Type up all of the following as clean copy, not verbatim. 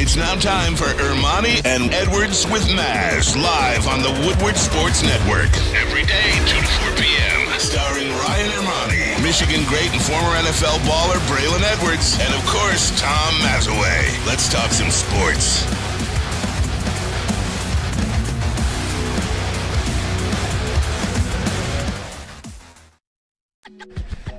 It's now time for Ermanni and Edwards with Maz, live on the Woodward Sports Network. Every day, 2 to 4 p.m. Starring Ryan Ermanni, Michigan great and former NFL baller Braylon Edwards, and of course, Tom Mazaway. Let's talk some sports.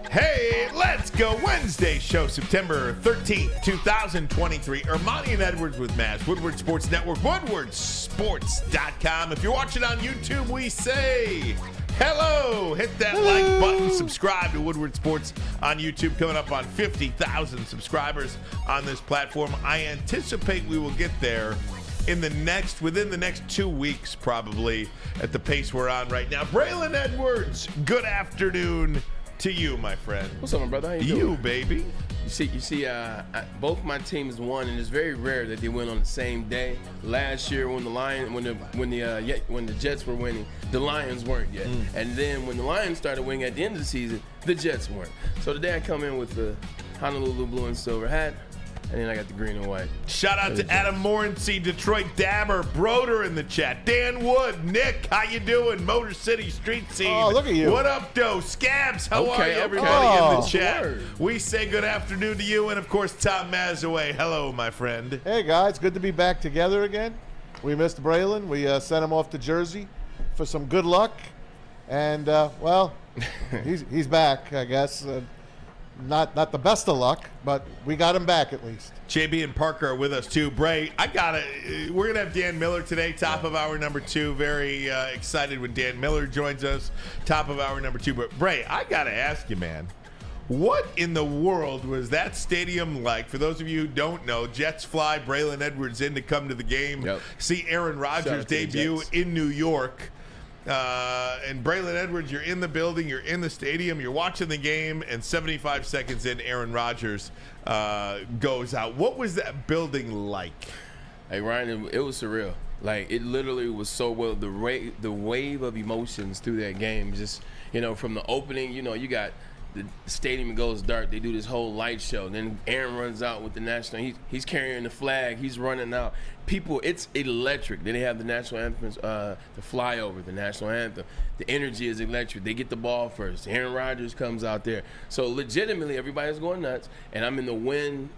Hey, let's go. Wednesday show, September 13th, 2023. Ermanni and Edwards with Maz, Woodward Sports Network, woodwardsports.com. If you're watching on YouTube, we say hello. Hit that like button. Subscribe to Woodward Sports on YouTube. Coming up on 50,000 subscribers on this platform. I anticipate we will get there within the next 2 weeks, probably, at the pace we're on right now. Braylon Edwards, good afternoon to you, my friend. What's up, my brother? How you doing? You, baby. You see, both my teams won, and it's very rare that they win on the same day. Last year, when the Jets were winning, the Lions weren't yet, and then when the Lions started winning at the end of the season, the Jets weren't. So today I come in with the Honolulu blue and silver hat, and then I got the green and white. Shout out to Adam Morency, Detroit Dabber, Broder in the chat. Dan Wood, Nick, how you doing? Motor City Street Scene. Oh, look at you. What up, Doe? Scabs, how are you, everybody in the chat? We say good afternoon to you, and of course, Tom Mazaway. Hello, my friend. Hey, guys. Good to be back together again. We missed Braylon. We sent him off to Jersey for some good luck. And, he's back, I guess. Not the best of luck, but we got him back at least. JB and Parker are with us too. Bray, we're gonna have Dan Miller today, top of hour number 2. Very excited when Dan Miller joins us, top of hour number 2. But Bray, I gotta ask you, man, what in the world was that stadium like? For those of you who don't know, Jets fly Braylon Edwards in to come to the game, see Aaron Rodgers debut in New York. And Braylon Edwards, you're in the building, you're in the stadium, you're watching the game, and 75 seconds in, Aaron Rodgers goes out. What was that building like? Hey, Ryan, it was surreal. Like, it literally was so well. The wave of emotions through that game, just, from the opening, you got the stadium goes dark. They do this whole light show. Then Aaron runs out with the national. He's carrying the flag. He's running out. People, it's electric. Then they have the national anthems, the flyover, the national anthem. The energy is electric. They get the ball first. Aaron Rodgers comes out there. So legitimately, everybody's going nuts. And I'm in the win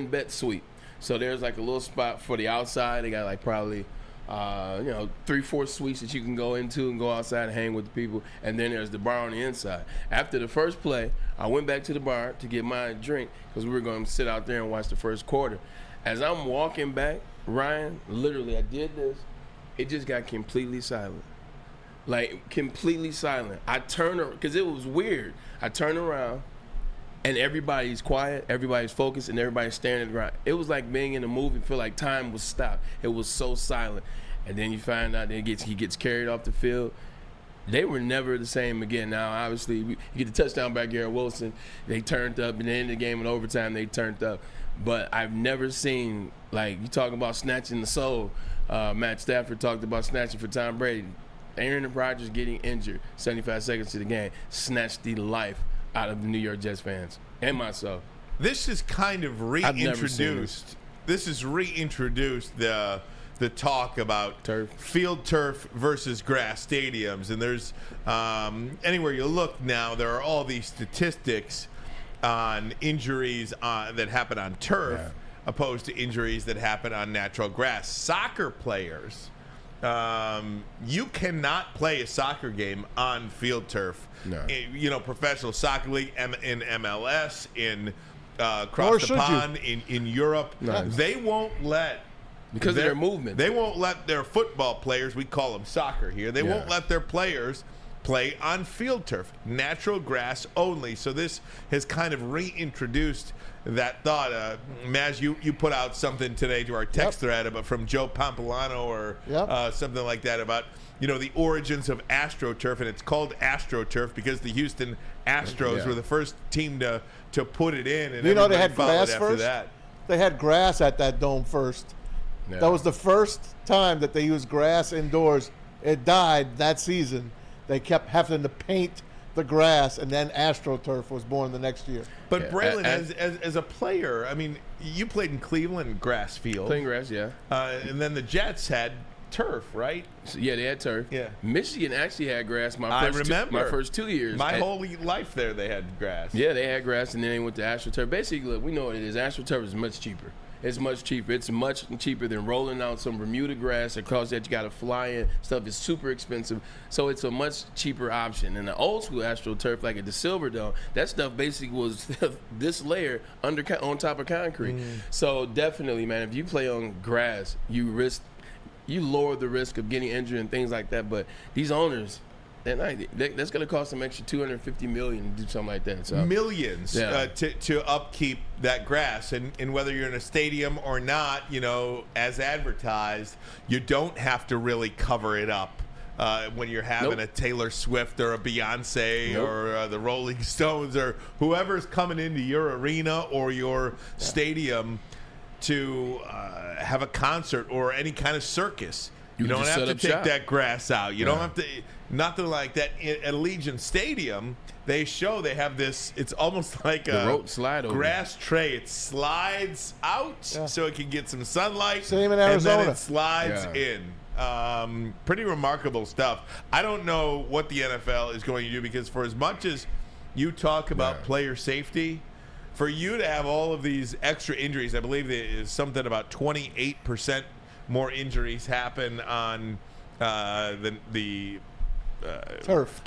bet suite. So there's like a little spot for the outside. They got like probably 3-4 suites that you can go into and go outside and hang with the people. And then there's the bar on the inside. After the first play, I went back to the bar to get my drink because we were going to sit out there and watch the first quarter. As I'm walking back, Ryan, literally, I did this. It just got completely silent. Like, completely silent. I turned around, because it was weird. I turned around, and everybody's quiet, everybody's focused, and everybody's staring at the ground. It was like being in a movie, feel like time was stopped. It was so silent. And then you find out that he gets carried off the field. They were never the same again. Now, obviously, you get the touchdown by Garrett Wilson. They turned up. And then in the game in overtime, they turned up. But I've never seen, like, you talking about snatching the soul. Matt Stafford talked about snatching for Tom Brady. Aaron Rodgers getting injured 75 seconds to the game snatched the life out of the New York Jets fans and myself. This is kind of reintroduced. This is reintroduced the talk about field turf versus grass stadiums. And there's anywhere you look now, there are all these statistics on injuries that happen on turf opposed to injuries that happen on natural grass. Soccer players, you cannot play a soccer game on field turf. No. Professional soccer league in MLS, in across the pond in Europe, they won't let, because of their movement, they won't let their football players, we call them soccer here, they won't let their players play on field turf, natural grass only. So this has kind of reintroduced that thought. Maz, you put out something today to our text thread about from Joe Pompilano or something like that about the origins of AstroTurf, and it's called AstroTurf because the Houston Astros were the first team to put it in, and they had grass after first. That. They had grass at that dome first. Yeah. That was the first time that they used grass indoors. It died that season. They kept having to paint the grass, and then AstroTurf was born the next year. But Braylon, as a player, I mean, you played in Cleveland, grass field. Playing grass, yeah. And then the Jets had turf, right? So, yeah, they had turf. Yeah. Michigan actually had grass I remember. my first 2 years. My whole life there, they had grass. Yeah, they had grass, and then they went to AstroTurf. Basically, look, we know what it is. AstroTurf is much cheaper. It's much cheaper. It's much cheaper than rolling out some Bermuda grass across that you got to fly in. Stuff is super expensive. So it's a much cheaper option. And the old school AstroTurf, like at the Silverdome, that stuff basically was this layer on top of concrete. So definitely, man, if you play on grass, you lower the risk of getting injured and things like that. But these owners, that's going to cost them extra $250 million to do something like that. So. Millions to upkeep that grass, and whether you're in a stadium or not, as advertised, you don't have to really cover it up. When you're having a Taylor Swift or a Beyonce or the Rolling Stones or whoever's coming into your arena or your stadium to have a concert or any kind of circus. You don't have to take that grass out. You don't have to. Nothing like that. At Allegiant Stadium, they have this. It's almost like a grass tray. It slides out so it can get some sunlight. Same in Arizona. And then it slides in. Pretty remarkable stuff. I don't know what the NFL is going to do, because for as much as you talk about player safety, for you to have all of these extra injuries, I believe there is something about 28% more injuries happen on the turf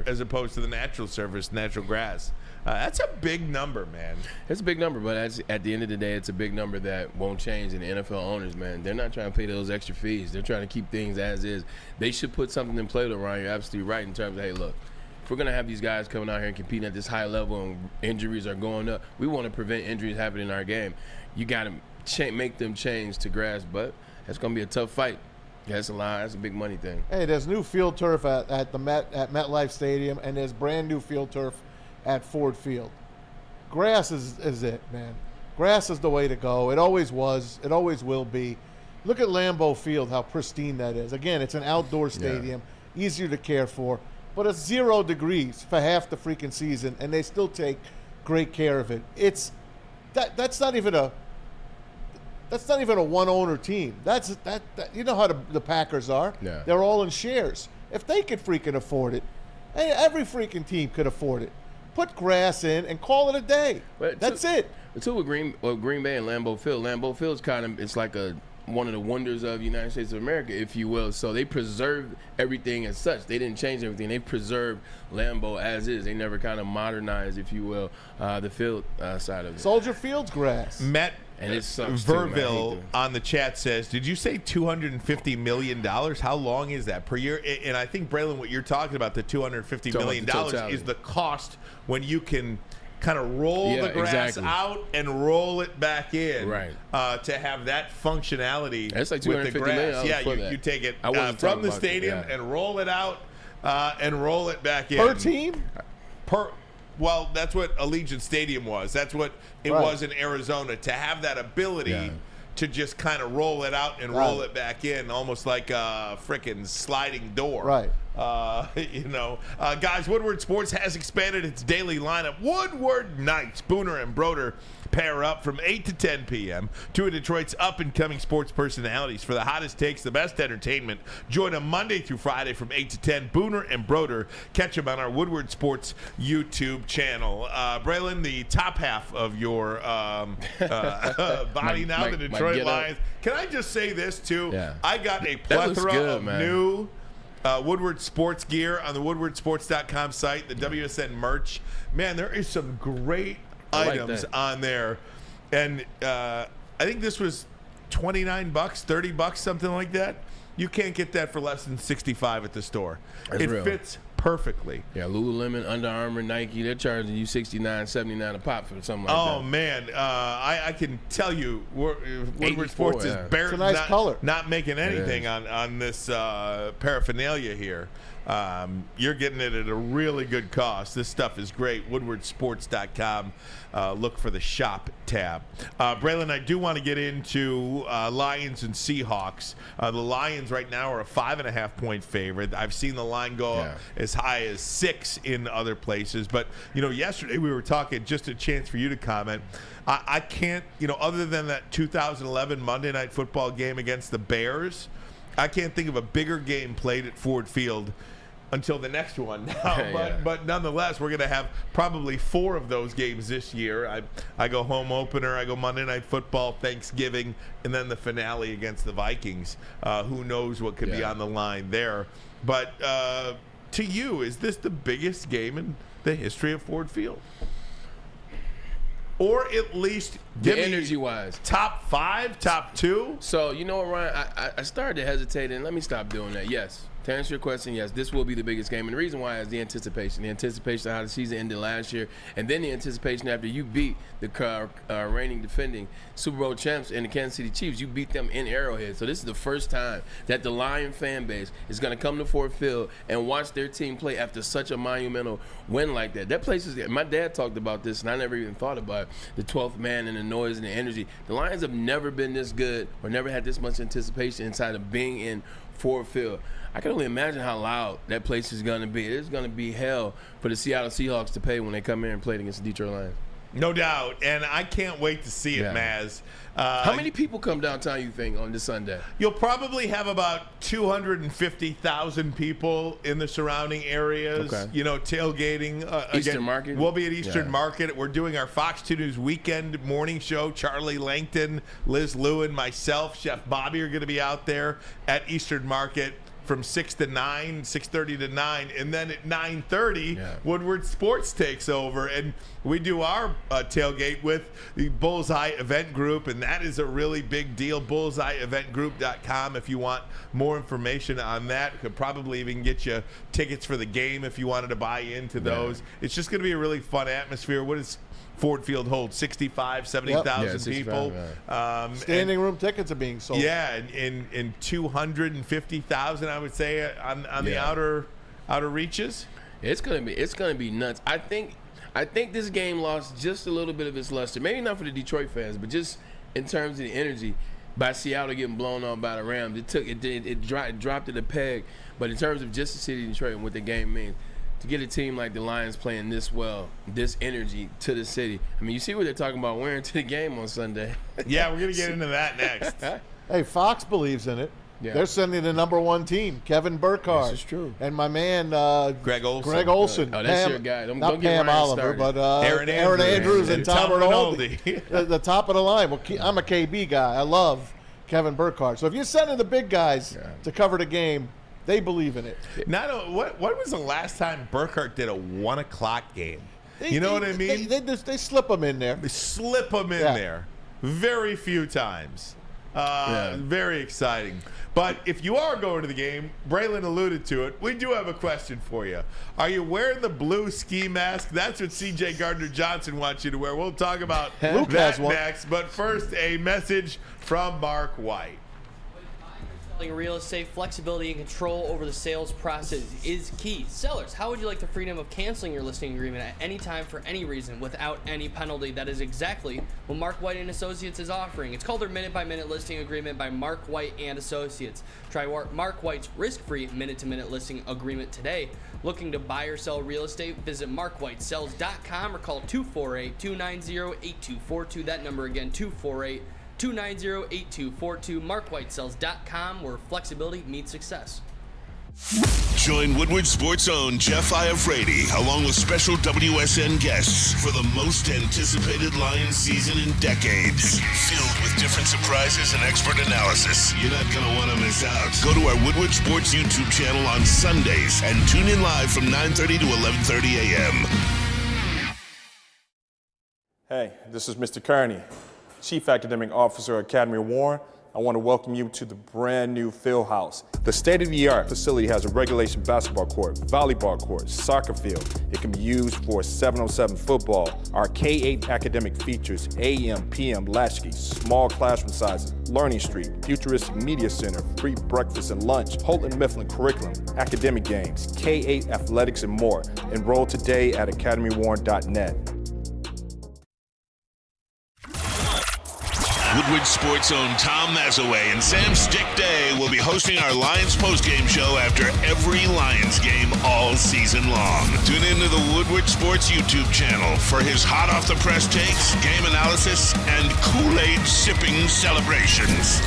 as opposed to the natural surface, natural grass. That's a big number, man. It's a big number, but at the end of the day, it's a big number that won't change. And the NFL owners, man, they're not trying to pay those extra fees. They're trying to keep things as is. They should put something in play, though, Ryan. You're absolutely right in terms of, hey, look, if we're going to have these guys coming out here and competing at this high level and injuries are going up, we want to prevent injuries happening in our game. You got to make them change to grass, but that's going to be a tough fight. Yeah, that's a lot. That's a big money thing. Hey, there's new field turf at MetLife Stadium, and there's brand new field turf at Ford Field. Grass is it, man. Grass is the way to go. It always was. It always will be. Look at Lambeau Field, how pristine that is. Again, it's an outdoor stadium, easier to care for, but it's 0 degrees for half the freaking season, and they still take great care of it. That's not even a one-owner team. That you know how the Packers are. Yeah. They're all in shares. If they could freaking afford it, hey, every freaking team could afford it. Put grass in and call it a day. That's it. Too with Green Bay and Lambeau Field. Lambeau Field's it's like one of the wonders of the United States of America, if you will. So they preserved everything as such. They didn't change everything. They preserved Lambeau as is. They never kind of modernized, if you will, the field side of it. Soldier Field's grass. And it sucks Verville on the chat says, did you say $250 million? How long is that per year? And I think, Braylon, what you're talking about, the $250 million is the cost when you can kind of roll the grass out and roll it back in, to have that functionality. That's like with the grass. You take it from the stadium and roll it out and roll it back in. Per team? Well, that's what Allegiant Stadium was. That's what it was in Arizona, to have that ability to just kind of roll it out and roll it back in, almost like a frickin' sliding door. Right. Guys, Woodward Sports has expanded its daily lineup. Woodward Nights, Booner and Broder pair up from 8 to 10 p.m. Two of Detroit's up-and-coming sports personalities for the hottest takes, the best entertainment. Join them Monday through Friday from 8 to 10. Booner and Broder. Catch them on our Woodward Sports YouTube channel. Braylon, the top half of your body now, the Detroit Lions. Can I just say this, too? Yeah. I got a plethora of new Woodward Sports gear on the woodwardsports.com site, the WSN merch. Man, there is some great items on there. And I think this was $29, $30, something like that. You can't get that for less than $65 at the store. It fits perfectly. Yeah, Lululemon, Under Armour, Nike, they're charging you $69, $79 a pop for something like that. Oh, man. I can tell you, Woodward Sports is barely not making anything on this paraphernalia here. You're getting it at a really good cost. This stuff is great. WoodwardSports.com. Look for the shop tab. Braylon, I do want to get into Lions and Seahawks. The Lions right now are a 5.5-point favorite. I've seen the line go as as high as 6 in other places. But, yesterday we were talking, just a chance for you to comment. I can't, other than that 2011 Monday Night Football game against the Bears, I can't think of a bigger game played at Ford Field until the next one now. But nonetheless, we're going to have probably 4 of those games this year. I go home opener, I go Monday Night Football, Thanksgiving, and then the finale against the Vikings. Who knows what could be on the line there. But to you, is this the biggest game in the history of Ford Field? Or at least give me energy-wise. Top 5, top 2? So, you know what, Ryan? I started to hesitate, and let me stop doing that. Yes. To answer your question, yes, this will be the biggest game. And the reason why is the anticipation. The anticipation of how the season ended last year, and then the anticipation after you beat the reigning defending Super Bowl champs and the Kansas City Chiefs. You beat them in Arrowhead. So this is the first time that the Lion fan base is going to come to Ford Field and watch their team play after such a monumental win like that. That place is – my dad talked about this, and I never even thought about it, the 12th man and the noise and the energy. The Lions have never been this good or never had this much anticipation inside of being in Ford Field. I can only imagine how loud that place is going to be. It's going to be hell for the Seattle Seahawks to pay when they come here and play against the Detroit Lions. No doubt, and I can't wait to see it, Maz. How many people come downtown, you think, on this Sunday? You'll probably have about 250,000 people in the surrounding areas, tailgating. Eastern Market? We'll be at Eastern Market. We're doing our Fox 2 News weekend morning show. Charlie Langton, Liz Lewin, myself, Chef Bobby are going to be out there at Eastern Market from 6 to 9, 6:30 to 9, and then at 9:30, Woodward Sports takes over, and we do our tailgate with the Bullseye Event Group, and that is a really big deal. BullseyeEventGroup.com if you want more information on that. Could probably even get you tickets for the game if you wanted to buy into those. It's just going to be a really fun atmosphere. What is Ford Field hold? 65, 70,000 people. Standing room tickets are being sold. Yeah, and 250,000, I would say, on the outer reaches. It's gonna be nuts. I think this game lost just a little bit of its luster. Maybe not for the Detroit fans, but just in terms of the energy. By Seattle getting blown off by the Rams, it dropped it a peg. But in terms of just the city of Detroit and what the game means, to get a team like the Lions playing this well, this energy to the city. I mean, you see what they're talking about wearing to the game on Sunday. Yeah, we're going to get into that next. Hey, Fox believes in it. Yeah. They're sending the number 1 team, Kevin Burkhardt. This is true. And my man, Greg Olson. Oh, that's your guy. Not Pam Oliver, but Aaron Andrews and Tom Rinaldi. The top of the line. Well, I'm a KB guy. I love Kevin Burkhardt. So if you're sending the big guys to cover the game, they believe in it. What was the last time Burkhardt did a 1 o'clock game? You know what I mean? They slip them in there. They slip them in there. Very few times. Very exciting. But if you are going to the game, Braylon alluded to it, we do have a question for you. Are you wearing the blue ski mask? That's what C.J. Gardner-Johnson wants you to wear. We'll talk about that next. But first, a message from Mark White. Real estate, flexibility and control over the sales process is key. Sellers, how would you like the freedom of canceling your listing agreement at any time for any reason without any penalty? That is exactly what Mark White and Associates is offering. It's called their minute-by-minute listing agreement by Mark White and Associates. Try Mark White's risk-free minute-to-minute listing agreement today. Looking to buy or sell real estate? Visit markwhitesells.com or call 248-290-8242. That number again, 248-290-8242, markwhitesells.com, where flexibility meets success. Join Woodward Sports' own Jeff Iafrate along with special WSN guests for the most anticipated Lions season in decades. Filled with different surprises and expert analysis. You're not going to want to miss out. Go to our Woodward Sports YouTube channel on Sundays and tune in live from 9:30 to 11:30 a.m. Hey, this is Mr. Kearney, Chief Academic Officer at Academy of Warren. I want to welcome you to the brand new field house. The state-of-the-art facility has a regulation basketball court, volleyball court, soccer field. It can be used for 7-on-7 football. Our K-8 academic features AM, PM, latchkey, small classroom sizes, Learning Street, futuristic media center, free breakfast and lunch, Houghton Mifflin curriculum, academic games, K-8 athletics, and more. Enroll today at academywarren.net. Woodward Sports' own Tom Mazaway and Sam Stick Day will be hosting our Lions postgame show after every Lions game all season long. Tune into the Woodward Sports YouTube channel for his hot-off-the-press takes, game analysis, and Kool-Aid sipping celebrations.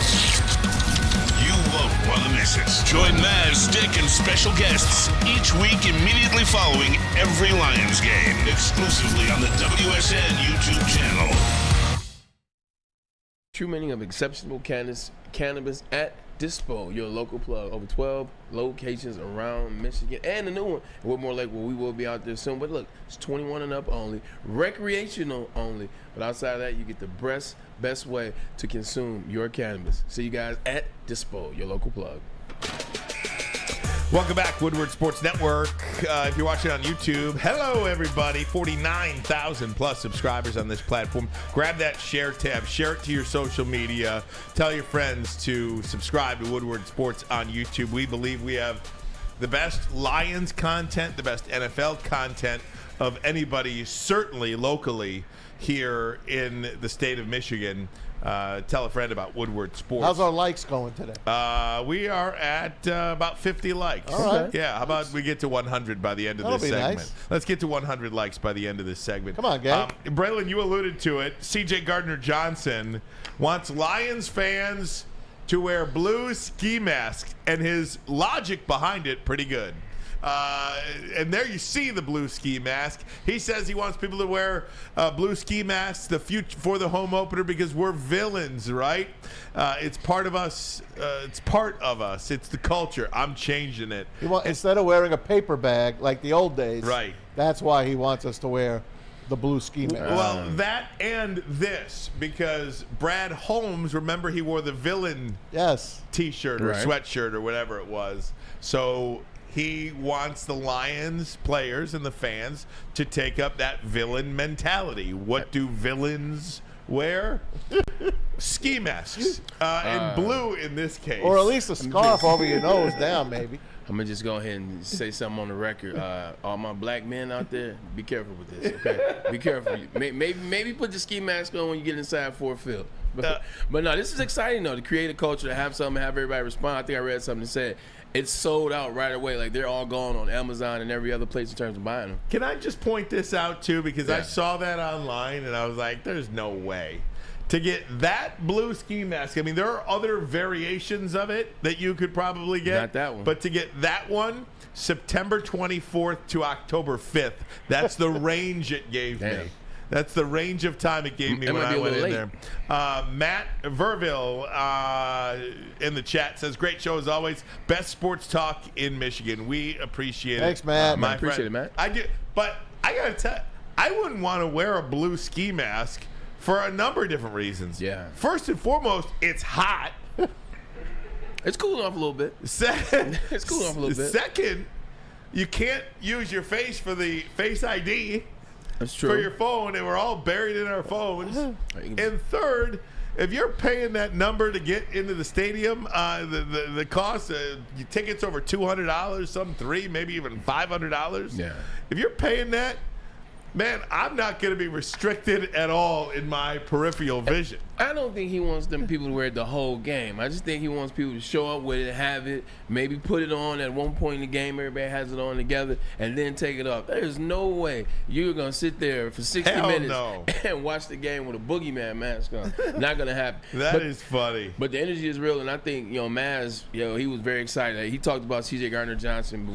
You won't want to miss it. Join Maz, Stick, and special guests each week immediately following every Lions game, exclusively on the WSN YouTube channel. True meaning of exceptional cannabis at Dispo, your local plug. Over 12 locations around Michigan and the new one. Woodmore Lake, where we will be out there soon. But look, it's 21 and up only, recreational only. But outside of that, you get the best way to consume your cannabis. See you guys at Dispo, your local plug. Welcome back, Woodward Sports Network. If you're watching on YouTube, hello, everybody. 49,000 plus subscribers on this platform. Grab that share tab. Share it to your social media. Tell your friends to subscribe to Woodward Sports on YouTube. We believe we have the best Lions content, the best NFL content of anybody, certainly locally here in the state of Michigan. Tell a friend about Woodward Sports. How's our likes going today? We are at about 50 likes. All right. Yeah, how about we get to 100 by the end of this segment? Nice. Let's get to 100 likes by the end of this segment. Come on, gang. Braylon, you alluded to it. C.J. Gardner-Johnson wants Lions fans to wear blue ski masks, and his logic behind it, pretty good. And there you see the blue ski mask. He says he wants people to wear blue ski masks for the home opener because we're villains, right? It's part of us. It's part of us. It's the culture. I'm changing it. Instead of wearing a paper bag like the old days, right? That's why he wants us to wear the blue ski mask. Well, that and this, because Brad Holmes, remember, he wore the villain T-shirt or sweatshirt or whatever it was. So he wants the Lions players and the fans to take up that villain mentality. What do villains wear? Ski masks. And blue in this case. Or at least a scarf over your nose down, maybe. I'm going to just go ahead and say something on the record. All my black men out there, be careful with this, okay? Be careful. Maybe put the ski mask on when you get inside Ford Field. But no, this is exciting, though, to create a culture, to have something, have everybody respond. I think I read something that said it's sold out right away. Like, they're all gone on Amazon and every other place in terms of buying them. Can I just point this out, too? Because I saw that online, and I was like, there's no way. To get that blue ski mask, I mean, there are other variations of it that you could probably get. Not that one. But to get that one, September 24th to October 5th, that's the range it gave me. That's the range of time it gave me when I went in there. Matt Verville in the chat says, great show as always. Best sports talk in Michigan. We appreciate it. Thanks, Matt. My appreciate friend. it, Matt. I do, but I got to tell you, I wouldn't want to wear a blue ski mask for a number of different reasons. Yeah. First and foremost, it's hot. It's cooling off a little bit. It's cooling off a little bit. Second, you can't use your face for the Face ID. That's true. For your phone, and we're all buried in our phones. And third, if you're paying that number to get into the stadium, the cost, your tickets over $200, some $300, maybe even $500. Yeah. If you're paying that, man, I'm not going to be restricted at all in my peripheral vision. I don't think he wants them people to wear it the whole game. I just think he wants people to show up with it, have it, maybe put it on at one point in the game. Everybody has it on together, and then take it off. There's no way you're going to sit there for 60 minutes and watch the game with a boogeyman mask on. Not going to happen. That is funny. But the energy is real, and I think, Maz, he was very excited. He talked about C.J. Gardner-Johnson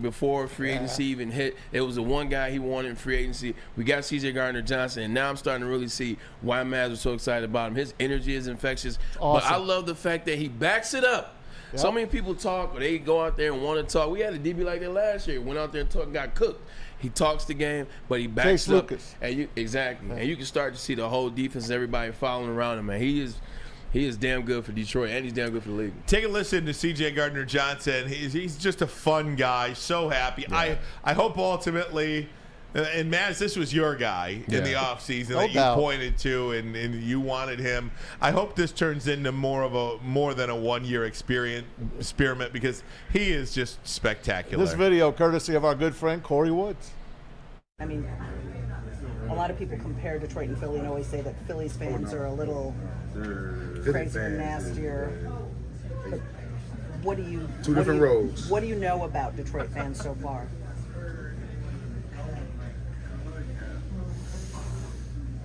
before free agency even hit. It was the one guy he wanted in free agency. We got C.J. Gardner-Johnson, and now I'm starting to really see why Maz was so excited about him. His energy is infectious. Awesome. But I love the fact that he backs it up. Yep. So many people talk, or they go out there and want to talk. We had a DB like that last year. Went out there and talked, got cooked. He talks the game, but he backs it up. And you and you can start to see the whole defense, everybody following around him. Man, he is damn good for Detroit, and he's damn good for the league. Take a listen to C.J. Gardner-Johnson. He's just a fun guy, so happy. Yeah. I hope ultimately. And Maz, this was your guy in the offseason that you pointed to, and you wanted him. I hope this turns into more than a 1-year experiment, because he is just spectacular. This video, courtesy of our good friend Corey Woods. I mean, A lot of people compare Detroit and Philly and always say that Phillies fans are a little crazier and nastier. But what do you Two different roads. What do you know about Detroit fans so far?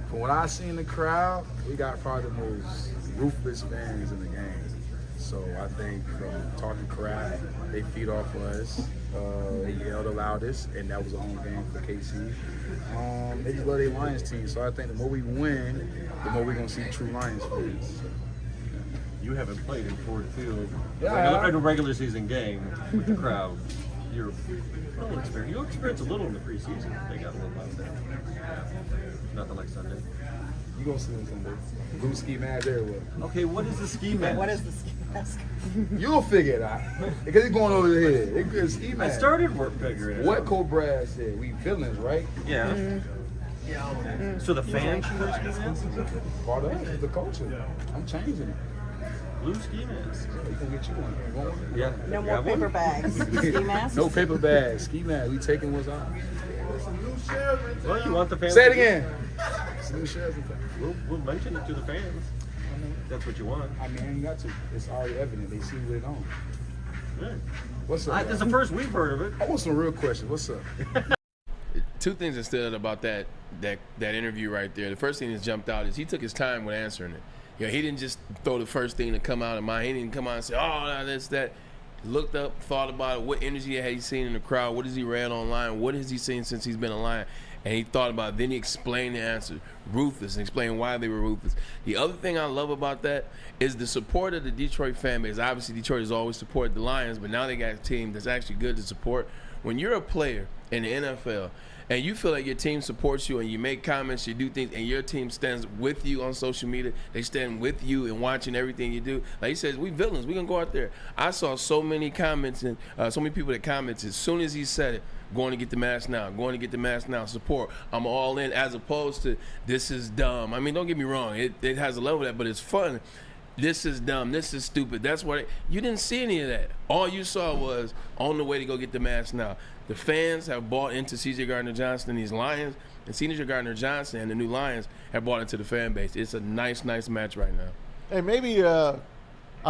From what I see in the crowd, we got probably the most ruthless fans in the game. So I think from talking crap, they feed off us. They yell the loudest, and that was a home game for KC. They just love their Lions team. So I think the more we win, the more we're going to see true Lions fans. You haven't played in Ford Field Yeah. in a regular season game with the crowd. You'll experience a little in the preseason. They got a little out there. Nothing like Sunday. You going to see them Sunday. Blue ski mask everywhere. Okay, what is the ski mask? What is the ski mask? You'll figure it out. Because it's going over your head. It's ski I mask. started figuring it What out. Cole Brad said, we villains, right? Yeah. So the fans should wear ski masks? Part of it is the culture. I'm changing it. Blue ski mask. We can get you one. You want one? Yeah. No You more got one? paper bags. Ski masks? No paper bags. Ski mask. We taking what's ours. Well, you want the fans Say it to- again. It's new shirts and stuff. We'll mention it to the fans. That's what you want. I mean, I ain't got to. It's already evident. They see what it on. Good. What's up? This is the first we've heard of it. I want some real questions. What's up? Two things that stood out about that interview right there. The first thing that jumped out is he took his time with answering it. You know, he didn't just throw the first thing to come out of mind. He didn't come out and say, "Oh, no, that's that." He looked up, thought about it. What energy had he seen in the crowd? What has he read online? What has he seen since he's been a Lion? And he thought about it. Then he explained the answer, ruthless, and explained why they were ruthless. The other thing I love about that is the support of the Detroit fan base. Obviously, Detroit has always supported the Lions, but now they got a team that's actually good to support. When you're a player in the NFL and you feel like your team supports you and you make comments, you do things, and your team stands with you on social media, they stand with you and watching everything you do. Like he says, we villains, we gonna go out there. I saw so many comments and so many people that commented as soon as he said it, going to get the mask now, going to get the mask now, support. I'm all in, as opposed to this is dumb. I mean, don't get me wrong, it has a level of that, but it's fun. This is dumb, this is stupid. That's what you didn't see any of that. All you saw was on the way to go get the mask now. The fans have bought into C.J. Gardner-Johnson and these Lions, and C.J. Gardner-Johnson and the new Lions have bought into the fan base. It's a nice match right now. Hey, maybe I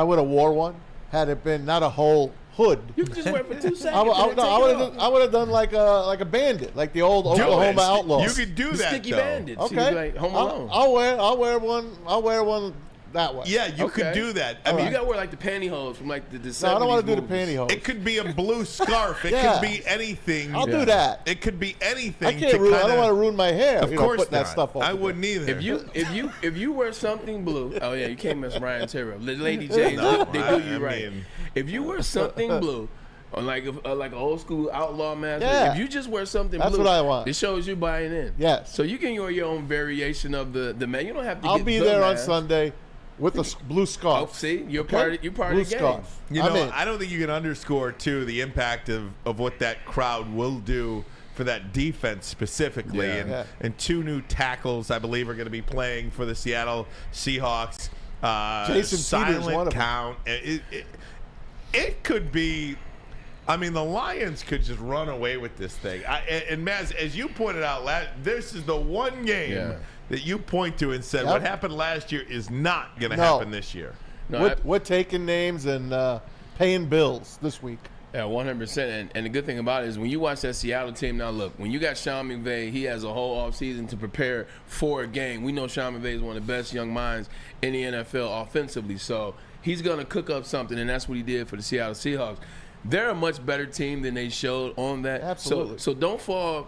would have wore one had it been not a whole hood. You can just wear it for 2 seconds. I would have done like a bandit, like the old Oklahoma Outlaws. You could do that. Sticky though. bandits. Okay. Like Home Alone. I'll wear one that way. Yeah, you could do that. I mean, you gotta wear like the pantyhose from like the 70s. No, I don't want to do the movies. pantyhose. it could be a blue scarf. It Yeah. could be anything. I'll do that. It could be anything. I can't. I don't want to ruin my hair. Of course putting not. that stuff on. I wouldn't either. If you wear something blue, oh yeah, you can't mess Ryan Terrell. Lady James, they do you right. If you wear something blue, or like an old school outlaw mask, Yeah. if you just wear something That's blue, what I want. it shows you buying in. Yes. So you can wear your own variation of the man. You don't have to. I'll get be the there on mask. Blue with a blue Oh, scarf. see, you're Okay? part of the Blue game. scarf. You I'm know, in. I don't think you can underscore too the impact of what that crowd will do for that defense specifically. Yeah. And, Yeah. and 2 new tackles, I believe, are going to be playing for the Seattle Seahawks. Jason Peters, one silent of them. count. It could be. I mean, the Lions could just run away with this thing. And Maz, as you pointed out, this is the one game that you point to and said Yep. what happened last year is not going to No. happen this year. No, We're taking names and paying bills this week. Yeah, 100%. And the good thing about it is when you watch that Seattle team, now look, when you got Sean McVay, he has a whole offseason to prepare for a game. We know Sean McVay is one of the best young minds in the NFL offensively. So he's going to cook up something, and that's what he did for the Seattle Seahawks. They're a much better team than they showed on that. Absolutely. So don't fall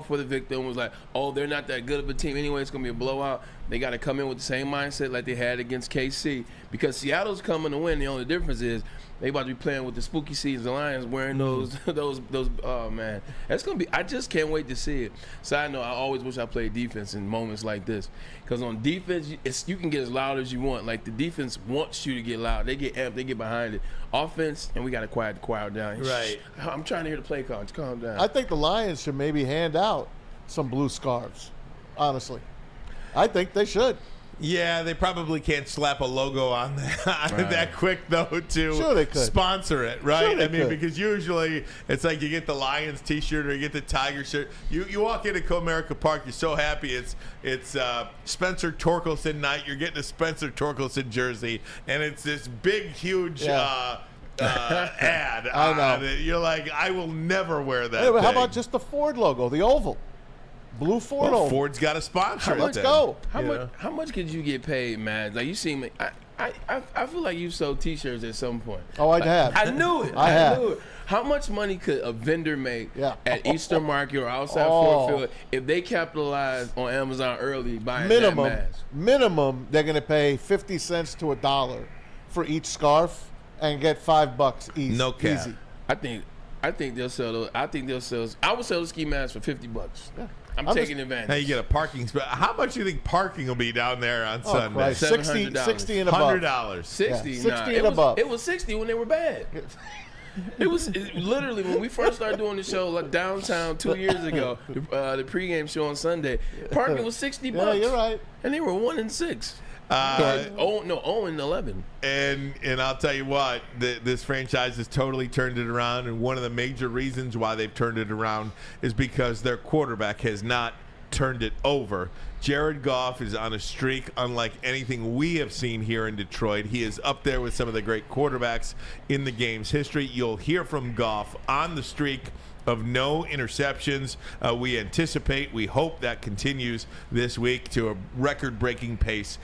for the victim. It was like, oh, they're not that good of a team anyway. It's gonna be a blowout. They got to come in with the same mindset like they had against KC because Seattle's coming to win. The only difference is they about to be playing with the spooky season Lions wearing those. Oh man, that's gonna be. I just can't wait to see it. Side note: I always wish I played defense in moments like this because on defense, you can get as loud as you want. Like the defense wants you to get loud. They get amped. They get behind it. Offense, and we got to quiet the crowd down. Right. Shh, I'm trying to hear the play call. Just calm down. I think the Lions should maybe hand out some blue scarves. Honestly, I think they should. Yeah, they probably can't slap a logo on that quick, though, to Sure they could. sponsor it, right? Sure they I mean, could. because usually it's like you get the Lions T-shirt or you get the Tiger shirt. You walk into Co-America Park, you're so happy it's Spencer Torkelson night. You're getting a Spencer Torkelson jersey, and it's this big, huge ad. I know. You're like, I will never wear that. Hey, but how thing. about just the Ford logo, the oval? Blue Ford oval. Ford's got a sponsor. Let's go. How much could you get paid, man? Like, you seem like I feel like you sold T-shirts at some point. Oh, I have. I knew it. I knew it. How much money could a vendor make at Eastern Market or outside Oh. Fort Field if they capitalized on Amazon early buying that mask? Minimum, they're going to pay 50 cents to $1 for each scarf and get $5 easy. No cap. Easy. I think they'll sell those. I would sell the ski mask for $50. Yeah. I'm taking advantage. Now you get a parking spot. How much do you think parking will be down there on Sunday? Christ. 60 and above. $100. 60, Yeah, 60 nah, and above. It was 60 when they were bad. It literally when we first started doing the show like downtown 2 years ago, the pregame show on Sunday. Parking was $60. Yeah, you're right. And they were 1-6. 0-11. And I'll tell you what, this franchise has totally turned it around, and one of the major reasons why they've turned it around is because their quarterback has not turned it over. Jared Goff is on a streak unlike anything we have seen here in Detroit. He is up there with some of the great quarterbacks in the game's history. You'll hear from Goff on the streak of no interceptions. We anticipate, we hope that continues this week to a record-breaking pace.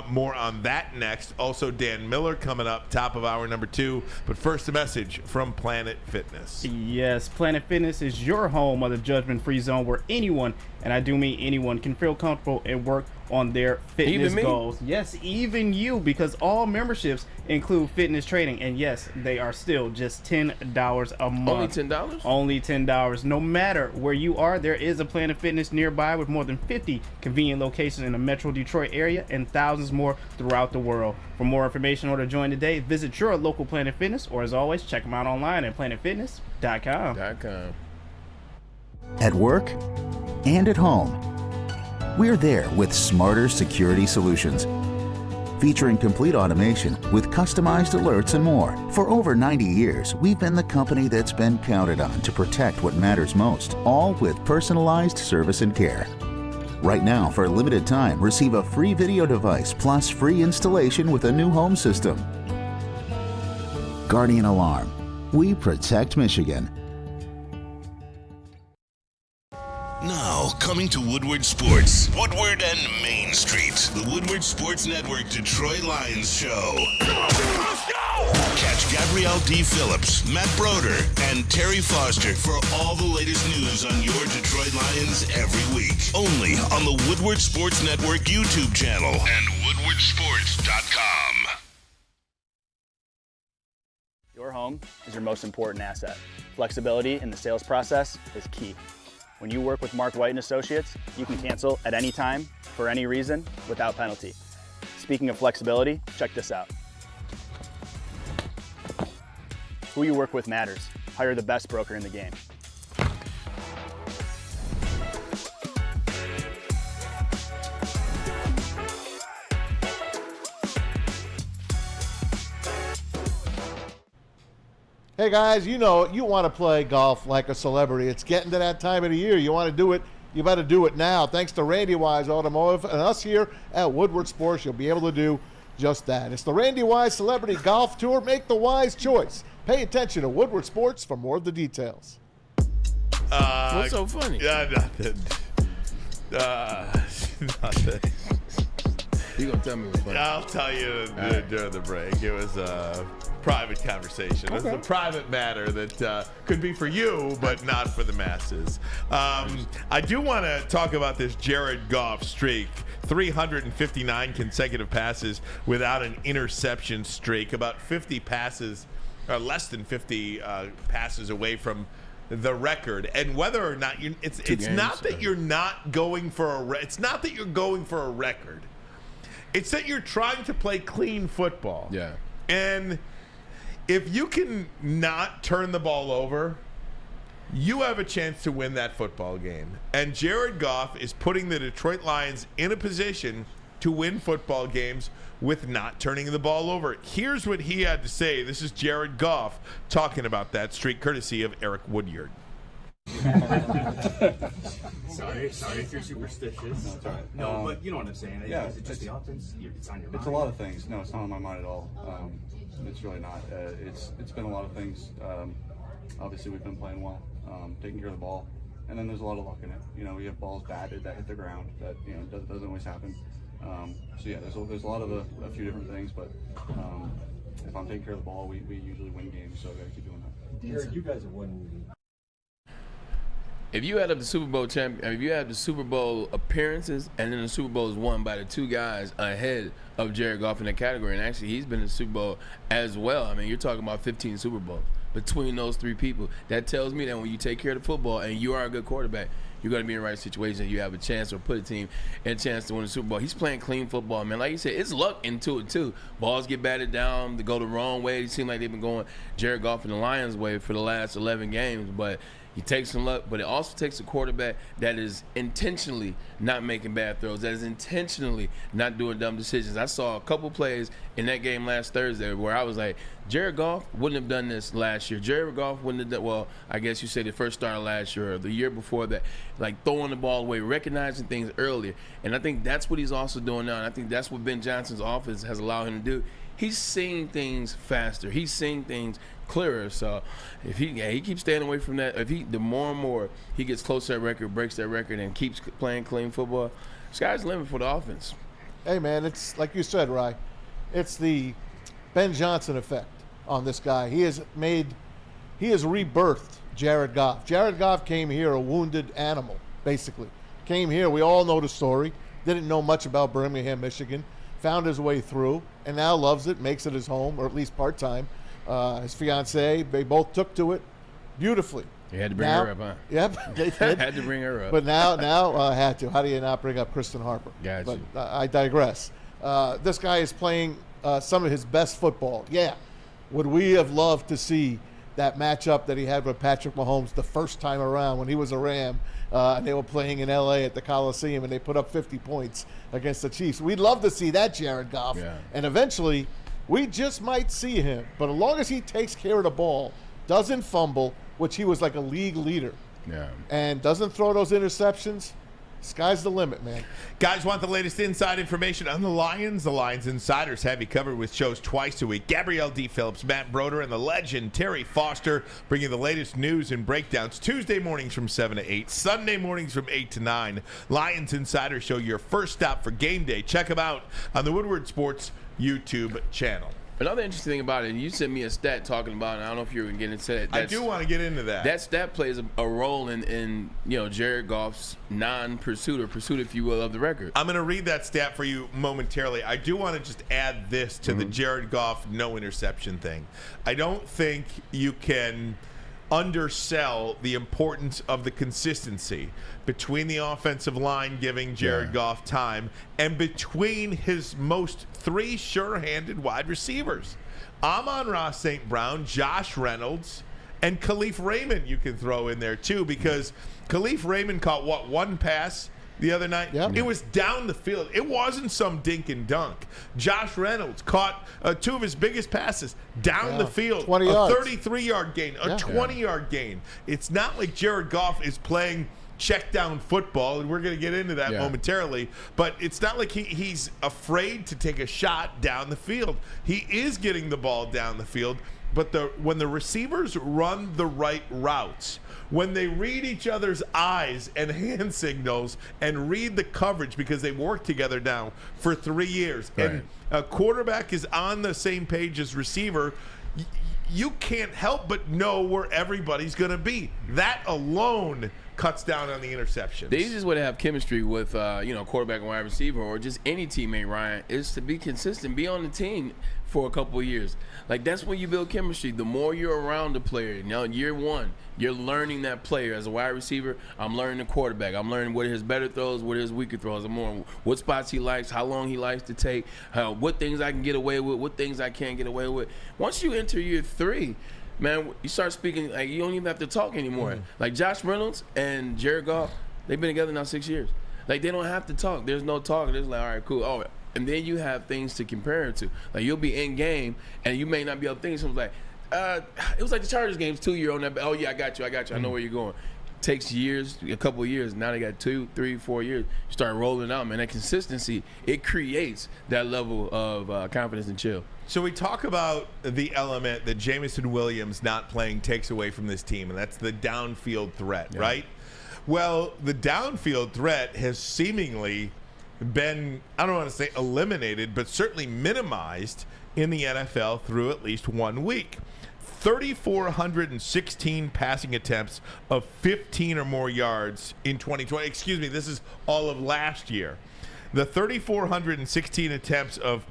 More on that next. Also, Dan Miller coming up, top of hour number 2. But first, a message from Planet Fitness. Yes, Planet Fitness is your home of the judgment-free zone where anyone, and I do mean anyone, can feel comfortable and work on their fitness goals. Yes, even you, because all memberships include fitness training, and yes, they are still just $10 a month. Only $10? Only $10. No matter where you are, there is a Planet Fitness nearby with more than 50 convenient locations in the Metro Detroit area and thousands more throughout the world. For more information or to join today, visit your local Planet Fitness, or as always, check them out online at planetfitness.com. At work and at home, we're there with smarter security solutions. Featuring complete automation with customized alerts and more. For over 90 years, we've been the company that's been counted on to protect what matters most, all with personalized service and care. Right now, for a limited time, receive a free video device plus free installation with a new home system. Guardian Alarm. We protect Michigan. Now, coming to Woodward Sports. Woodward and Main Street. The Woodward Sports Network Detroit Lions Show. Let's go! Catch Gabrielle D. Phillips, Matt Broder, and Terry Foster for all the latest news on your Detroit Lions every week. Only on the Woodward Sports Network YouTube channel and woodwardsports.com. Your home is your most important asset. Flexibility in the sales process is key. When you work with Mark White & Associates, you can cancel at any time, for any reason, without penalty. Speaking of flexibility, check this out. Who you work with matters. Hire the best broker in the game. Hey guys, you know, you want to play golf like a celebrity. It's getting to that time of the year. You want to do it, you better do it now. Thanks to Randy Wise Automotive and us here at Woodward Sports, you'll be able to do just that. It's the Randy Wise Celebrity Golf Tour. Make the wise choice. Pay attention to Woodward Sports for more of the details. What's so funny? Nothing. Nothing. You gonna tell me what's funny? I'll tell you during the break. It was a private conversation. It's a private matter that could be for you, but not for the masses. I do want to talk about this Jared Goff streak. 359 consecutive passes without an interception streak. About 50 passes, or less than 50 passes away from the record. And whether or not it's not that you're not going for it's not that you're going for a record. It's that you're trying to play clean football. Yeah. And if you can not turn the ball over, you have a chance to win that football game. And Jared Goff is putting the Detroit Lions in a position to win football games with not turning the ball over. Here's what he had to say. This is Jared Goff talking about that streak, courtesy of Eric Woodward. Sorry if you're superstitious. No, it's all right. No, but you know what I'm saying. Yeah, is it just the offense? It's on your mind. It's a lot of things. No, it's not on my mind at all. It's really not. It's been a lot of things. Obviously, we've been playing well, taking care of the ball, and then there's a lot of luck in it. You know, we have balls batted that hit the ground that doesn't always happen. So yeah, there's a lot of a few different things, but if I'm taking care of the ball, we usually win games. So I got to keep doing that. Jared, you guys have won. If you add up the Super Bowl if you add the Super Bowl appearances, and then the Super Bowl is won by the two guys ahead of Jared Goff in that category, and actually he's been in the Super Bowl as well. I mean, you're talking about 15 Super Bowls between those three people. That tells me that when you take care of the football and you are a good quarterback, you're going to be in the right situation. You have a chance or put a team in a chance to win the Super Bowl. He's playing clean football, man. Like you said, it's luck into it, too. Balls get batted down. They go the wrong way. It seems like they've been going Jared Goff and the Lions' way for the last 11 games, but he takes some luck, but it also takes a quarterback that is intentionally not making bad throws, that is intentionally not doing dumb decisions. I saw a couple plays in that game last Thursday where I was like, Jared Goff wouldn't have done this last year. Jared Goff wouldn't have done, well, I guess you say the first start last year or the year before that, like throwing the ball away, recognizing things earlier. And I think that's what he's also doing now, and I think that's what Ben Johnson's offense has allowed him to do. He's seeing things faster. He's seeing things clearer. So if he keeps staying away from that, the more and more he gets close to that record, breaks that record, and keeps playing clean football, sky's the limit for the offense. Hey man, it's like you said, Rye. It's the Ben Johnson effect on this guy. He has rebirthed Jared Goff. Jared Goff came here a wounded animal, basically. Came here, we all know the story. Didn't know much about Birmingham, Michigan. Found his way through, and now loves it, makes it his home, or at least part-time. His fiancee, they both took to it beautifully. You had to bring her up, huh? Yep, they did. Had to bring her up. But now I had to. How do you not bring up Kristen Harper? Gotcha. But I digress. This guy is playing some of his best football. Yeah. Would we have loved to see that matchup that he had with Patrick Mahomes the first time around when he was a Ram and they were playing in L.A. at the Coliseum and they put up 50 points against the Chiefs? We'd love to see that Jared Goff. Yeah. And eventually we just might see him. But as long as he takes care of the ball, doesn't fumble, which he was like a league leader, and doesn't throw those interceptions, sky's the limit, man. Guys, want the latest inside information on the Lions? The Lions Insiders have you covered with shows twice a week. Gabrielle D. Phillips, Matt Broder, and the legend Terry Foster bringing the latest news and breakdowns Tuesday mornings from 7 to 8, Sunday mornings from 8 to 9. Lions Insider Show, your first stop for game day. Check them out on the Woodward Sports YouTube channel. Another interesting thing about it, and you sent me a stat talking about it, I don't know if you're going to get into that. I do want to get into that. That stat plays a role in Jared Goff's non-pursuit or pursuit, if you will, of the record. I'm going to read that stat for you momentarily. I do want to just add this to the Jared Goff no interception thing. I don't think you can undersell the importance of the consistency between the offensive line giving Jared Goff time and between his most three sure-handed wide receivers. Amon-Ra St. Brown, Josh Reynolds, and Khalif Raymond you can throw in there too, because Khalif Raymond caught, one pass the other night? Yep. It was down the field. It wasn't some dink and dunk. Josh Reynolds caught two of his biggest passes down the field. 20 a yards. 33-yard gain, a 20-yard gain. It's not like Jared Goff is playing check down football, and we're going to get into that momentarily, but it's not like he's afraid to take a shot down the field. He is getting the ball down the field, but when the receivers run the right routes, when they read each other's eyes and hand signals and read the coverage, because they've worked together now for 3 years, and a quarterback is on the same page as receiver, you can't help but know where everybody's going to be. That alone cuts down on the interceptions. The easiest way to have chemistry with quarterback and wide receiver, or just any teammate, Ryan, is to be consistent, be on the team for a couple of years. Like, that's when you build chemistry. The more you're around the player, year one, you're learning that player. As a wide receiver, I'm learning the quarterback. I'm learning what are his better throws, what are his weaker throws. I'm learning what spots he likes, how long he likes to take, what things I can get away with, what things I can't get away with. Once you enter year three, man, you start speaking, like, you don't even have to talk anymore. Like Josh Reynolds and Jared Goff, they've been together now 6 years. Like, they don't have to talk. There's no talk. There's like, all right, cool. Oh, and then you have things to compare it to. Like, you'll be in game, and you may not be able to think. Someone's like, it was like the Chargers games 2 year on that. Oh, yeah, I got you. I know where you're going. Takes years, a couple of years. Now they got 2, 3, 4 years. You start rolling out, man. That consistency, it creates that level of confidence and chill. So we talk about the element that Jameson Williams not playing takes away from this team, and that's the downfield threat, right? Well, the downfield threat has seemingly been, I don't want to say eliminated, but certainly minimized in the NFL through at least 1 week. 3,416 passing attempts of 15 or more yards in 2020. Excuse me, this is all of last year. The 3,416 attempts of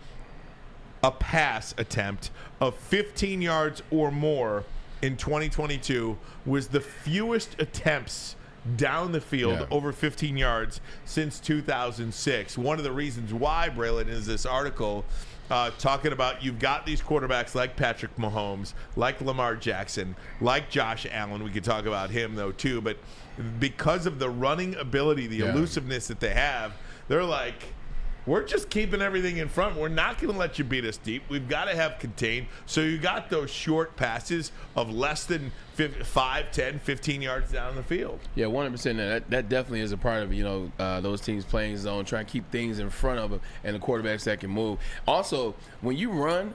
a pass attempt of 15 yards or more in 2022 was the fewest attempts down the field over 15 yards since 2006. One of the reasons why, Braylon, is this article talking about you've got these quarterbacks like Patrick Mahomes, like Lamar Jackson, like Josh Allen. We could talk about him, though, too. But because of the running ability, the elusiveness that they have, they're like, we're just keeping everything in front. We're not going to let you beat us deep. We've got to have contained. So you got those short passes of less than 5, 10, 15 yards down the field. Yeah, 100%. That definitely is a part of, those teams playing zone, trying to keep things in front of them and the quarterbacks that can move. Also, when you run,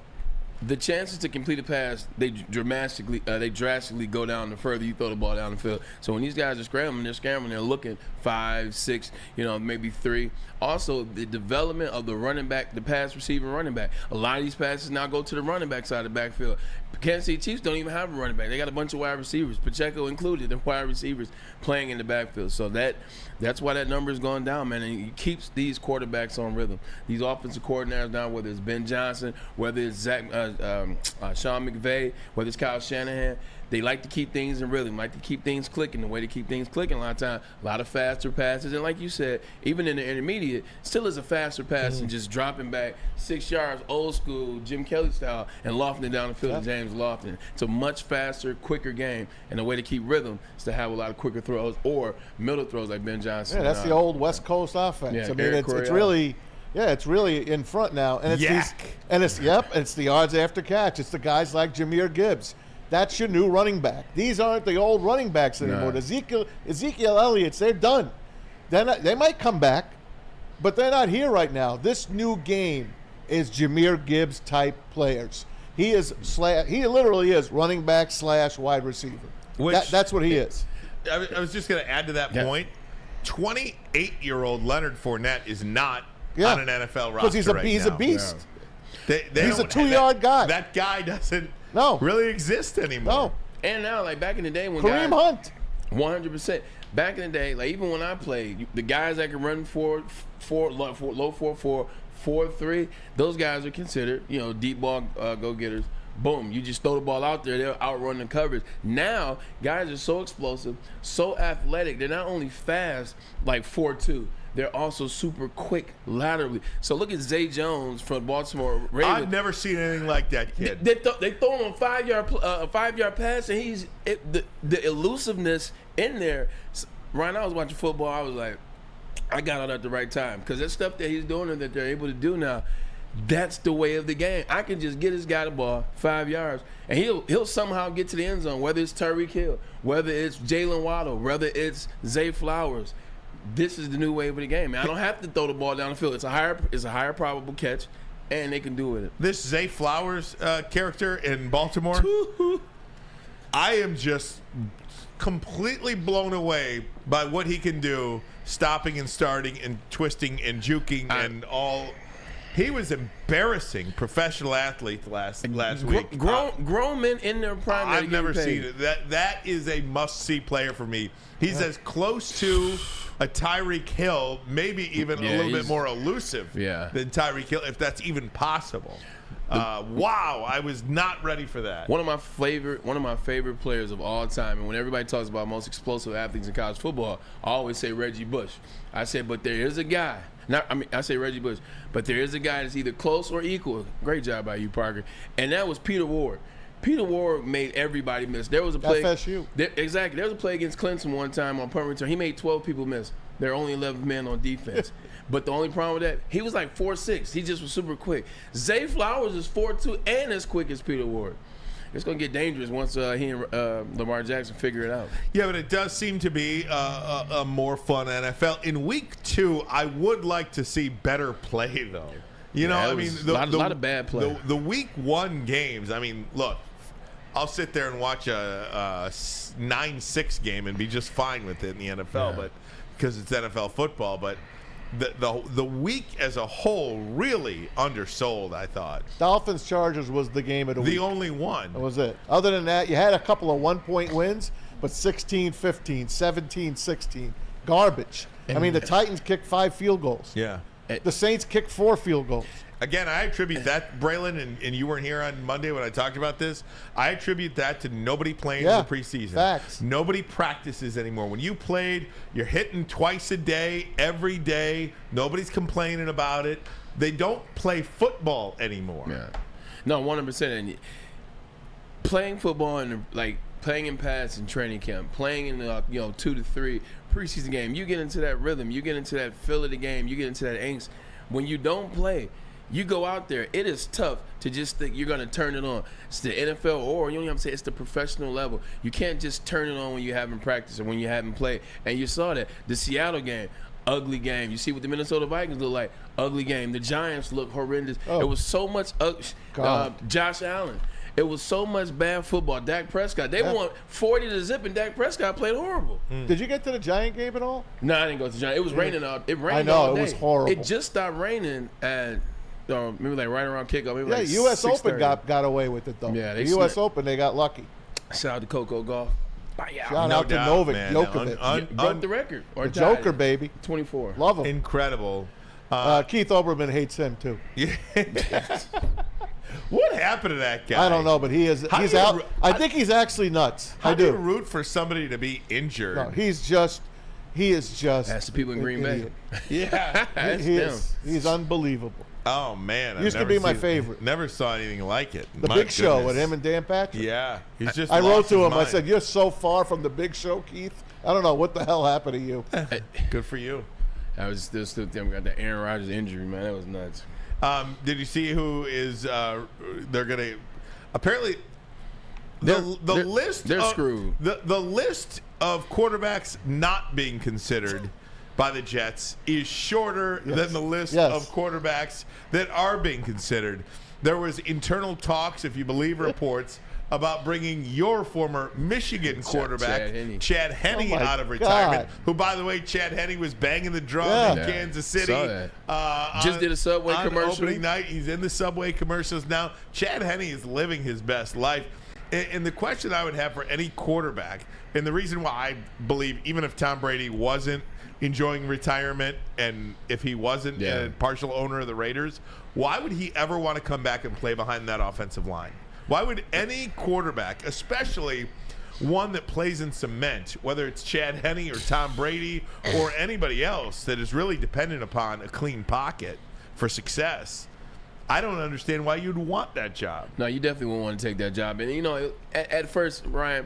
the chances to complete a pass, they drastically go down the further you throw the ball down the field. So when these guys are scrambling, they're looking 5, 6, maybe 3. Also, the development of the running back, the pass receiver running back. A lot of these passes now go to the running back side of the backfield. Kansas City Chiefs don't even have a running back. They got a bunch of wide receivers, Pacheco included, the wide receivers playing in the backfield. So that's why that number is going down, man. And it keeps these quarterbacks on rhythm. These offensive coordinators now, whether it's Ben Johnson, whether it's Sean McVay, whether it's Kyle Shanahan, they like to keep things in rhythm, like to keep things clicking. The way to keep things clicking a lot of time, a lot of faster passes. And like you said, even in the intermediate, still is a faster pass than just dropping back 6 yards, old school, Jim Kelly style, and lofting it down the field to James Lofton. It's a much faster, quicker game. And the way to keep rhythm is to have a lot of quicker throws or middle throws like Ben Johnson. Yeah, that's the old West Coast offense. Yeah, I mean, it's really... Yeah, it's really in front now, and it's the yards after catch. It's the guys like Jahmyr Gibbs. That's your new running back. These aren't the old running backs anymore. Ezekiel Elliott's, they're done. They might come back, but they're not here right now. This new game is Jahmyr Gibbs type players. He literally is running back / wide receiver. That's what he is. I was just going to add to that point. 28-year-old Leonard Fournette is not on an NFL roster because he's a beast. They he's a 2-yard guy. That guy doesn't really exist anymore. No. And now, like back in the day when Kareem Hunt. 100%. Back in the day, like even when I played, the guys that could run low 4-3, those guys are considered, deep ball go-getters. Boom, you just throw the ball out there, they'll outrun the coverage. Now, guys are so explosive, so athletic. They're not only fast like 4.2, they're also super quick laterally. So look at Zay Jones from Baltimore Ravens. I've never seen anything like that kid. They throw him a 5-yard pass, and the elusiveness in there. Ryan, I was watching football. I was like, I got out at the right time because that stuff that he's doing and that they're able to do now. That's the way of the game. I can just get this guy the ball 5 yards, and he'll somehow get to the end zone, whether it's Tyreek Hill, whether it's Jalen Waddle, whether it's Zay Flowers. This is the new wave of the game, man. I don't have to throw the ball down the field. It's a higher probable catch, and they can do with it. This Zay Flowers character in Baltimore, I am just completely blown away by what he can do, stopping and starting and twisting and juking and all. He was embarrassing professional athlete last week. Grown men in their prime. I've never seen it. That is a must-see player for me. He's as close to a Tyreek Hill, maybe even a little bit more elusive than Tyreek Hill, if that's even possible. Wow, I was not ready for that. One of my favorite players of all time, and when everybody talks about most explosive athletes in college football, I always say Reggie Bush. I say, but there is a guy. I say Reggie Bush, but there is a guy that's either close or equal. Great job by you, Parker. And that was Peter Ward. Peter Ward made everybody miss. There was a play. FSU. Exactly. There was a play against Clemson one time on punt return. He made 12 people miss. They're only 11 men on defense. But the only problem with that, he was like 4'6". He just was super quick. Zay Flowers is 4'2" and as quick as Peter Ward. It's going to get dangerous once he and Lamar Jackson figure it out. Yeah, but it does seem to be a more fun NFL. In week 2, I would like to see better play, though. You know, I mean, a lot of bad play. The week 1 games, I mean, look, I'll sit there and watch a 9-6 game and be just fine with it in the NFL, but because it's NFL football. But the week as a whole really undersold, I thought. Dolphins-Chargers was the game of the week. The only one. That was it. Other than that, you had a couple of one-point wins, but 16-15, 17-16. Garbage. I mean, the Titans kicked 5 field goals. Yeah. The Saints kicked 4 field goals. Again, I attribute that, Braylon, and you weren't here on Monday when I talked about this. I attribute that to nobody playing in the preseason. Facts. Nobody practices anymore. When you played, you're hitting twice a day, every day. Nobody's complaining about it. They don't play football anymore. Yeah. No, 100%. And playing football and playing in pads in training camp, playing in the 2 to 3 preseason game, you get into that rhythm, you get into that feel of the game, you get into that angst. When you don't play, you go out there, it is tough to just think you're going to turn it on. It's the NFL, or you don't have to say it's the professional level. You can't just turn it on when you haven't practiced or when you haven't played. And you saw that. The Seattle game, ugly game. You see what the Minnesota Vikings look like, ugly game. The Giants look horrendous. It was so much Josh Allen. It was so much bad football. Dak Prescott. They won 40 to zip, and Dak Prescott played horrible. Did you get to the Giant game at all? No, I didn't go to the Giant. It was raining out. It rained I know, all day. it was horrible. It just stopped raining at maybe right around kickoff. Maybe like U.S. 6:30. The Open got away with it, though. Yeah, the U.S. Open, they got lucky. Shout out to Coco Goff. Shout out to Novak Djokovic. Broke the record. Or the Joker, baby. 24. Love him. Incredible. Keith Olbermann hates him, too. Yeah. What happened to that guy? I don't know, but he's out. I think he's actually nuts. How do you root for somebody to be injured? No, he is just. That's the people in Green Bay. Yeah. He's unbelievable. Oh, man. Used to be my favorite. Never saw anything like it. The Big Show with him and Dan Patrick. Yeah. He's just I wrote to him. Mind. I said, "You're so far from the Big Show, Keith. I don't know what the hell happened to you." Good for you. I was still them got the Aaron Rodgers injury, man. That was nuts. Did you see who is? They're gonna apparently the list. They're screwed. The list of quarterbacks not being considered by the Jets is shorter than the list of quarterbacks that are being considered. There was internal talks, if you believe reports, about bringing your former Michigan quarterback, Chad Henne out of retirement, who, by the way, Chad Henne was banging the drum in Kansas City. Just did a Subway commercial. Opening night, he's in the Subway commercials now. Chad Henne is living his best life. And the question I would have for any quarterback, and the reason why I believe even if Tom Brady wasn't enjoying retirement and if he wasn't a partial owner of the Raiders, why would he ever want to come back and play behind that offensive line? Why would any quarterback, especially one that plays in cement, whether it's Chad Henne or Tom Brady or anybody else that is really dependent upon a clean pocket for success, I don't understand why you'd want that job. No, you definitely wouldn't want to take that job. And, at first, Ryan,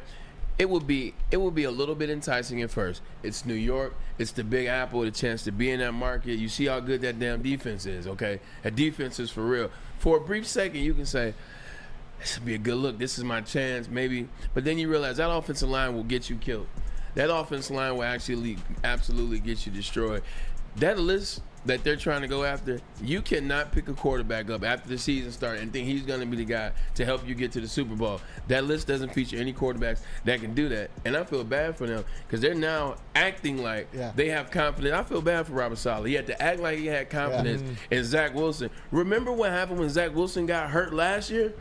it would be a little bit enticing at first. It's New York. It's the Big Apple, the chance to be in that market. You see how good that damn defense is, okay? That defense is for real. For a brief second, you can say, this would be a good look. This is my chance, maybe. But then you realize that offensive line will get you killed. That offensive line will actually absolutely get you destroyed. That list that they're trying to go after, you cannot pick a quarterback up after the season starts and think he's going to be the guy to help you get to the Super Bowl. That list doesn't feature any quarterbacks that can do that. And I feel bad for them because they're now acting like they have confidence. I feel bad for Robert Saleh. He had to act like he had confidence in Zach Wilson. Remember what happened when Zach Wilson got hurt last year?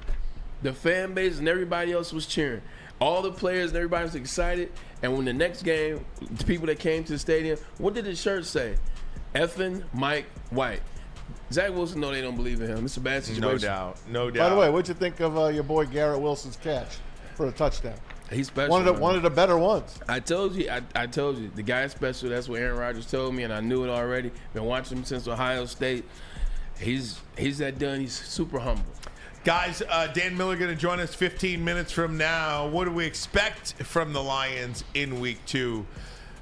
The fan base and everybody else was cheering. All the players and everybody was excited. And when the next game, the people that came to the stadium, what did the shirt say? Effing Mike White. Zach Wilson, no, they don't believe in him. It's a bad situation. No doubt. By the way, what'd you think of your boy Garrett Wilson's catch for a touchdown? He's special. One of the better ones. I told you. I told you. The guy's special. That's what Aaron Rodgers told me, and I knew it already. Been watching him since Ohio State. He's that done. He's super humble. Guys, Dan Miller going to join us 15 minutes from now. What do we expect from the Lions in week 2?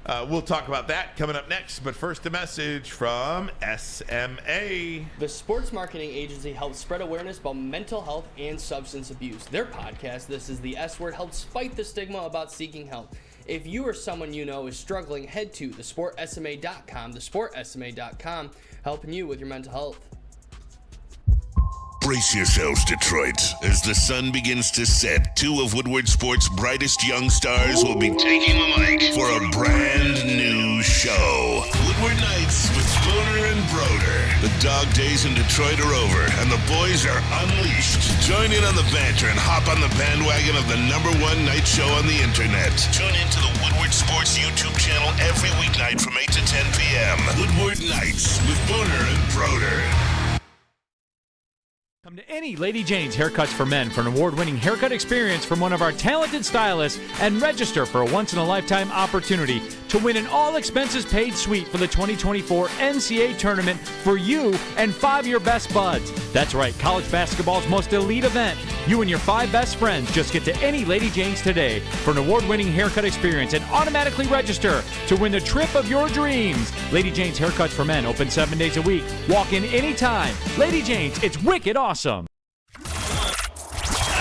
We'll talk about that coming up next. But first, a message from SMA. The sports marketing agency helps spread awareness about mental health and substance abuse. Their podcast, This is the S Word, helps fight the stigma about seeking help. If you or someone you know is struggling, head to thesportsma.com, thesportsma.com, helping you with your mental health. Brace yourselves, Detroit. As the sun begins to set, two of Woodward Sports' brightest young stars will be taking the mic for a brand new show. Woodward Nights with Spooner and Broder. The dog days in Detroit are over, and the boys are unleashed. Join in on the banter and hop on the bandwagon of the #1 night show on the internet. Tune into the Woodward Sports YouTube channel every weeknight from 8 to 10 p.m. Woodward Nights with Spooner and Broder. Come to any Lady Jane's Haircuts for Men for an award-winning haircut experience from one of our talented stylists and register for a once-in-a-lifetime opportunity to win an all-expenses-paid suite for the 2024 NCAA tournament for you and 5 of your best buds. That's right, college basketball's most elite event. You and your 5 best friends just get to any Lady Jane's today for an award-winning haircut experience and automatically register to win the trip of your dreams. Lady Jane's Haircuts for Men open 7 days a week. Walk in anytime. Lady Jane's, it's wicked awesome.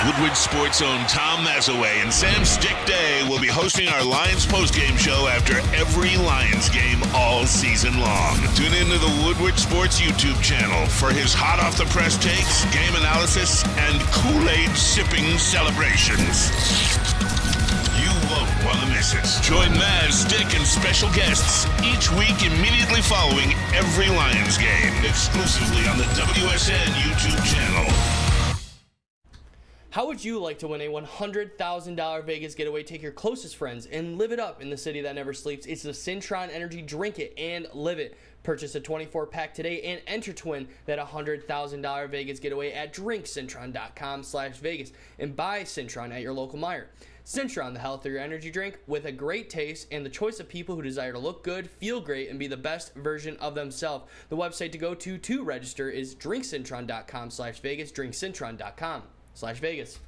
Woodward Sports' own Tom Mazaway and Sam Stick Day will be hosting our Lions postgame show after every Lions game all season long. Tune into the Woodward Sports YouTube channel for his hot-off-the-press takes, game analysis, and Kool-Aid sipping celebrations. You won't want to miss it. Join Maz, Stick, and special guests each week immediately following every Lions game, exclusively on the WSN YouTube channel. How would you like to win a $100,000 Vegas getaway? Take your closest friends and live it up in the city that never sleeps. It's the Cintron Energy. Drink it and live it. Purchase a 24-pack today and enter to win that $100,000 Vegas getaway at drinkcintron.com/Vegas and buy Cintron at your local Meijer. Cintron, the healthier energy drink with a great taste and the choice of people who desire to look good, feel great, and be the best version of themselves. The website to go to register is drinkcintron.com/Vegas, drinkcintron.com/Vegas.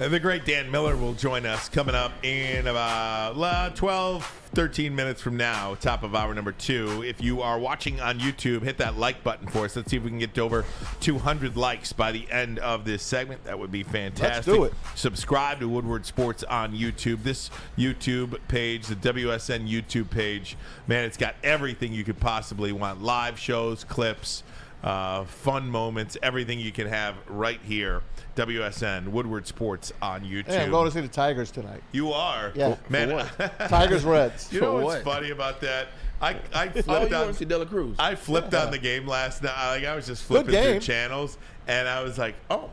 And the great Dan Miller will join us coming up in about 12, 13 minutes from now, top of hour number 2. If you are watching on YouTube, hit that like button for us. Let's see if we can get to over 200 likes by the end of this segment. That would be fantastic. Let's do it. Subscribe to Woodward Sports on YouTube. This YouTube page, the WSN YouTube page, man, it's got everything you could possibly want. Live shows, clips, fun moments, everything you can have right here. WSN, Woodward Sports on YouTube. Hey, I'm going to see the Tigers tonight. You are? Yeah. Man, Tigers Reds. You know what's funny about that? I flipped on De La Cruz. I flipped on the game last night. I was just flipping through channels, and I was like, oh,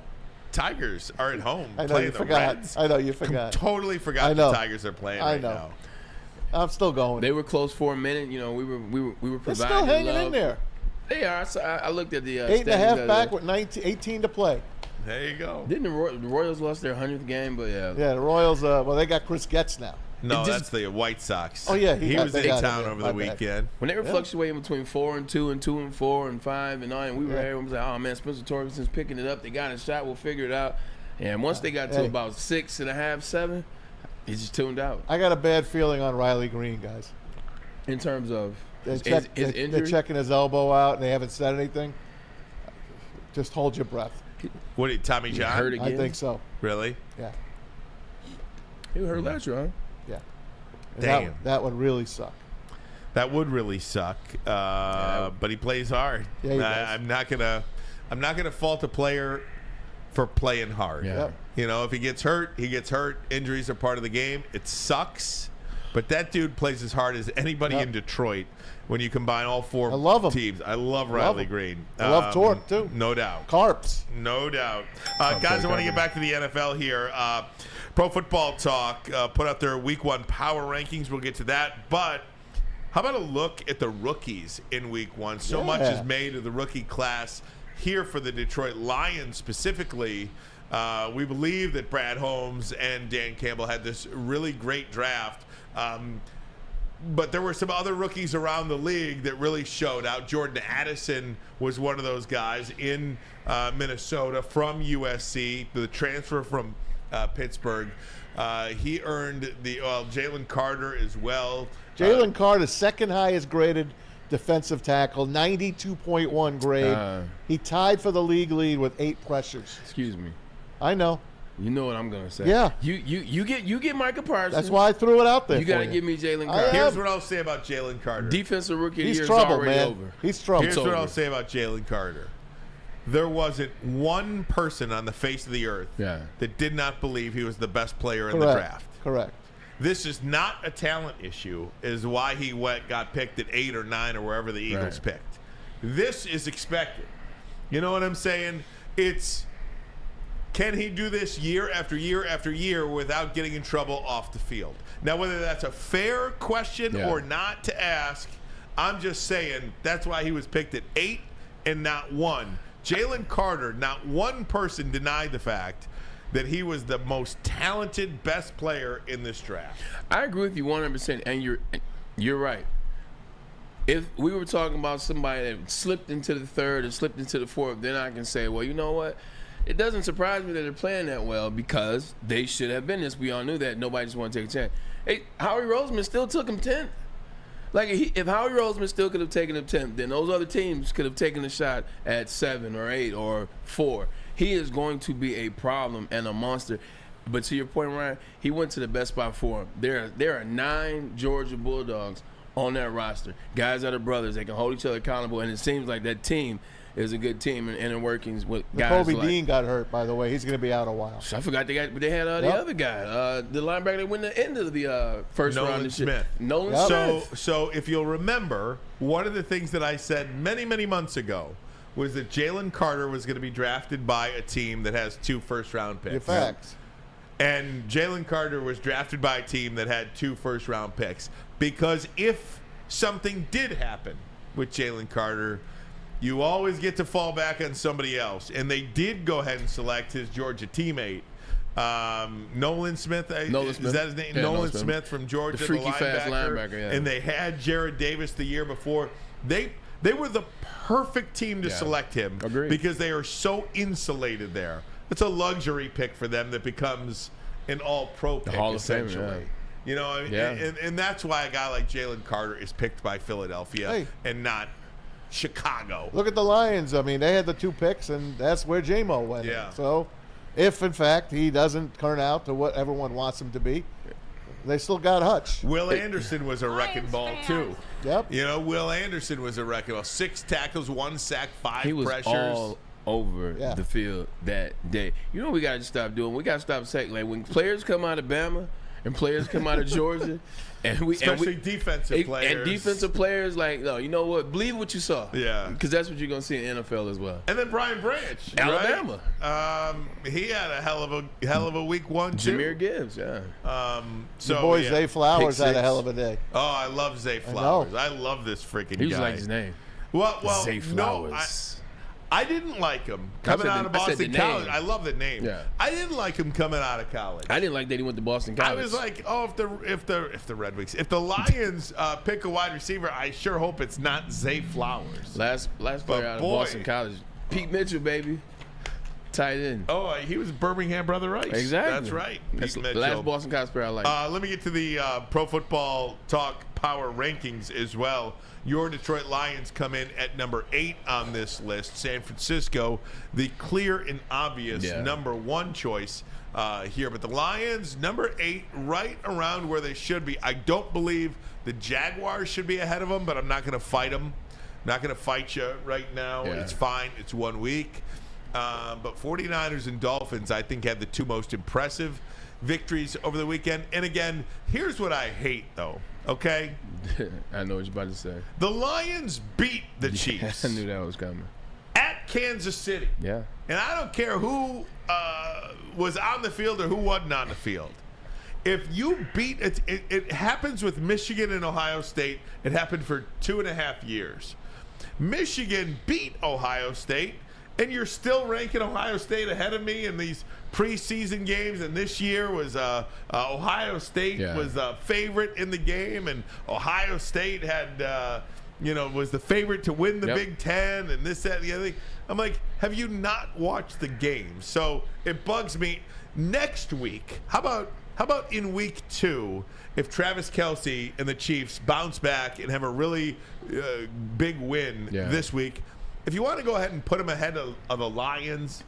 Tigers are at home playing the Reds. I know, you forgot. Totally forgot the Tigers are playing right now. I'm still going. They were close for a minute. You know, we were providing They're still hanging love. in there. They are. So I looked at the 8.5 back with 18 to play. There you go. Didn't the Royals lost their 100th game? But yeah. Yeah, the Royals. Well, they got Chris Getz now. No, that's the White Sox. Oh yeah, he was in town over the weekend. When they were fluctuating between 4-2 and 2-4 and 5-9, we were there. We was like, oh man, Spencer Torkelson's picking it up. They got a shot. We'll figure it out. And once they got to about 6.5, 7, he just tuned out. I got a bad feeling on Riley Green, guys. In terms of his injury, they're checking his elbow out, and they haven't said anything. Just hold your breath. What did Tommy John? Hurt again? I think so. Really? Yeah. He was hurt last year, huh? Yeah. And Damn. That would really suck. That would really suck. But he plays hard. Yeah, he does. I'm not gonna fault a player for playing hard. Yeah. You know, if he gets hurt, he gets hurt. Injuries are part of the game. It sucks. But that dude plays as hard as anybody in Detroit when you combine all 4 teams. I love Riley Green. I love Torque, too. No doubt. Carps. No doubt. Guys, I want to get back to the NFL here. Pro Football Talk put out their Week 1 power rankings. We'll get to that. But how about a look at the rookies in Week 1? So much is made of the rookie class here for the Detroit Lions specifically. We believe that Brad Holmes and Dan Campbell had this really great draft. But there were some other rookies around the league that really showed out. Jordan Addison was one of those guys in Minnesota from USC. The transfer from Pittsburgh. He earned the Jalen Carter as well. Jalen Carter, second highest graded defensive tackle, 92.1 grade. He tied for the league lead with 8 pressures. Excuse me. I know. You know what I'm gonna say. Yeah. You get Micah Parsons. That's why I threw it out there. You gotta give me Jalen Carter. Here's what I'll say about Jalen Carter. Defensive rookie of the He's year trouble, is already man. over. He's trouble. Here's what I'll say about Jalen Carter. There wasn't one person on the face of the earth that did not believe he was the best player in the draft. Correct. This is not a talent issue, is why he got picked at 8 or 9 or wherever the Eagles picked. This is expected. You know what I'm saying? Can he do this year after year after year without getting in trouble off the field? Now, whether that's a fair question or not to ask, I'm just saying that's why he was picked at 8 and not 1. Jalen Carter, not one person denied the fact that he was the most talented, best player in this draft. I agree with you 100%, and you're right. If we were talking about somebody that slipped into the 3rd and slipped into the 4th, then I can say, well, you know what? It doesn't surprise me that they're playing that well because they should have been this. We all knew that. Nobody just wanted to take a chance. Hey, Howie Roseman still took him 10th. Like, if Howie Roseman still could have taken him 10th, then those other teams could have taken a shot at 7 or 8 or 4. He is going to be a problem and a monster. But to your point, Ryan, he went to the best spot for him. There are 9 Georgia Bulldogs on that roster. Guys that are brothers. They can hold each other accountable, and it seems like that team is a good team and in workings with guys Kobe like Dean got hurt, by the way. He's going to be out a while. I forgot they had the other guy, the linebacker that went the end of the first round. Nolan Smith. Nolan Smith. So if you'll remember, one of the things that I said many, many months ago was that Jalen Carter was going to be drafted by a team that has 2 first-round picks. Facts. And Jalen Carter was drafted by a team that had 2 first-round picks. Because if something did happen with Jalen Carter, you always get to fall back on somebody else. And they did go ahead and select his Georgia teammate, Nolan Smith. Is that his name? Yeah, Nolan Smith from Georgia, the freaky linebacker. fast linebacker. Yeah. And they had Jared Davis the year before. They were the perfect team to select him. Agreed. Because they are so insulated there. It's a luxury pick for them that becomes an all-pro pick, Hall of Fame, essentially. You know, and that's why a guy like Jalen Carter is picked by Philadelphia and not Chicago. Look at the Lions. I mean, they had the 2 picks, and that's where J-Mo went. Yeah. So, if, in fact, he doesn't turn out to what everyone wants him to be, they still got Hutch. Will Anderson was a wrecking ball, too. Yep. You know, Will Anderson was a wrecking ball. 6 tackles, 1 sack, 5 he was pressures. all over the field that day. You know what we got to stop doing? We got to stop saying, like, when players come out of Bama and players come out of Georgia, especially defensive players. And defensive players, like, no, you know what? Believe what you saw. Yeah. Because that's what you're going to see in the NFL as well. And then Brian Branch, Alabama. Right? He had a hell of a week 1 too. Jameer Gibbs, So the boy Zay Flowers had a hell of a day. Oh, I love Zay Flowers. I love this freaking guy. He was like his name. Well, Zay Flowers. I didn't like him coming out of Boston College. I love the name. Yeah. I didn't like him coming out of college. I didn't like that he went to Boston College. I was like, oh, if the Red Wings, if the Lions pick a wide receiver, I sure hope it's not Zay Flowers. Last player out of Boston College, Pete Mitchell, baby, tight end. Oh, he was Birmingham Brother Rice. Exactly. That's right. That's last Boston College player I like. Let me get to the Pro Football Talk Power Rankings as well. Your Detroit Lions come in at number 8 on this list. San Francisco, the clear and obvious number 1 choice here. But the Lions, number 8, right around where they should be. I don't believe the Jaguars should be ahead of them, but I'm not going to fight them. I'm not going to fight you right now. Yeah. It's fine. It's 1 week. But 49ers and Dolphins, I think, had the 2 most impressive victories over the weekend. And again, here's what I hate, though. Okay? I know what you're about to say. The Lions beat the Chiefs. I knew that was coming. At Kansas City. Yeah. And I don't care who was on the field or who wasn't on the field. If you beat it, it happens with Michigan and Ohio State. It happened for 2.5 years. Michigan beat Ohio State, and you're still ranking Ohio State ahead of me in these preseason games. And this year was Ohio State was a favorite in the game, and Ohio State had was the favorite to win the Big Ten, and this, that, and the other thing. I'm like, have you not watched the game? So it bugs me. Next week, how about in week 2, if Travis Kelce and the Chiefs bounce back and have a really big win this week, if you want to go ahead and put them ahead of the Lions,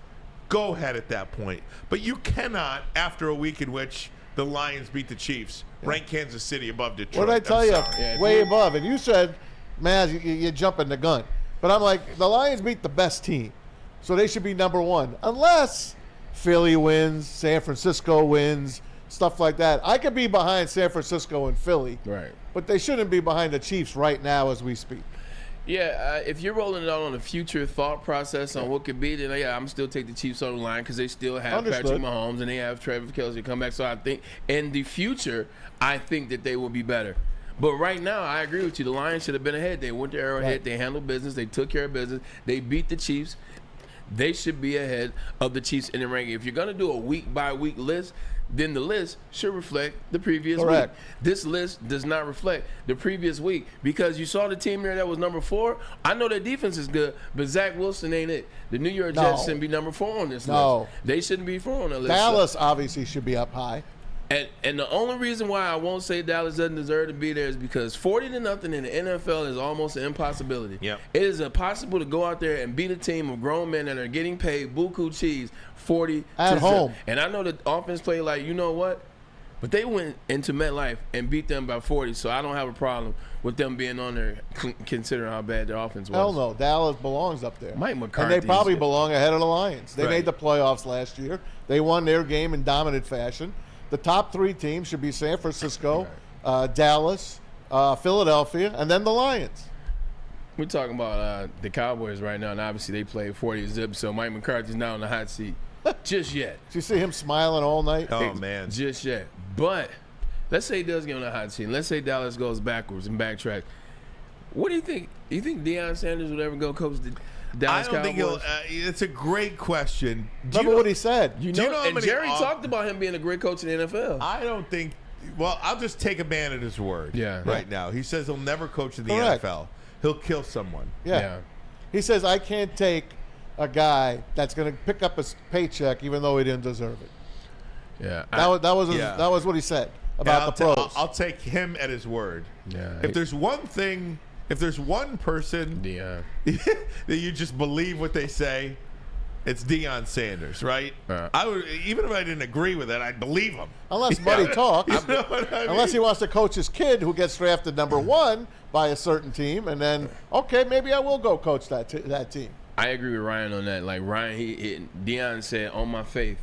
go ahead at that point. But you cannot, after a week in which the Lions beat the Chiefs, rank Kansas City above Detroit. What did I tell you? Way above. And you said, Maz, you're jumping the gun. But I'm like, the Lions beat the best team, so they should be number 1. Unless Philly wins, San Francisco wins, stuff like that. I could be behind San Francisco and Philly, right? But they shouldn't be behind the Chiefs right now as we speak. Yeah, if you're rolling it out on a future thought process on what could be, then I'm still take the Chiefs on the line because they still have Patrick Mahomes and they have Travis Kelce come back. So I think in the future, I think that they will be better. But right now, I agree with you. The Lions should have been ahead. They went to Arrowhead. They handled business. They took care of business. They beat the Chiefs. They should be ahead of the Chiefs in the ranking. If you're going to do a week-by-week list, then the list should reflect the previous week. This list does not reflect the previous week because you saw the team there that was number 4. I know their defense is good, but Zach Wilson ain't it. The New York Jets shouldn't be number 4 on this list. They shouldn't be 4 on the list. Dallas obviously should be up high. And the only reason why I won't say Dallas doesn't deserve to be there is because 40-0 in the NFL is almost an impossibility. Yep. It is impossible to go out there and beat a team of grown men that are getting paid buku cheese 40 at home. And I know the offense played like, you know what? But they went into MetLife and beat them by 40, so I don't have a problem with them being on there considering how bad their offense was. Hell no. Dallas belongs up there. Mike McCarthy. And they probably belong ahead of the Lions. They made the playoffs last year. They won their game in dominant fashion. The top 3 teams should be San Francisco, Dallas, Philadelphia, and then the Lions. We're talking about the Cowboys right now, and obviously they played 40-0, so Mike McCarthy's now in the hot seat. Just yet. Did you see him smiling all night? Oh, man. Just yet. But let's say he does get on the hot seat. Let's say Dallas goes backwards and backtrack. What do you think? Do you think Deion Sanders would ever go coach the Dallas Cowboys? I don't think he'll. It's a great question. Remember what he said. You know and Jerry talked about him being a great coach in the NFL. I don't think. Well, I'll just take a man at his word. Right now, he says he'll never coach in the NFL. He'll kill someone. Yeah. He says I can't take a guy that's going to pick up his paycheck even though he didn't deserve it. Yeah. That was what he said about the pros. I'll take him at his word. Yeah. If there's one thing. If there's one person that you just believe what they say, it's Deion Sanders, right? I would, even if I didn't agree with it, I'd believe him. Unless Buddy talks. You know what I mean? Unless he wants to coach his kid who gets drafted number 1 by a certain team, and then, okay, maybe I will go coach that team. I agree with Ryan on that. Like Ryan, Deion said, on my faith,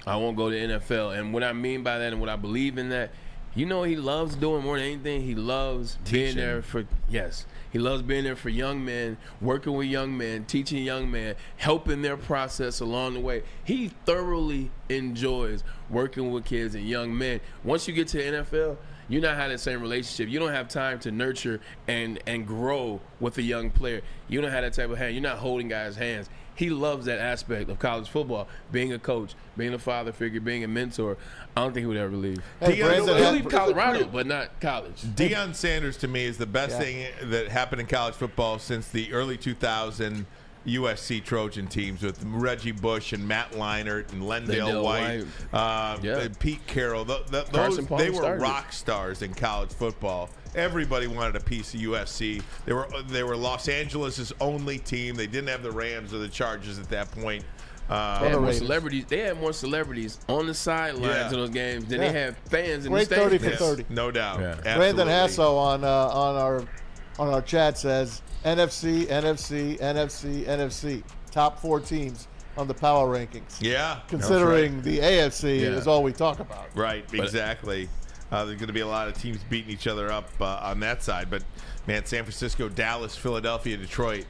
I won't go to the NFL. And what I mean by that and what I believe in that, you know what he loves doing more than anything? He loves being there for, he loves being there for young men, working with young men, teaching young men, helping their process along the way. He thoroughly enjoys working with kids and young men. Once you get to the NFL, you're not having that same relationship. You don't have time to nurture and grow with a young player. You don't have that type of hand. You're not holding guys' hands. He loves that aspect of college football, being a coach, being a father figure, being a mentor. I don't think he would ever leave. He'll leave Colorado, but not college. Deion Sanders, to me, is the best thing that happened in college football since the early 2000 USC Trojan teams with Reggie Bush and Matt Leinart and Lendale White, Pete Carroll. They were rock stars in college football. Everybody wanted a piece of USC. They were Los Angeles' only team. They didn't have the Rams or the Chargers at that point. They had more celebrities. They had more celebrities on the sidelines of those games than they had fans in the stadium. 30 for 30. No doubt. Yeah. Brandon Hasso on our chat says NFC, NFC, NFC, NFC. Top 4 teams on the power rankings. Yeah. Considering the AFC is all we talk about. Right, exactly. There's going to be a lot of teams beating each other up on that side. But, man, San Francisco, Dallas, Philadelphia, Detroit,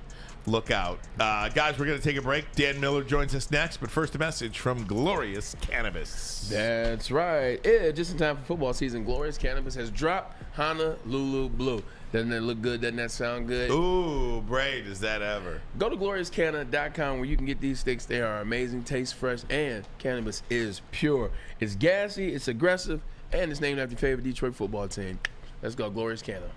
look out. Guys, we're going to take a break. Dan Miller joins us next. But first, a message from Glorious Cannabis. That's right. Yeah, just in time for football season, Glorious Cannabis has dropped Honolulu Blue. Doesn't that look good? Doesn't that sound good? Ooh, Bray, does that ever. Go to gloriouscanna.com where you can get these sticks. They are amazing, taste fresh, and cannabis is pure. It's gassy, it's aggressive, and it's named after your favorite Detroit football team. Let's go, Glorious Canna.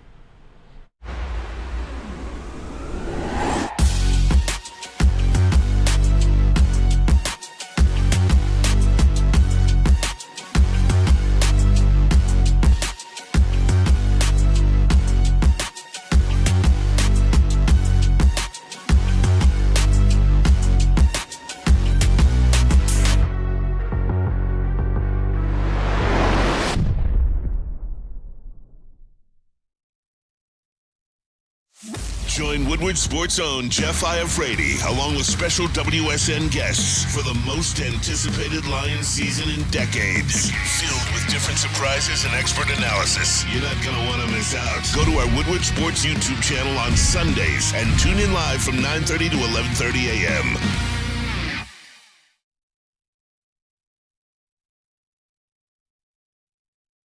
Join Woodward Sports' own Jeff Iafrate, along with special WSN guests for the most anticipated Lions season in decades. Filled with different surprises and expert analysis. You're not going to want to miss out. Go to our Woodward Sports YouTube channel on Sundays and tune in live from 9:30 to 11:30 a.m.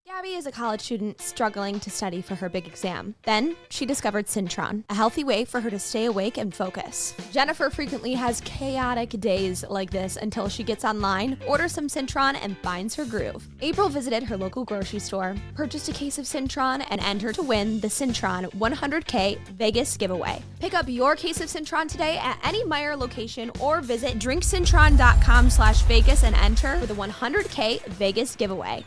Gabby is a college student struggling to study for her big exam. Then she discovered Syntron, a healthy way for her to stay awake and focus. Jennifer frequently has chaotic days like this until she gets online, orders some Syntron, and finds her groove. April visited her local grocery store, purchased a case of Syntron, and entered to win the Syntron 100K Vegas giveaway. Pick up your case of Syntron today at any Meijer location or visit drinksyntron.com/Vegas and enter for the 100K Vegas giveaway.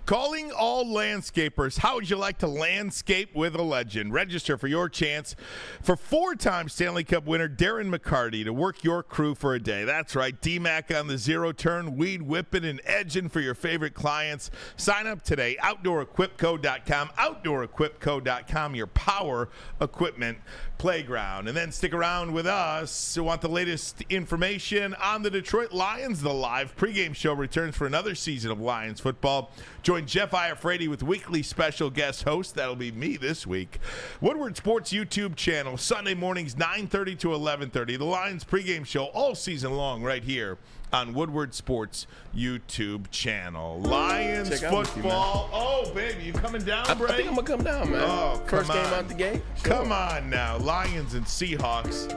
Calling all landscapers. How would you like to landscape with a legend? Register for your chance for 4-time Stanley Cup winner Darren McCarty to work your crew for a day. That's right, D-Mac on the zero turn, weed whipping and edging for your favorite clients. Sign up today, OutdoorEquipCo.com, OutdoorEquipCo.com, your power equipment playground. And then stick around with us to want the latest information on the Detroit Lions. The live pregame show returns for another season of Lions football. Join Jeff Iafrate with weekly special guest host. That'll be me this week. Woodward Sports YouTube channel, Sunday mornings 9:30 to 11:30. The Lions pregame show all season long right here on Woodward Sports YouTube channel. Lions football. Oh, baby, you coming down, Bray? I think I'm going to come down, man. Oh, First game out the gate. Sure. Come on now. Lions and Seahawks.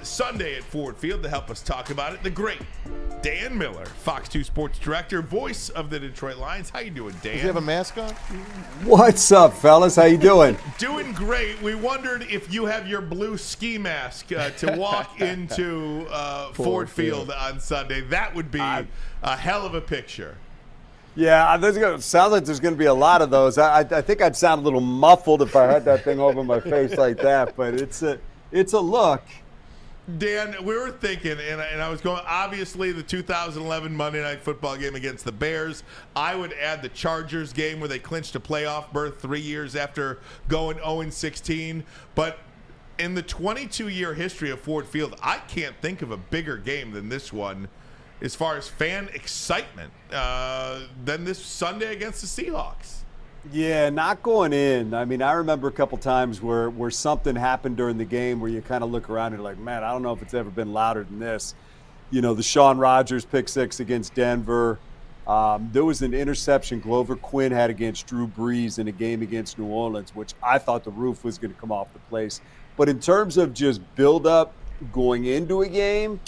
Sunday at Ford Field to help us talk about it. The great Dan Miller, Fox 2 Sports Director, voice of the Detroit Lions. How you doing, Dan? Does he have a mask on? What's up, fellas? How you doing? Doing great. We wondered if you have your blue ski mask to walk into Ford Field on Sunday. That would be a hell of a picture. Yeah, sounds like there's going to be a lot of those. I think I'd sound a little muffled if I had that thing over my face like that, but it's a look. Dan, we were thinking, and I was going, obviously, the 2011 Monday Night Football game against the Bears. I would add the Chargers game where they clinched a playoff berth 3 years after going 0-16. But in the 22-year history of Ford Field, I can't think of a bigger game than this one as far as fan excitement than this Sunday against the Seahawks. Yeah, not going in. I mean, I remember a couple times where something happened during the game where you kind of look around and you're like, man, I don't know if it's ever been louder than this. You know, the Shaun Rodgers pick six against Denver. There was an interception Glover Quinn had against Drew Brees in a game against New Orleans, which I thought the roof was going to come off the place. But in terms of just build-up going into a game,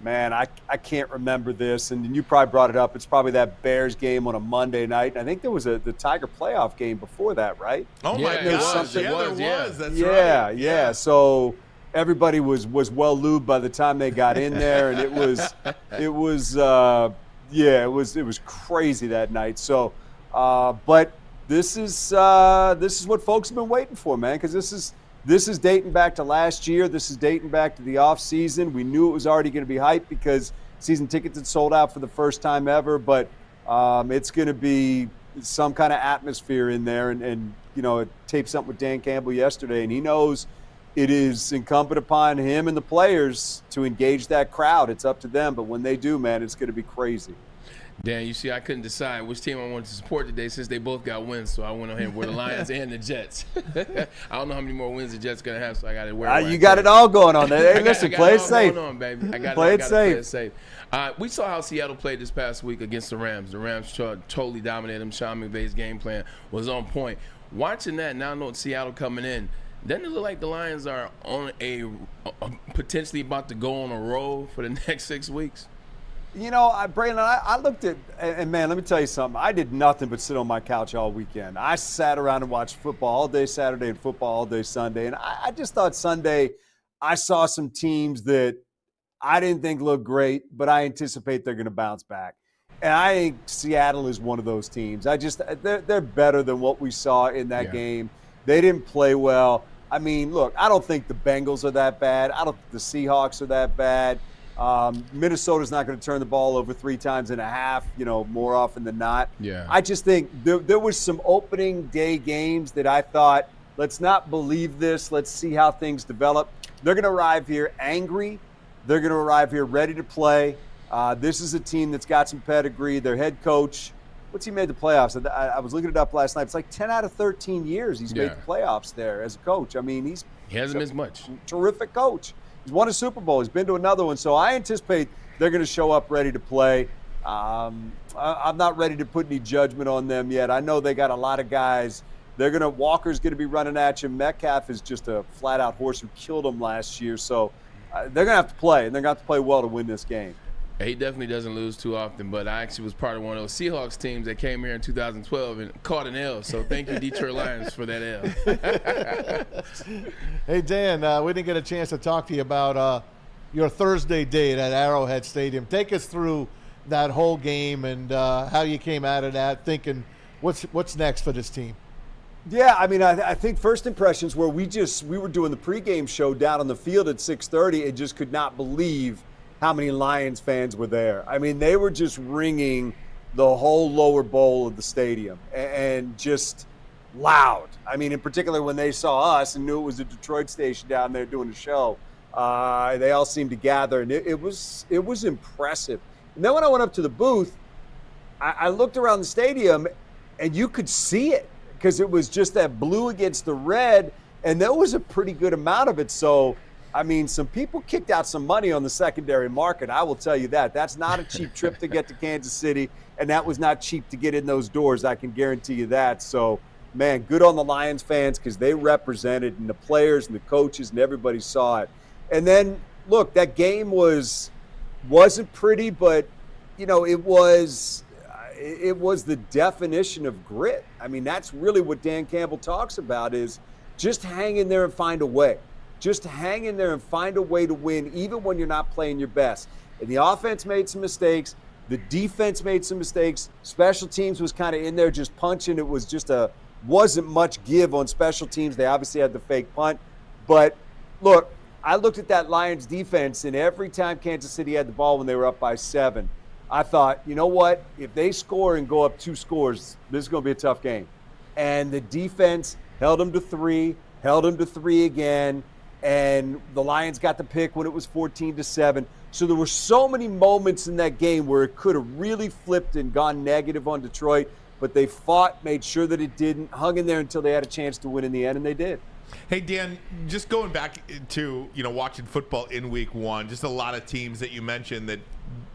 man, I can't remember this, and you probably brought it up. It's probably that Bears game on a Monday night. And I think there was the Tiger playoff game before that, right? Oh, my gosh. Yeah, there was. That's right. Yeah. So everybody was well lubed by the time they got in there, and it was crazy that night. So, but this is what folks have been waiting for, man, because this is dating back to last year. This is dating back to the offseason. We knew it was already going to be hyped because season tickets had sold out for the first time ever, but it's going to be some kind of atmosphere in there. And you know, I taped something with Dan Campbell yesterday, and he knows it is incumbent upon him and the players to engage that crowd. It's up to them, but when they do, man, it's going to be crazy. Dan, you see, I couldn't decide which team I wanted to support today since they both got wins, so I went ahead with the Lions and the Jets. I don't know how many more wins the Jets going to have, so I got to wear You got it all going on there. Hey, listen, play it safe. Going on, baby. I got play it safe. We saw how Seattle played this past week against the Rams. The Rams totally dominated them. Sean McVay's game plan was on point. Watching that, now knowing Seattle coming in, doesn't it look like the Lions are on a potentially about to go on a roll for the next 6 weeks? You know, Braylon, I looked at, and man, let me tell you something. I did nothing but sit on my couch all weekend. I sat around and watched football all day Saturday and football all day Sunday. And I just thought Sunday I saw some teams that I didn't think looked great, but I anticipate they're going to bounce back. And I think Seattle is one of those teams. They're better than what we saw in that game. They didn't play well. I mean, look, I don't think the Bengals are that bad. I don't think the Seahawks are that bad. Minnesota's not going to turn the ball over 3 times and a half, more often than not. Yeah. I just think there was some opening day games that I thought, let's not believe this. Let's see how things develop. They're going to arrive here angry. They're going to arrive here ready to play. This is a team that's got some pedigree. Their head coach, what's he made the playoffs? I was looking it up last night. It's like 10 out of 13 years he's made the playoffs there as a coach. I mean, he hasn't missed much. Terrific coach. He's won a Super Bowl. He's been to another one. So I anticipate they're going to show up ready to play. I'm not ready to put any judgment on them yet. I know they got a lot of guys. Walker's going to be running at you. Metcalf is just a flat-out horse who killed him last year. So they're going to have to play, and they're going to have to play well to win this game. He definitely doesn't lose too often, but I actually was part of one of those Seahawks teams that came here in 2012 and caught an L. So thank you, Detroit Lions, for that L. Hey, Dan, we didn't get a chance to talk to you about your Thursday date at Arrowhead Stadium. Take us through that whole game and how you came out of that, thinking what's next for this team. Yeah, I mean, I think first impressions were we were doing the pregame show down on the field at 6:30 and just could not believe how many Lions fans were there. I mean, they were just ringing the whole lower bowl of the stadium and just loud. I mean, in particular, when they saw us and knew it was a Detroit station down there doing the show, they all seemed to gather, and it was impressive. And then when I went up to the booth, I looked around the stadium, and you could see it because it was just that blue against the red, and there was a pretty good amount of it. So, I mean, some people kicked out some money on the secondary market. I will tell you that. That's not a cheap trip to get to Kansas City, and that was not cheap to get in those doors. I can guarantee you that. So, man, good on the Lions fans because they represented, and the players and the coaches and everybody saw it. And then, look, that game wasn't pretty, but, it was the definition of grit. I mean, that's really what Dan Campbell talks about is just hang in there and find a way. Just hang in there and find a way to win even when you're not playing your best. And the offense made some mistakes. The defense made some mistakes. Special teams was kind of in there just punching. It was just wasn't much give on special teams. They obviously had the fake punt. But, look, I looked at that Lions defense, and every time Kansas City had the ball when they were up by 7, I thought, you know what? If they score and go up 2 scores, this is going to be a tough game. And the defense held them to 3, held them to 3 again. And the Lions got the pick when it was 14-7. So there were so many moments in that game where it could have really flipped and gone negative on Detroit, but they fought, made sure that it didn't, hung in there until they had a chance to win in the end, and they did. Hey, Dan, just going back to, watching football in week 1, just a lot of teams that you mentioned that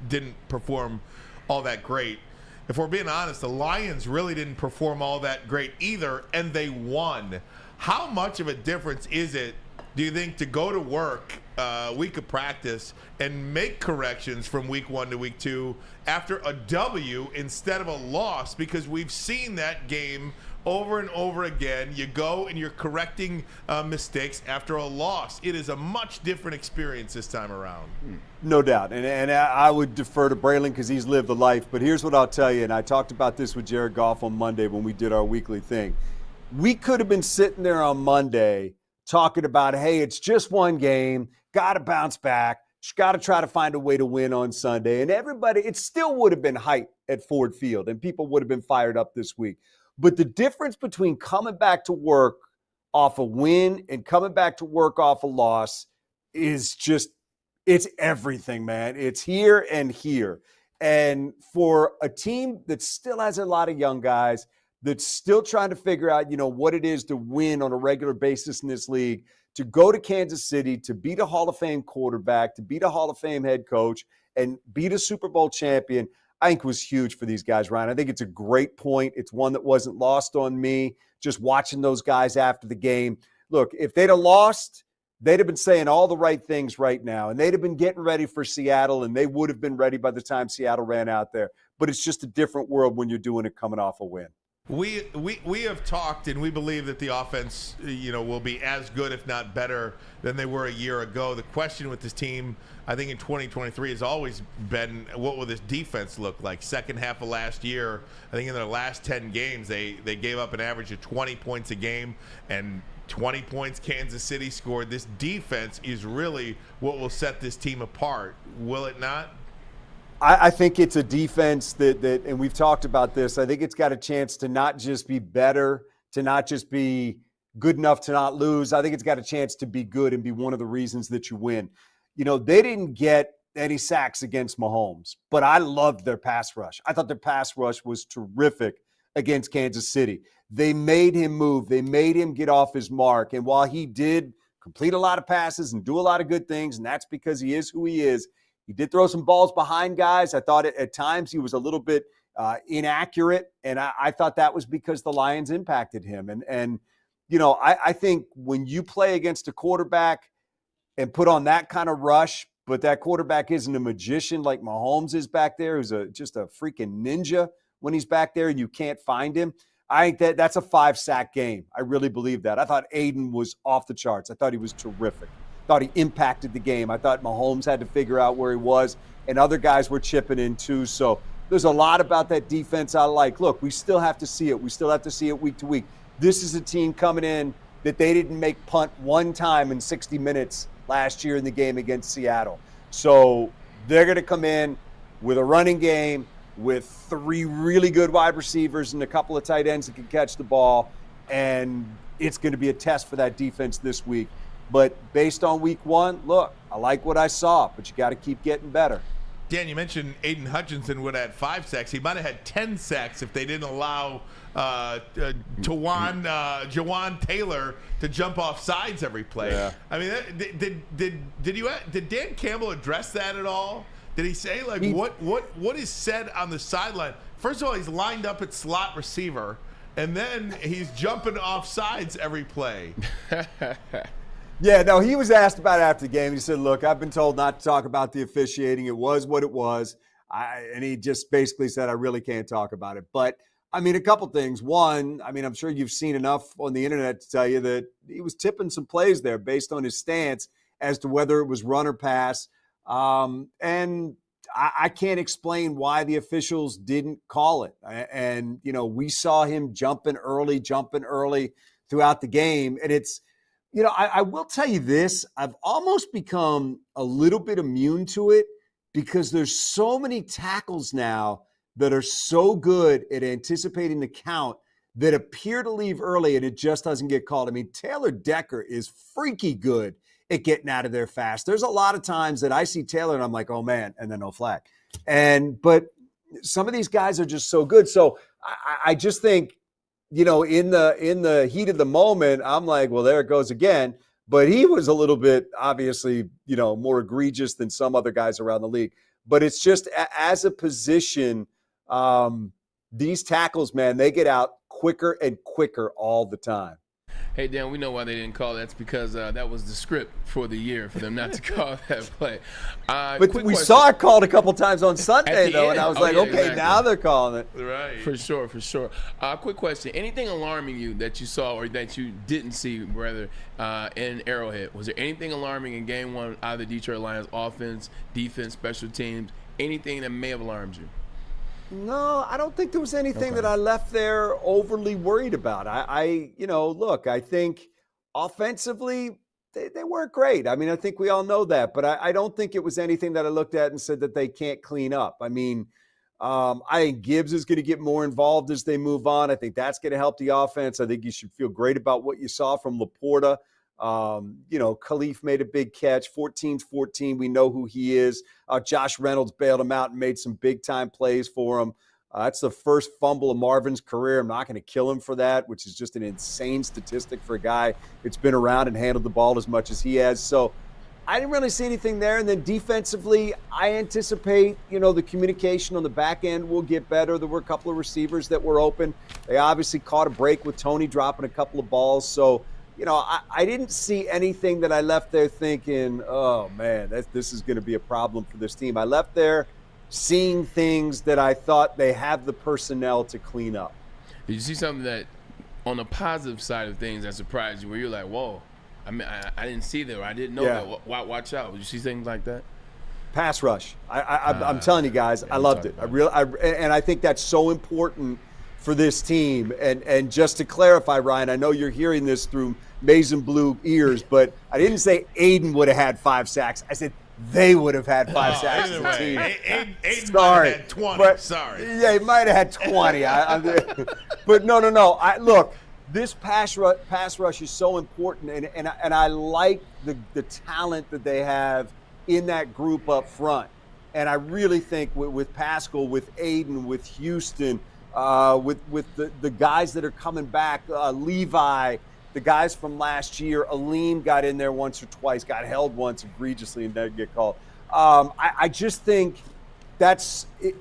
didn't perform all that great. If we're being honest, the Lions really didn't perform all that great either, and they won. How much of a difference is it, do you think, to go to work week of practice and make corrections from week 1 to week 2 after a W instead of a loss? Because we've seen that game over and over again. You go and you're correcting mistakes after a loss. It is a much different experience this time around. No doubt. And I would defer to Braylon because he's lived the life. But here's what I'll tell you, and I talked about this with Jared Goff on Monday when we did our weekly thing. We could have been sitting there on Monday talking about, hey, it's just one game, got to bounce back, got to try to find a way to win on Sunday. And everybody, it still would have been hype at Ford Field, and people would have been fired up this week. But the difference between coming back to work off a win and coming back to work off a loss is just, it's everything, man. It's here and here. And for a team that still has a lot of young guys, that's still trying to figure out, what it is to win on a regular basis in this league, to go to Kansas City, to beat a Hall of Fame quarterback, to beat a Hall of Fame head coach, and beat a Super Bowl champion, I think was huge for these guys, Ryan. I think it's a great point. It's one that wasn't lost on me, just watching those guys after the game. Look, if they'd have lost, they'd have been saying all the right things right now, and they'd have been getting ready for Seattle, and they would have been ready by the time Seattle ran out there. But it's just a different world when you're doing it coming off a win. We have talked, and we believe that the offense, will be as good, if not better, than they were a year ago. The question with this team, I think in 2023, has always been, what will this defense look like? Second half of last year, I think in their last 10 games, they gave up an average of 20 points a game, and 20 points Kansas City scored. This defense is really what will set this team apart, will it not? I think it's a defense that, and we've talked about this, I think it's got a chance to not just be better, to not just be good enough to not lose. I think it's got a chance to be good and be one of the reasons that you win. You know, they didn't get any sacks against Mahomes, but I loved their pass rush. I thought their pass rush was terrific against Kansas City. They made him move. They made him get off his mark. And while he did complete a lot of passes and do a lot of good things, and that's because he is who he is, he did throw some balls behind guys. I thought at times he was a little bit inaccurate, and I thought that was because the Lions impacted him. And you know, I think when you play against a quarterback and put on that kind of rush, but that quarterback isn't a magician like Mahomes is back there, who's just a freaking ninja when he's back there and you can't find him, I think that's a 5-sack game. I really believe that. I thought Aiden was off the charts. I thought he was terrific. Thought he impacted the game. I thought Mahomes had to figure out where he was, and other guys were chipping in too. So there's a lot about that defense I like. Look, we still have to see it. We still have to see it week to week. This is a team coming in that they didn't make punt one time in 60 minutes last year in the game against Seattle. So they're going to come in with a running game, with 3 really good wide receivers and a couple of tight ends that can catch the ball, and it's going to be a test for that defense this week. But based on week 1, look, I like what I saw, but you got to keep getting better. Dan, you mentioned Aiden Hutchinson would have had 5 sacks. He might have had 10 sacks if they didn't allow Jawan Taylor to jump off sides every play. Yeah. I mean, did Dan Campbell address that at all? Did he say what is said on the sideline? First of all, he's lined up at slot receiver, and then he's jumping off sides every play. Yeah, no, he was asked about it after the game. He said, look, I've been told not to talk about the officiating. It was what it was. And he just basically said, I really can't talk about it. But, I mean, a couple things. One, I mean, I'm sure you've seen enough on the internet to tell you that he was tipping some plays there based on his stance as to whether it was run or pass. And I can't explain why the officials didn't call it. And, you know, we saw him jumping early throughout the game. And it's, you know, I will tell you this, I've almost become a little bit immune to it because there's so many tackles now that are so good at anticipating the count that appear to leave early and it just doesn't get called. I mean, Taylor Decker is freaky good at getting out of there fast. There's a lot of times that I see Taylor and I'm like, oh man, and then no flag. But some of these guys are just so good. So I just think, you know, in the heat of the moment, I'm like, well, there it goes again. But he was a little bit, obviously, you know, more egregious than some other guys around the league. But it's just as a position, these tackles, man, they get out quicker and quicker all the time. Hey, Dan, we know why they didn't call that. It's because that was the script for the year for them not to call that play. But we saw it called a couple times on Sunday, though, and I was like, okay, exactly. Now they're calling it. Right. For sure. Quick question. Anything alarming you that you saw or that you didn't see, rather, in Arrowhead? Was there anything alarming in Game 1, either Detroit Lions offense, defense, special teams, anything that may have alarmed you? No, I don't think there was anything that I left there overly worried about. Look, I think offensively they weren't great. I mean, I think we all know that, but I don't think it was anything that I looked at and said that they can't clean up. I mean, I think Gibbs is going to get more involved as they move on. I think that's going to help the offense. I think you should feel great about what you saw from Laporta. Khalif made a big catch, 14-14. We know who he is. Josh Reynolds bailed him out and made some big-time plays for him. That's the first fumble of Marvin's career. I'm not going to kill him for that, which is just an insane statistic for a guy that's been around and handled the ball as much as he has. So I didn't really see anything there. And then defensively, I anticipate, the communication on the back end will get better. There were a couple of receivers that were open. They obviously caught a break with Tony dropping a couple of balls. So, I didn't see anything that I left there thinking, oh, man, this is going to be a problem for this team. I left there seeing things that I thought they have the personnel to clean up. Did you see something that, on the positive side of things, that surprised you, where you're like, whoa, I mean, I didn't see that, or I didn't know that. Watch out. Did you see things like that? Pass rush. I'm telling you guys, I loved it. And I think that's so important for this team. And just to clarify, Ryan, I know you're hearing this through maize and blue ears, but I didn't say Aiden would have had 5 sacks. I said they would have had 5 sacks as a team. Aiden might have had 20. Sorry. Yeah, he might have had 20. But no. Look, this pass rush is so important, and I like the talent that they have in that group up front. And I really think with Pascal, with Aiden, with Houston, with the guys that are coming back, Levi, the guys from last year, Aleem got in there once or twice, got held once egregiously and didn't get called. I just think that's it.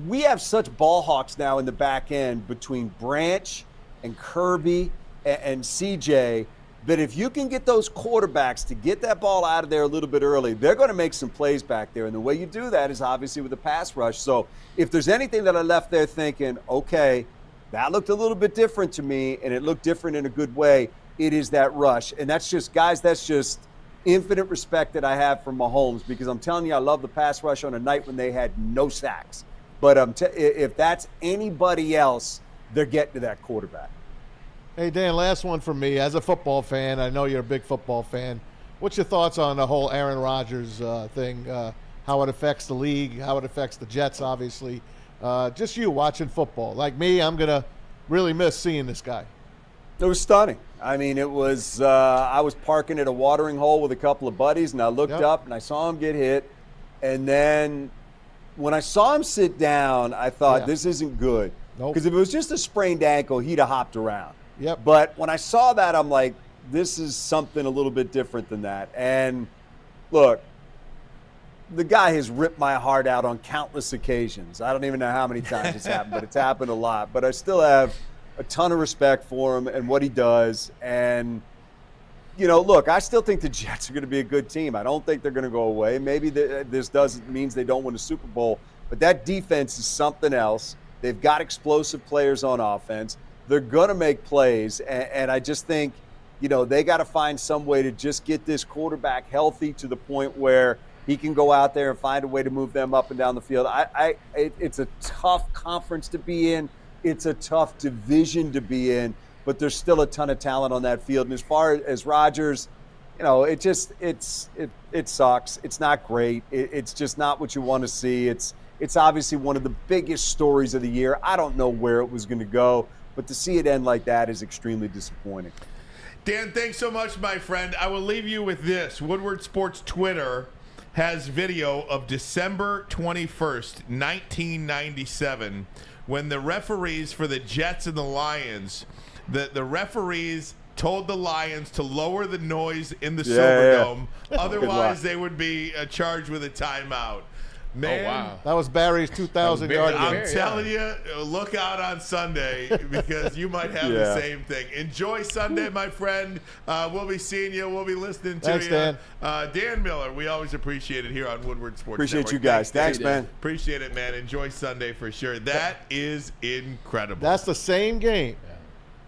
We have such ball hawks now in the back end between Branch and Kirby and CJ that if you can get those quarterbacks to get that ball out of there a little bit early, they're going to make some plays back there. And the way you do that is obviously with a pass rush. So if there's anything that I left there thinking, okay, that looked a little bit different to me, and it looked different in a good way, it is that rush. And that's just, guys, that's just infinite respect that I have for Mahomes, because I'm telling you, I love the pass rush on a night when they had no sacks. But if that's anybody else, they're getting to that quarterback. Hey, Dan, last one from me. As a football fan, I know you're a big football fan. What's your thoughts on the whole Aaron Rodgers thing, how it affects the league, how it affects the Jets, obviously? Just you watching football. Like me, I'm going to really miss seeing this guy. It was stunning. I mean, it was I was parking at a watering hole with a couple of buddies, and I looked up, and I saw him get hit. And then when I saw him sit down, I thought, this isn't good. Because if it was just a sprained ankle, he'd have hopped around. Yep. But when I saw that, I'm like, this is something a little bit different than that. And look, the guy has ripped my heart out on countless occasions. I don't even know how many times it's happened, but it's happened a lot. But I still have a ton of respect for him and what he does. And, you know, look, I still think the Jets are going to be a good team. I don't think they're going to go away. Maybe this means they don't win a Super Bowl. But that defense is something else. They've got explosive players on offense. They're going to make plays, and I just think, you know, they got to find some way to just get this quarterback healthy to the point where he can go out there and find a way to move them up and down the field. It's a tough conference to be in. It's a tough division to be in, but there's still a ton of talent on that field. And as far as Rodgers, you know, it sucks. It's not great. It's just not what you want to see. It's obviously one of the biggest stories of the year. I don't know where it was going to go, but to see it end like that is extremely disappointing. Dan, thanks so much, my friend. I will leave you with this. Woodward Sports Twitter has video of December 21st, 1997, when the referees for the Jets and the Lions, the referees told the Lions to lower the noise in the Silverdome. Otherwise, they would be charged with a timeout. Man, oh, wow. That was Barry's 2,000-yard game. I'm telling you, look out on Sunday because you might have the same thing. Enjoy Sunday, my friend. We'll be seeing you. We'll be listening to you. Dan. Dan Miller, we always appreciate it here on Woodward Sports Appreciate Network. you guys. Thanks, man. Appreciate it, man. Enjoy Sunday for sure. That is incredible. That's the same game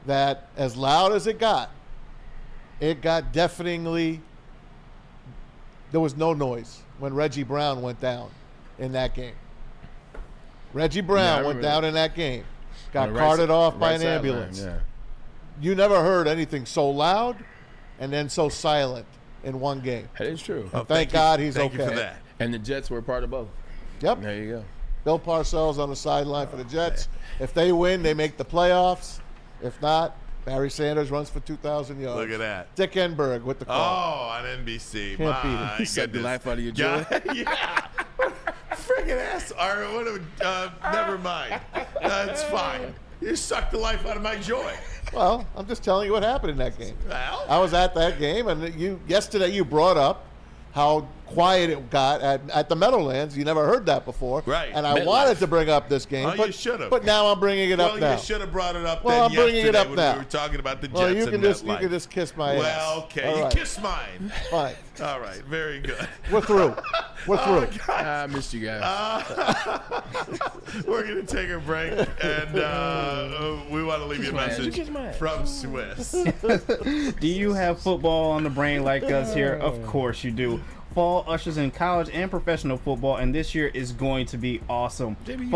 that, as loud as it got deafeningly. There was no noise when Reggie Brown went down in that game. Reggie Brown went down in that game. Got carted off by an ambulance. You never heard anything so loud and then so silent in one game. That is true. Thank God he's Thank okay. you for that. And the Jets were a part of both. Yep. There you go. Bill Parcells on the sideline for the Jets. If they win, they make the playoffs. If not, Barry Sanders runs for 2,000 yards. Look at that. Dick Enberg with the call. Oh, on NBC. Can't beat him. My He sucked the life out of your joy. Yeah. Friggin' ass. All right, never mind. That's fine. You sucked the life out of my joy. Well, I'm just telling you what happened in that game. Well, I was at that game, and yesterday you brought up how quiet it got at the Meadowlands. You never heard that before. Right. And I wanted to bring up this game. Oh, but you should have. But now I'm bringing it up now. Well, you should have brought it up Well, I'm then bringing it up when now. we were talking about the Jets Well, you and can just kiss my ass. Well, okay. All You right. kiss mine. Fine. All right. Very good. We're through. We're through. I missed you guys. We're going to take a break, and we want to leave you a message from Swiss. Do you have football on the brain like us here? Of course you do. Fall ushers in college and professional football, and this year is going to be awesome. JB,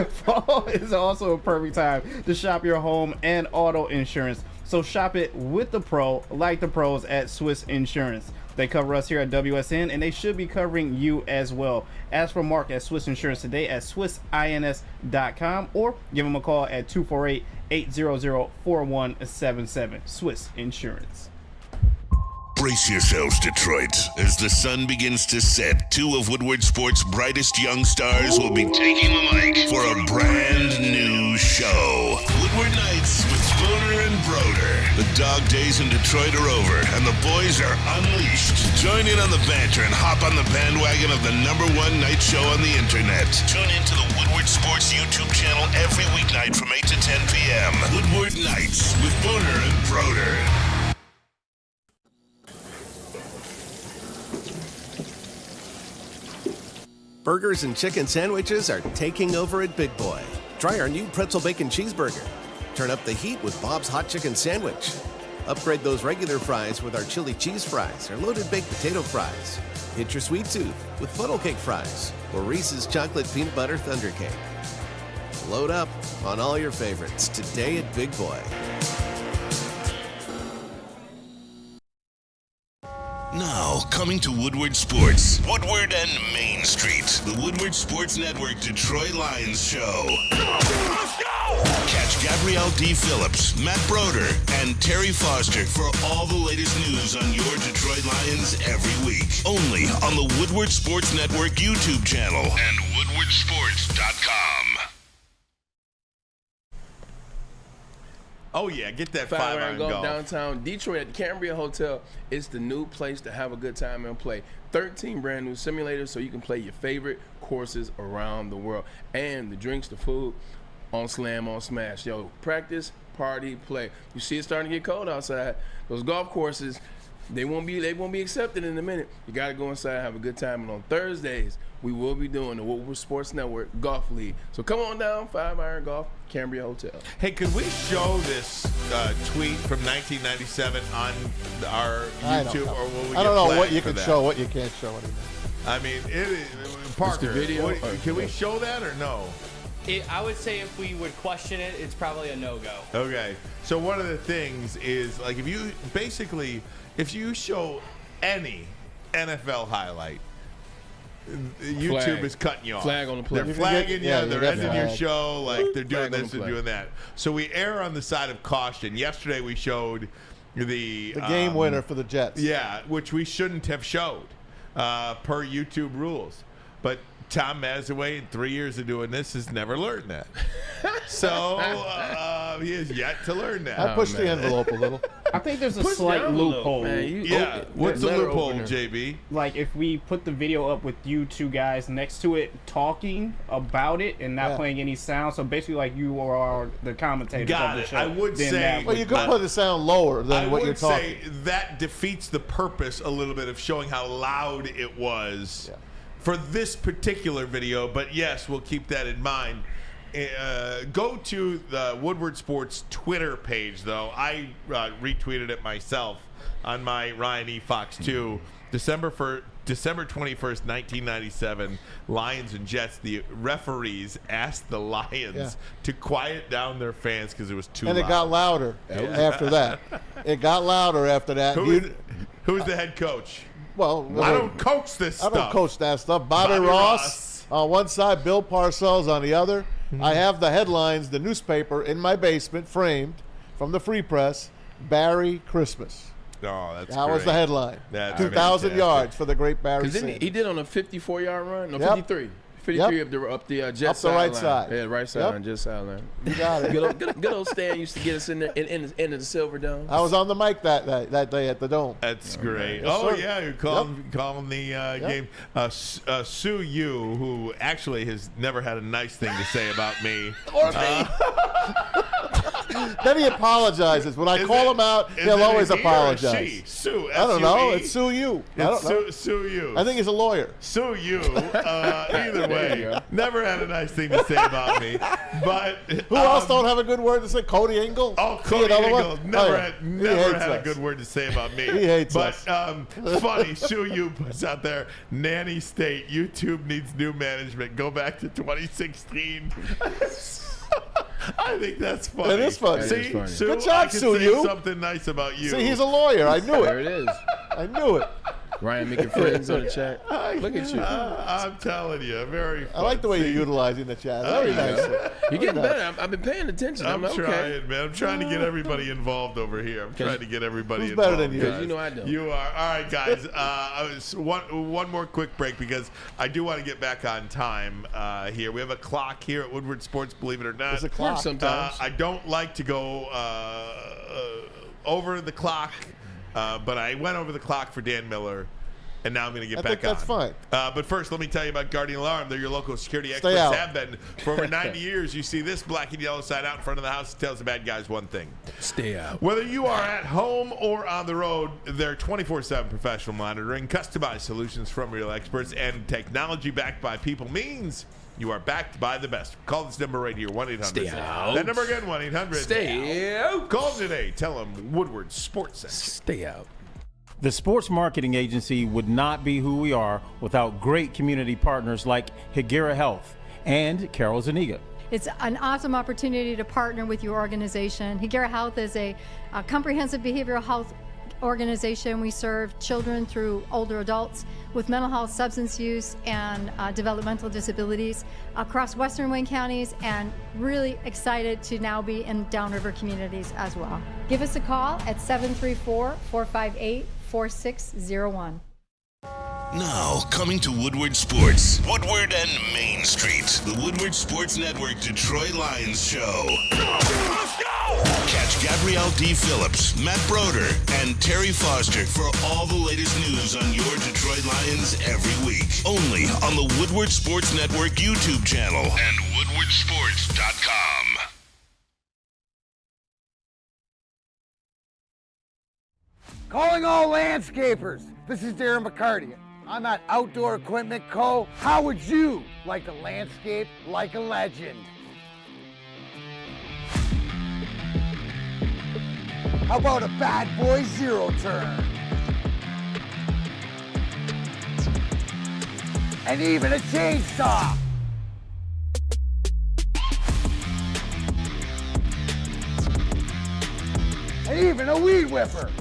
Fall is also a perfect time to shop your home and auto insurance. So shop it with the pro, like the pros at Swiss Insurance. They cover us here at WSN, and they should be covering you as well. Ask for Mark at Swiss Insurance today at swissins.com, or give him a call at 248-800-4177. Swiss Insurance. Brace yourselves, Detroit. As the sun begins to set, two of Woodward Sports' brightest young stars will be taking the mic for a brand new show. Woodward Nights with Spooner and Broder. The dog days in Detroit are over, and the boys are unleashed. Join in on the banter and hop on the bandwagon of the #1 night show on the internet. Tune into the Woodward Sports YouTube channel every weeknight from 8 to 10 p.m. Woodward Nights with Spooner and Broder. Burgers and chicken sandwiches are taking over at Big Boy. Try our new pretzel bacon cheeseburger. Turn up the heat with Bob's hot chicken sandwich. Upgrade those regular fries with our chili cheese fries or loaded baked potato fries. Hit your sweet tooth with funnel cake fries or Reese's chocolate peanut butter thunder cake. Load up on all your favorites today at Big Boy. Now, coming to Woodward Sports, Woodward and Main Street, the Woodward Sports Network Detroit Lions Show. Let's go! Catch Gabrielle D. Phillips, Matt Broder, and Terry Foster for all the latest news on your Detroit Lions every week. Only on the Woodward Sports Network YouTube channel and woodwardsports.com. Oh, yeah, get that 5 iron golf golf. Downtown Detroit at the Cambria Hotel. It's the new place to have a good time and play. 13 brand new simulators so you can play your favorite courses around the world. And the drinks, the food, on Slam, on Smash. Yo, practice, party, play. You see it's starting to get cold outside. Those golf courses, they won't be accepted in a minute. You got to go inside and have a good time. And on Thursdays, we will be doing the Woodward Sports Network Golf League. So come on down, 5 Iron Golf, Cambria Hotel. Hey, could we show this tweet from 1997 on our YouTube, or will we? I don't know what you can can show, what you can't show anymore. I mean, Parker, video? Can we show that or no? I would say if we would question it, it's probably a no-go. Okay. So one of the things is, like, if you show any NFL highlight, YouTube is cutting you off. Flag on the play. They're flagging you. They're ending your flag. show. Like, they're doing Flag on this the and play. doing that. So we err on the side of caution. Yesterday we showed the game winner for the Jets. Yeah, which we shouldn't have showed per YouTube rules. But Tom Mazaway, in 3 years of doing this, has never learned that. So he has yet to learn that. I pushed the envelope a little. I think there's a slight loophole. What's the loophole, JB? Like, if we put the video up with you two guys next to it talking about it and not playing any sound, so basically like you are the commentator of the show. I would then say, Well, you could put the sound lower than what you're talking. I would say that defeats the purpose a little bit of showing how loud it was for this particular video. But yes, we'll keep that in mind. Go to the Woodward Sports Twitter page, though. I retweeted it myself on my Ryan E. Fox 2. December 21st, 1997, Lions and Jets. The referees asked the Lions to quiet down their fans because it was too loud. And it got louder after that. It got louder after that. Who's the head coach? Well, I don't coach this stuff. I don't coach that stuff. Bobby Ross on one side, Bill Parcells on the other. I have the headlines, the newspaper in my basement, framed from the Free Press. Barry Christmas. Oh, that's that was the headline. 2,000 yards for the great Barry. Because he did on a 54-yard run. No, 53. 53 up the Jets up the right sideline. side. Yeah, right side on Jets sideline. You got it. Good old Stan used to get us in there in the Silver Dome. I was on the mic that day at the Dome. That's great. Yes, sir. Yeah, you're calling the game. Sue Yu, who actually has never had a nice thing to say about me. Or me. Then he apologizes. When I call him out, he'll always apologize. She? Sue. I don't know. S-U-E? It's Sue you. I don't know. Sue you. I think he's a lawyer. Sue you. Either way, never had a nice thing to say about me. But who else don't have a good word to say? Cody Engel. Oh, Cody Engel never had a us. good word to say about me. He hates us. us. But funny, Sue you puts out there. Nanny State. YouTube needs new management. Go back to 2016. I think that's funny. It is funny. See, funny. Sue, Good job, I can Sue. say You something nice about you. See, he's a lawyer. I knew it. There it is. I knew it. Ryan making friends on the chat. Look at you. I'm telling you, very fun. I like the way you're utilizing the chat. Very nice. You're getting better. I've been paying attention. I'm okay. trying, man. I'm trying to get everybody involved over here. I'm trying to get everybody Who's involved. better than you? Because you know I don't. You are. All right, guys. One more quick break because I do want to get back on time here. We have a clock here at Woodward Sports, believe it or not. There's a clock. Sometimes. I don't like to go over the clock, but I went over the clock for Dan Miller. And now I'm going to get back on. That's fine. But first, let me tell you about Guardian Alarm. They're your local security Stay experts. out. Have been for over 90 years. You see this black and yellow sign out in front of the house. It tells the bad guys one thing. Stay out. Whether you are at home or on the road, their 24/7 professional monitoring, customized solutions from real experts, and technology backed by people means you are backed by the best. Call this number right here, 1-800. Stay out. That number again, 1-800. Stay out. Call them today. Tell them Woodward Sports Center. Stay out. The Sports Marketing Agency would not be who we are without great community partners like Higuera Health and Carol Zuniga. It's an awesome opportunity to partner with your organization. Higuera Health is a comprehensive behavioral health organization. We serve children through older adults with mental health, substance use, and developmental disabilities across Western Wayne counties, and really excited to now be in Downriver communities as well. Give us a call at 734-458-4601. Now, coming to Woodward Sports, Woodward and Main Street, the Woodward Sports Network Detroit Lions Show. Let's go! Catch Gabrielle D. Phillips, Matt Broder, and Terry Foster for all the latest news on your Detroit Lions every week. Only on the Woodward Sports Network YouTube channel and woodwardsports.com. Calling all landscapers. This is Darren McCarty. I'm at Outdoor Equipment Co. How would you like to landscape like a legend? How about a bad boy zero turn? And even a chainsaw. And even a weed whipper.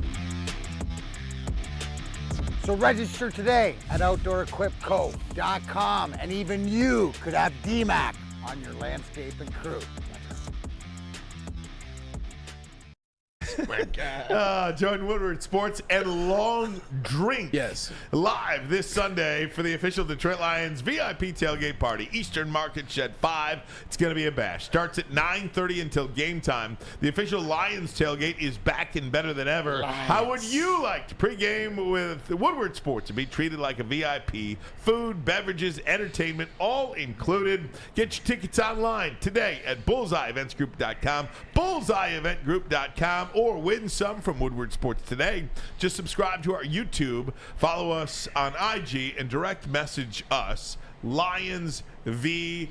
So register today at OutdoorEquipCo.com, and even you could have DMAC on your landscaping crew. My God. Join Woodward Sports and Long Drink. Yes. Live this Sunday for the official Detroit Lions VIP tailgate party. Eastern Market Shed 5. It's going to be a bash. Starts at 9:30 until game time. The official Lions tailgate is back and better than ever. Lions. How would you like to pregame with Woodward Sports and be treated like a VIP? Food, beverages, entertainment, all included. Get your tickets online today at bullseyeeventsgroup.com, bullseyeeventgroup.com, or win some from Woodward Sports today. Just subscribe to our YouTube, follow us on IG, and direct message us, Lions VIP.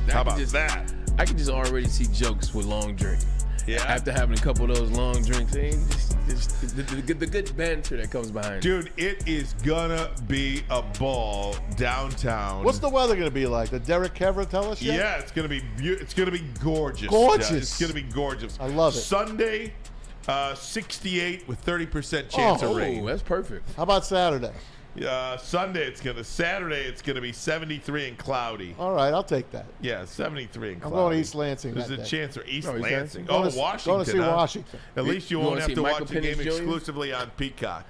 How about that? I can just already see jokes with long drink. Yeah. After having a couple of those long drinks, just the good banter that comes behind it. Dude, it is gonna be a ball downtown. What's the weather going to be like? Did Derek Kevra tell us yet? Yeah, it's gonna be gorgeous. Gorgeous. Yeah, it's gonna be gorgeous. I love it. Sunday, 68 with 30% chance of rain. Oh, that's perfect. How about Saturday? Saturday it's gonna be 73 and cloudy. All right, I'll take that. Yeah, 73 and I'm cloudy. going to East Lansing. There's that a day. chance for East East Lansing. Lansing. Oh, Going to Washington. see huh? Washington. At least you You won't wanna have see to Michael watch the game Penix Jr.? exclusively on Peacock.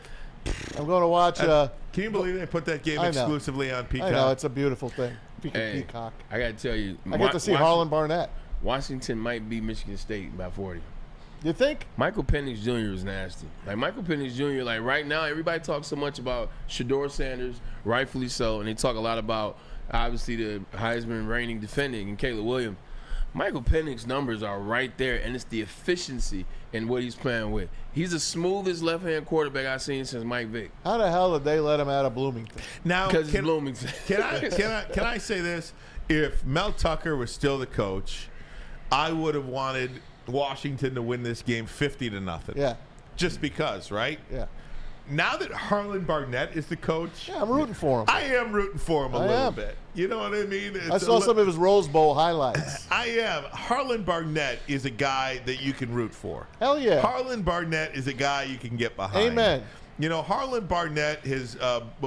I'm going to watch. Can you believe they put that game I know. exclusively on Peacock? I know, it's a beautiful thing. Hey, Peacock. I got to tell you. I get to see Harlan Barnett. Washington might beat Michigan State by 40. You think? Michael Penix Jr. is nasty. Like, Michael Penix Jr., like, right now, everybody talks so much about Shedeur Sanders, rightfully so, and they talk a lot about, obviously, the Heisman reigning defending and Caleb Williams. Michael Penix's numbers are right there, and it's the efficiency in what he's playing with. He's the smoothest left-hand quarterback I've seen since Mike Vick. How the hell did they let him out of Bloomington? Now, Because it's Bloomington. Can I say this? If Mel Tucker was still the coach, I would have wanted Washington to win this game 50-0. Yeah. Just because, right? Yeah. Now that Harlan Barnett is the coach, I'm rooting for him. I am rooting for him a little bit. You know what I mean? I saw some of his Rose Bowl highlights. I am. Harlan Barnett is a guy that you can root for. Hell yeah. Harlan Barnett is a guy you can get behind. Amen. You know, Harlan Barnett has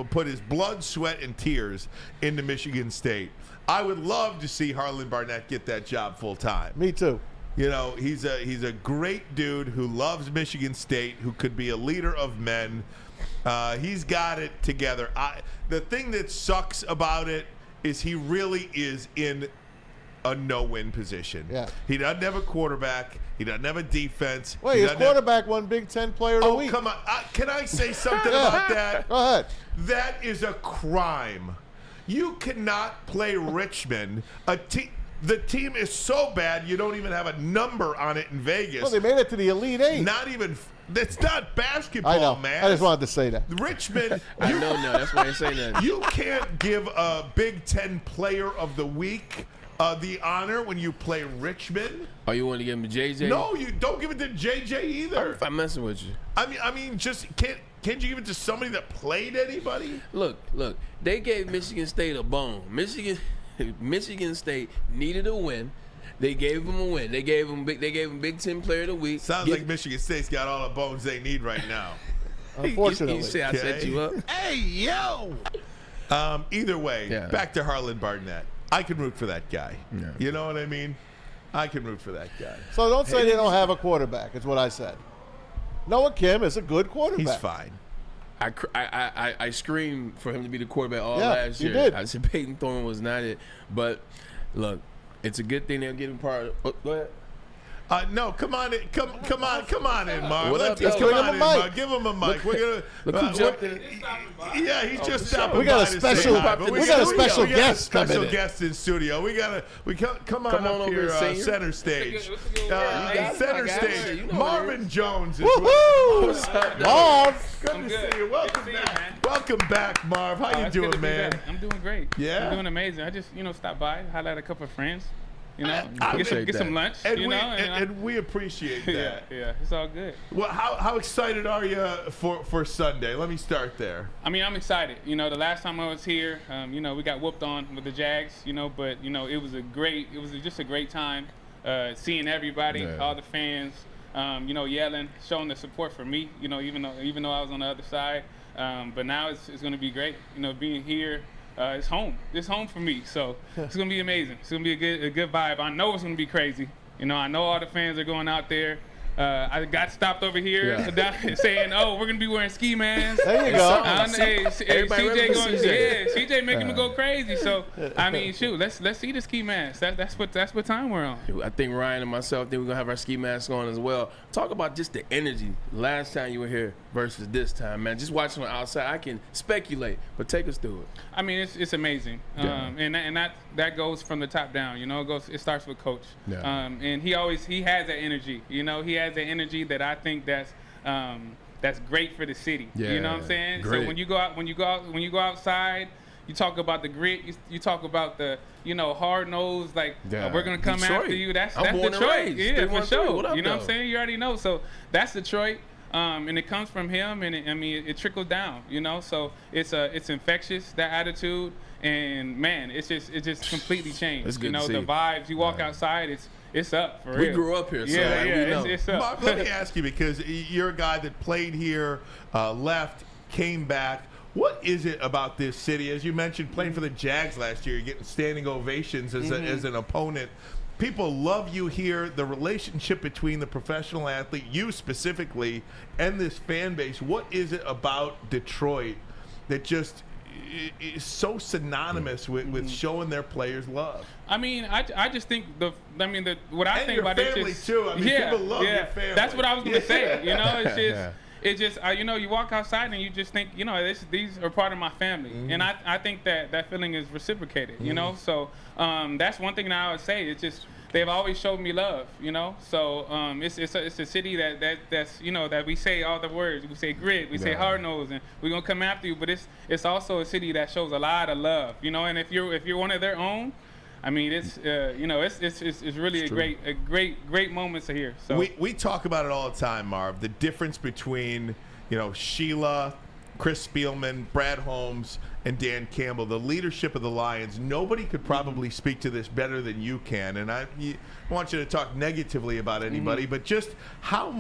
put his blood, sweat, and tears into Michigan State. I would love to see Harlan Barnett get that job full time. Me too. You know, he's a great dude who loves Michigan State, who could be a leader of men. He's got it together. The thing that sucks about it is he really is in a no-win position. Yeah. He doesn't have a quarterback. He doesn't have a defense. Wait, his quarterback won Big Ten Player of the Week. Oh, come on. Can I say something about that? Go ahead. That is a crime. You cannot play Richmond. The team is so bad you don't even have a number on it in Vegas. Well, they made it to the Elite Eight. Not even. That's not basketball, I know. man. I just wanted to say that. Richmond. I know, that's why I say that. You can't give a Big Ten Player of the Week the honor when you play Richmond. Oh, you want to give him to JJ? No, you don't give it to JJ either. If I'm messing with you. I mean, just can't you give it to somebody that played anybody? Look. They gave Michigan State a bone. Michigan State needed a win. They gave him a win. They gave him Big Ten Player of the Week. Sounds like Michigan State's got all the bones they need right now. Unfortunately. You say I set you up? Hey, yo! Either way, back to Harlan Barnett. I can root for that guy. Yeah. You know what I mean? I can root for that guy. So don't say they don't have a quarterback, is what I said. Noah Kim is a good quarterback. He's fine. I screamed for him to be the quarterback all Yeah, last you year. did. I said Peyton Thorne was not it. But, look, it's a good thing they're getting part of go ahead. No, come on in, come on in, Marv. What up, Let's yo? give him a mic. mic. Give him a mic. We're Look gonna. who jumped in. Yeah, he's just stopping We got by a to special- say hi, but we got a special guest coming Special in. guest in studio. Come on Come on up over here, and sing. center stage. got Center it. I got it. stage. You know Marvin Jones is Woohoo! What's up, though? Marv! Good to see you. Welcome back. Welcome back, Marv. How you It's good to doing, be man? back. I'm doing great. Yeah? I'm doing amazing. I just, stopped by, highlight a couple of friends, I get some lunch, and we appreciate that. yeah, it's all good. Well, how excited are you for Sunday? Let me start there. I mean, I'm excited. The last time I was here, we got whooped on with the Jags, but it was just a great time, seeing everybody, all the fans, yelling, showing the support for me, even though I was on the other side. But now it's going to be great, being here. It's home. It's home for me. So it's gonna be amazing. It's gonna be a good vibe. I know it's gonna be crazy. I know all the fans are going out there. I got stopped over here saying, "Oh, we're gonna be wearing ski masks." There you go. CJ making me go crazy. So I mean, shoot, let's see the ski masks. That's what time we're on. I think Ryan and myself think we're gonna have our ski masks on as well. Talk about just the energy last time you were here versus this time, man. Just watching on the outside, I can speculate, but take us through it. I mean, it's amazing, and that goes from the top down. It starts with coach, and he has that energy. He has that energy that I think that's great for the city. You know what I'm saying? Great. So when you go outside, you talk about the grit. You talk about the hard nosed, like we're gonna come Detroit. after you. That's born and Detroit. raised. Yeah, for 313. sure. What up, You know what though? I'm saying? You already know. So that's Detroit. And it comes from him, and it trickles down, So it's infectious, that attitude, and man, it's just completely changed. It's good to see. The vibes. You walk outside, it's up for real. We grew up here, so yeah, we know. It's up. Marv, let me ask you, because you're a guy that played here, left, came back. What is it about this city? As you mentioned, playing for the Jags last year, you're getting standing ovations as an opponent. People love you here. The relationship between the professional athlete, you specifically, and this fan base. What is it about Detroit that just is so synonymous with showing their players love? I mean, I just think what I And think your about family, it just too. I mean, people love your family. That's what I was gonna say. Yeah. It's just you walk outside and you just think these are part of my family, and I think that feeling is reciprocated. So that's one thing that I would say. It's just they've always showed me love, you know. So it's a city that's you know, that we say all the words. We say grit, we say hard nose, and we're gonna come after you. But it's also a city that shows a lot of love, you know. And if you're one of their own, I mean, it's you know, it's really a great moments to hear. So we talk about it all the time, Marv. The difference between, you know, Sheila, Chris Spielman, Brad Holmes, and Dan Campbell, the leadership of the Lions. Nobody could probably speak to this better than you can. And I want you to talk negatively about anybody, but just how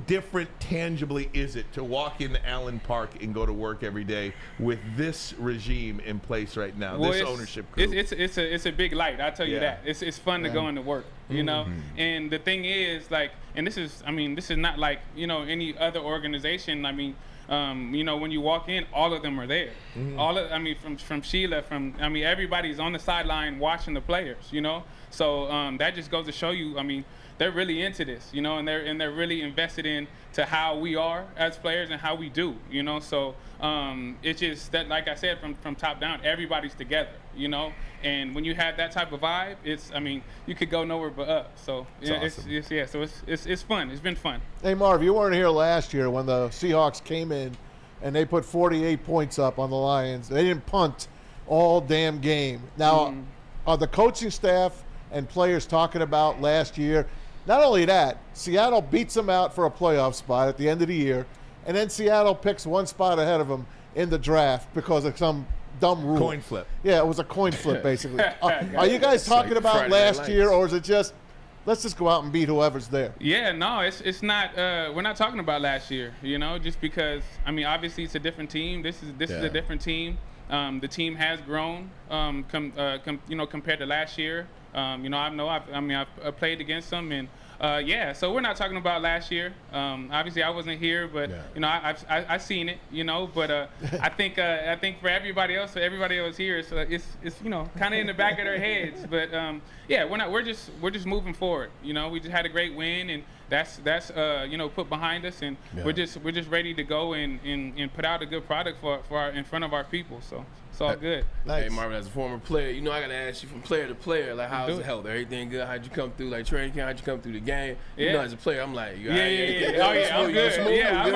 different tangibly is it to walk into Allen Park and go to work every day with this regime in place right now, this ownership group? It's a big light. I'll tell you that. It's fun to go into work, you know. And the thing is, like, and this is not like, you know, any other organization. I mean, you know, when you walk in, all of them are there. From Sheila, everybody's on the sideline watching the players, you know. So that just goes to show you, I mean, they're really into this, you know, and they're really invested in to how we are as players and how we do, you know. So it's just that, like I said, from top down, everybody's together, you know. And when you have that type of vibe, you could go nowhere but up. So It's awesome. So it's fun. It's been fun. Hey, Marv, you weren't here last year when the Seahawks came in and they put 48 points up on the Lions. They didn't punt all damn game. Now, are the coaching staff and players talking about last year? Not only that, Seattle beats them out for a playoff spot at the end of the year, and then Seattle picks one spot ahead of them in the draft because of some dumb rule. Coin flip. Yeah, it was a coin flip, basically. Are you guys talking about Friday last Night year, or is it just, let's just go out and beat whoever's there? Yeah, no, it's not. We're not talking about last year, you know, just because. I mean, obviously it's a different team. This is a different team. The team has grown, you know, compared to last year. You know, I've played against them, and so we're not talking about last year. Obviously, I wasn't here, but you know, I've seen it, you know. But I think for everybody else here, it's you know, kind of in the back of their heads. But we're just moving forward. You know, we just had a great win, and that's you know, put behind us, and we're just ready to go and put out a good product for in front of our people. So it's all good. Nice. Hey, Marvin, as a former player, you know, I gotta ask you from player to player, like, how's the health? Everything good? How'd you come through, like, training camp? How'd you come through the game? You know, as a player, I'm like, I'm good. Yeah, I'm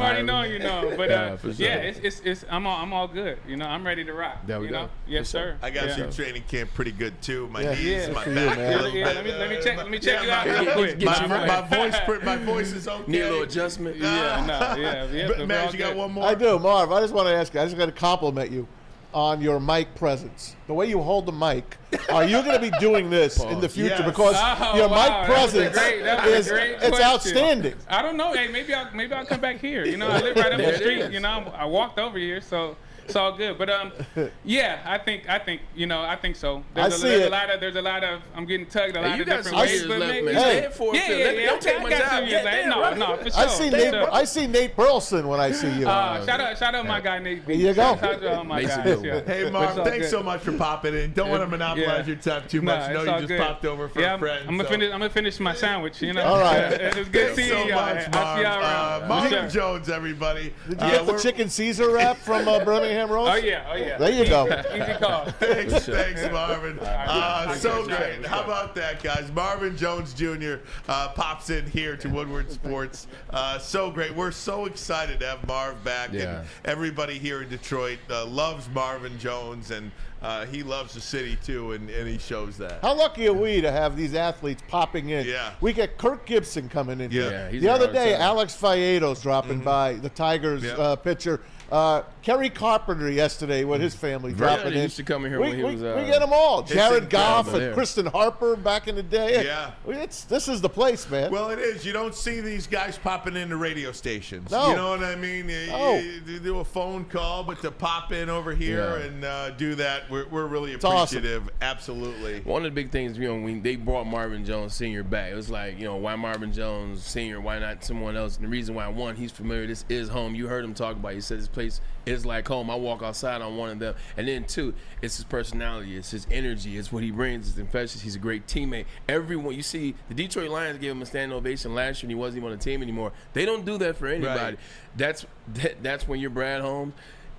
already knowing, you know. But I'm all good. You know, I'm ready to rock. There we you go. know? Yes, sir. I got you training camp pretty good too. My knees, my for back, you, a little bit. Let me check you out real quick. My voice is okay. Need a little adjustment. Matt, you got one more? I do, Marv. I just want to ask you. I just got to compliment you on your mic presence. The way you hold the mic. Are you going to be doing this in the future? Yes. Because your mic presence it's outstanding. I don't know. Hey, maybe I'll come back here. You know, I live right up the street. You know, I walked over here, so it's all good. But I think you know, I think so. There's a lot of I'm getting tugged a lot of different ways. But Don't take my job. No, for sure. I see Nate Burleson when I see you. Shout out my guy Nate. There you go. Shout out my guys. Hey, Marv, thanks so much for popping in. Don't want to monopolize your time too much. No, you just popped over for a friend. I'm gonna finish my sandwich. You know. All right. It was good seeing y'all. I'll see y'all around. Marvin Jones, everybody. Did you get the chicken Caesar wrap from Birmingham Rose? Oh yeah. There you go. Easy call. Thanks, Marvin. So great. How about that, guys? Marvin Jones Jr. Pops in here to Woodward Sports. So great. We're so excited to have Marv back. Yeah. And everybody here in Detroit loves Marvin Jones, and he loves the city too, and he shows that. How lucky are we to have these athletes popping in? Yeah. We get Kirk Gibson coming in here. he's The other all day, time. Alex Faedo's dropping by, the Tigers pitcher. Kerry Carpenter yesterday with his family dropping in. used to come in here when he was. We get them all. Jared Goff and there. Kristen Harper back in the day. Yeah. This is the place, man. Well, it is. You don't see these guys popping into radio stations. No. You know what I mean? You do a phone call, but to pop in over here and do that, we're really appreciative. Awesome. Absolutely. One of the big things, you know, when they brought Marvin Jones Sr. back, it was like, you know, why Marvin Jones Sr.? Why not someone else? And the reason why, one, he's familiar. This is home. You heard him talk about it. He said this place is like home. I walk outside on one of them. And then, two, it's his personality. It's his energy. It's what he brings. It's infectious. He's a great teammate. Everyone, you see, the Detroit Lions gave him a standing ovation last year, and he wasn't even on the team anybody. They don't do that for anybody. Right. That's when you're Brad Holmes.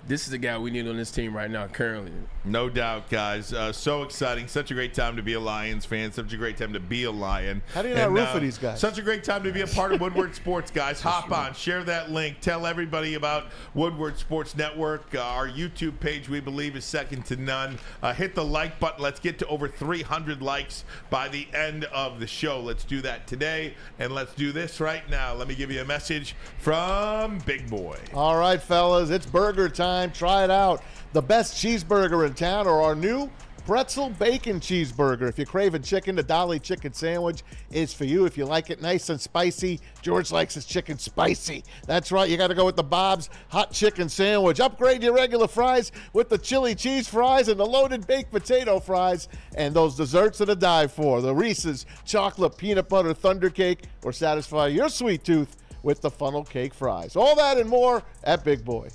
this is the guy we need on this team right now, currently. No doubt, guys. So exciting. Such a great time to be a Lions fan. Such a great time to be a Lion. How do you not root for these guys? Such a great time to be a part of Woodward Sports, guys. Hop on. Share that link. Tell everybody about Woodward Sports Network. Our YouTube page, we believe, is second to none. Hit the like button. Let's get to over 300 likes by the end of the show. Let's do that today, and let's do this right now. Let me give you a message from Big Boy. All right, fellas, it's burger time. Try it out. The best cheeseburger in town, or our new pretzel bacon cheeseburger. If you're craving chicken, the Dolly chicken sandwich is for you. If you like it nice and spicy, George likes his chicken spicy. That's right, you got to go with the Bob's hot chicken sandwich. Upgrade your regular fries with the chili cheese fries and the loaded baked potato fries, and those desserts are to die for. The Reese's chocolate peanut butter thunder cake, or satisfy your sweet tooth with the funnel cake fries. All that and more at Big Boy.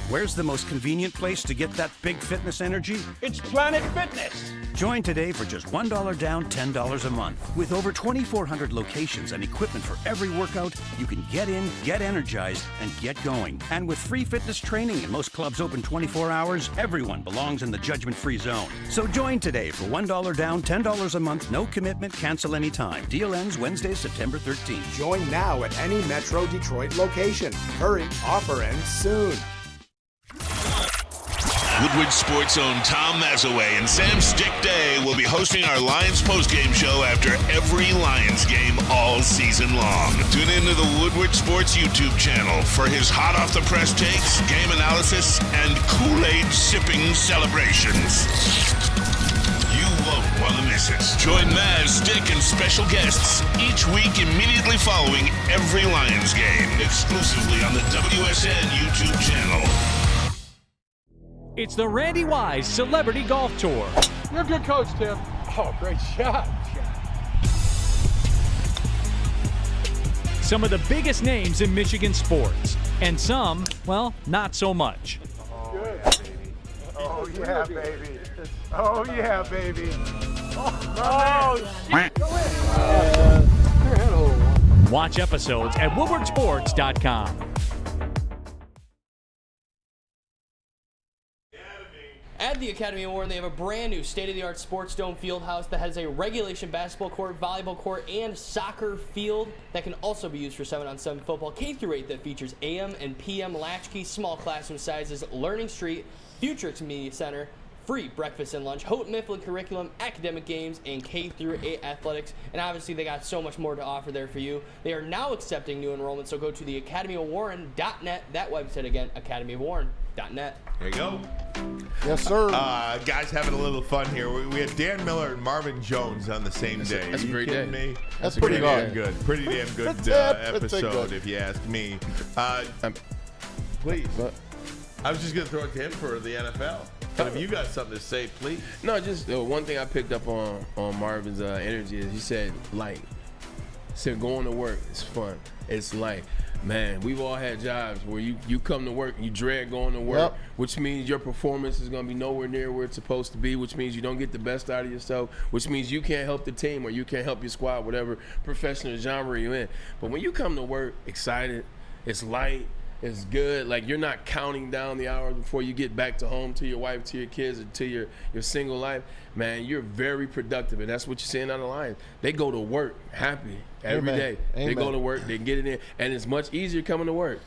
Where's the most convenient place to get that big fitness energy? It's Planet Fitness. Join today for just $1 down, $10 a month. With over 2,400 locations and equipment for every workout, you can get in, get energized, and get going. And with free fitness training and most clubs open 24 hours, everyone belongs in the judgment-free zone. So join today for $1 down, $10 a month, no commitment, cancel anytime. Deal ends Wednesday, September 13th. Join now at any Metro Detroit location. Hurry, offer ends soon. Woodward Sports' own Tom Mazaway and Sam Stick Day will be hosting our Lions postgame show after every Lions game all season long. Tune into the Woodward Sports YouTube channel for his hot-off-the-press takes, game analysis, and Kool-Aid sipping celebrations. You won't want to miss it. Join Maz, Stick, and special guests each week immediately following every Lions game, exclusively on the WSN YouTube channel. It's the Randy Wise Celebrity Golf Tour. You're a good coach, Tim. Oh, great shot. Some of the biggest names in Michigan sports, and some, well, not so much. Oh, yeah, baby. Oh, yeah, baby. Oh, shit. Go in. Watch episodes at woodwardsports.com. At the Academy Award, they have a brand new state-of-the-art Sports Dome field house that has a regulation basketball court, volleyball court, and soccer field that can also be used for 7-on-7 football K-8 that features AM and PM latchkey, small classroom sizes, Learning Street, Futurix Media Center, free breakfast and lunch, Houghton Mifflin curriculum, academic games, and K-8 athletics. And obviously, they got so much more to offer there for you. They are now accepting new enrollment, so go to the academyofwarren.net. That website again, academyofwarren.net. There you go. Yes, sir. Guys, having a little fun here. We had Dan Miller and Marvin Jones on the same day. That's a great day. Me? That's pretty damn good. Pretty damn good episode, if you ask me. Please. I was just going to throw it to him for the NFL. But if you got something to say, please. No, just one thing I picked up on Marvin's energy is he said light. He said going to work is fun. It's light. Man, we've all had jobs where you come to work and you dread going to work, which means your performance is going to be nowhere near where it's supposed to be, which means you don't get the best out of yourself, which means you can't help the team or you can't help your squad, whatever professional genre you're in. But when you come to work excited, it's light, it's good. Like, you're not counting down the hours before you get back to home, to your wife, to your kids, or to your single life. Man, you're very productive, and that's what you're seeing on the Lions. They go to work happy every day. They go to work, they get it in, and it's much easier coming to work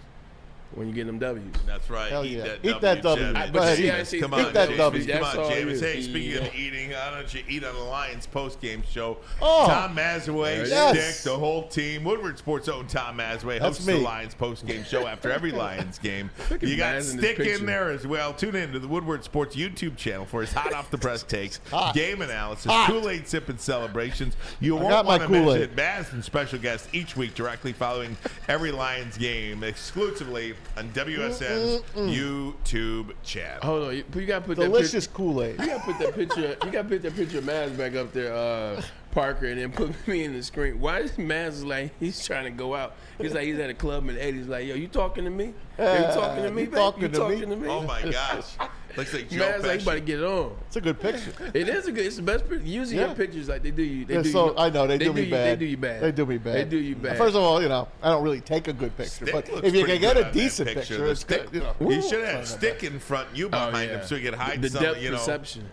when you get them W's. That's right. Hell Eat yeah. that Eat that W. Jameis. Go ahead, Jameis. Come on, eat that Jameis. W. Come on, Jameis. Hey, speaking of eating, why don't you eat on the Lions post-game show? Tom Mazaway, Stick, the whole team. Woodward Sports' own Tom Mazaway hosts the Lions post-game show after every Lions game. You got Stick in there as well. Tune in to the Woodward Sports YouTube channel for his hot-off-the-press takes, game analysis, Kool-Aid sipping celebrations. You won't want to miss it. Maz and special guests each week directly following every Lions game exclusively on WSN's YouTube channel. Hold on, you gotta put delicious Kool-Aid. You gotta put that picture. You gotta put that picture of Maz back up there, Parker, and then put me in the screen. Why is Maz like he's trying to go out? He's like he's at a club in the 80s. Like, yo, you talking to me? You talking to me? You talking to me? Oh my gosh. Looks like Joe Man's like, Pesci. about to get it on. It's a good picture. It is a good. It's the best picture. Usually your pictures like they do you. They do So you. I know they do me bad. They do you bad. They do me bad. They do you bad. First of all, I don't really take a good picture, Stick but looks if you pretty can get good a on that decent picture. picture, The it's stick, good. you should have a stick in front, you behind him, so you can hide the some. depth perception.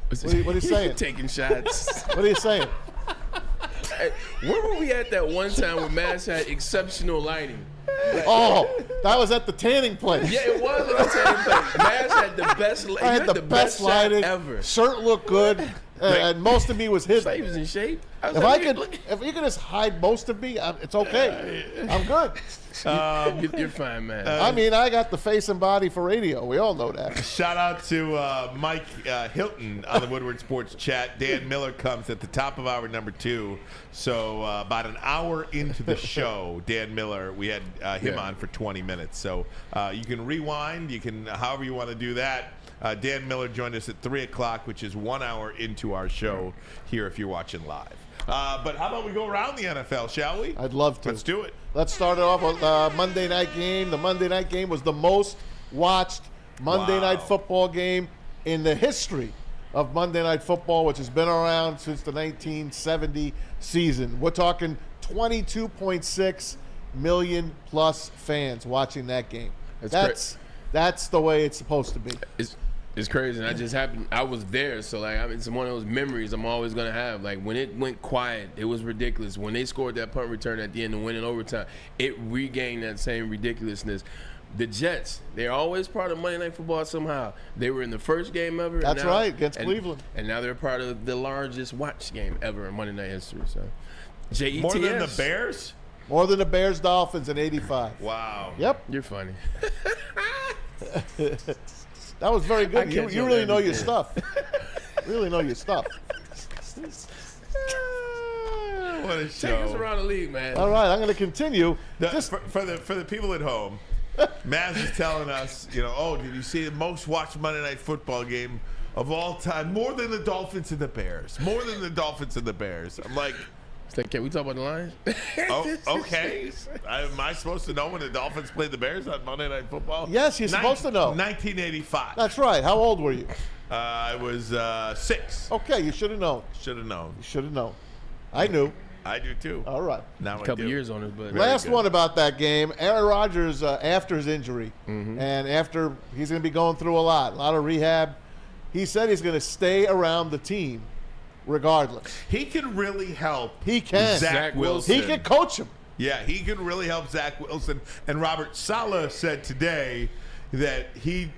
What are you saying? Taking shots. What are you saying? Hey, where were we at that one time when Mass had exceptional lighting? Oh, that was at the tanning place. Yeah, it was at the tanning place. Mass had the best. I had the best lighting ever. Shirt looked good, and most of me was hidden. He was in shape. If you can just hide most of me, it's okay. I'm good. You're fine, man. I mean, I got the face and body for radio. We all know that. Shout out to Mike Hilton on the Woodward Sports Chat. Dan Miller comes at the top of hour number 2. So about an hour into the show, Dan Miller, we had him on for 20 minutes. So you can rewind. You can, however you want to do that. Dan Miller joined us at 3 o'clock, which is 1 hour into our show here if you're watching live. But how about we go around the NFL, shall we? I'd love to. Let's do it. Let's start it off with Monday night game. The Monday night game was the most watched Monday night football game in the history of Monday Night Football, which has been around since the 1970 season. We're talking 22.6 million plus fans watching that game. That's the way it's supposed to be. It's crazy, and I just happened. I was there, so like, I mean, it's one of those memories I'm always gonna have. Like when it went quiet, it was ridiculous. When they scored that punt return at the end and went in overtime, it regained that same ridiculousness. The Jets, they're always part of Monday Night Football somehow. They were in the first game ever. That's right, against Cleveland. And now they're part of the largest watch game ever in Monday Night history. So, JETS. More than the Bears? More than the Bears Dolphins in 85. Wow. Yep. You're funny. That was very good. You really know your stuff. Really know your stuff. What a show. Take us around the league, man. All right, I'm going to continue. For the people at home, Maz is telling us, did you see the most watched Monday Night Football game of all time? More than the Dolphins and the Bears. More than the Dolphins and the Bears. I'm like, can we talk about the Lions? Oh, okay. Am I supposed to know when the Dolphins played the Bears on Monday Night Football? Yes, you're supposed to know. 1985. That's right. How old were you? I was 6. Okay, you should have known. Should have known. You should have known. I knew. I do too. All right. Now a couple years on it, but last one about that game. Aaron Rodgers, after his injury, and after he's going to be going through a lot of rehab, he said he's going to stay around the team regardless. He can really help. He can. Zach Wilson. He can coach him. Yeah, he can really help Zach Wilson. And Robert Saleh said today that he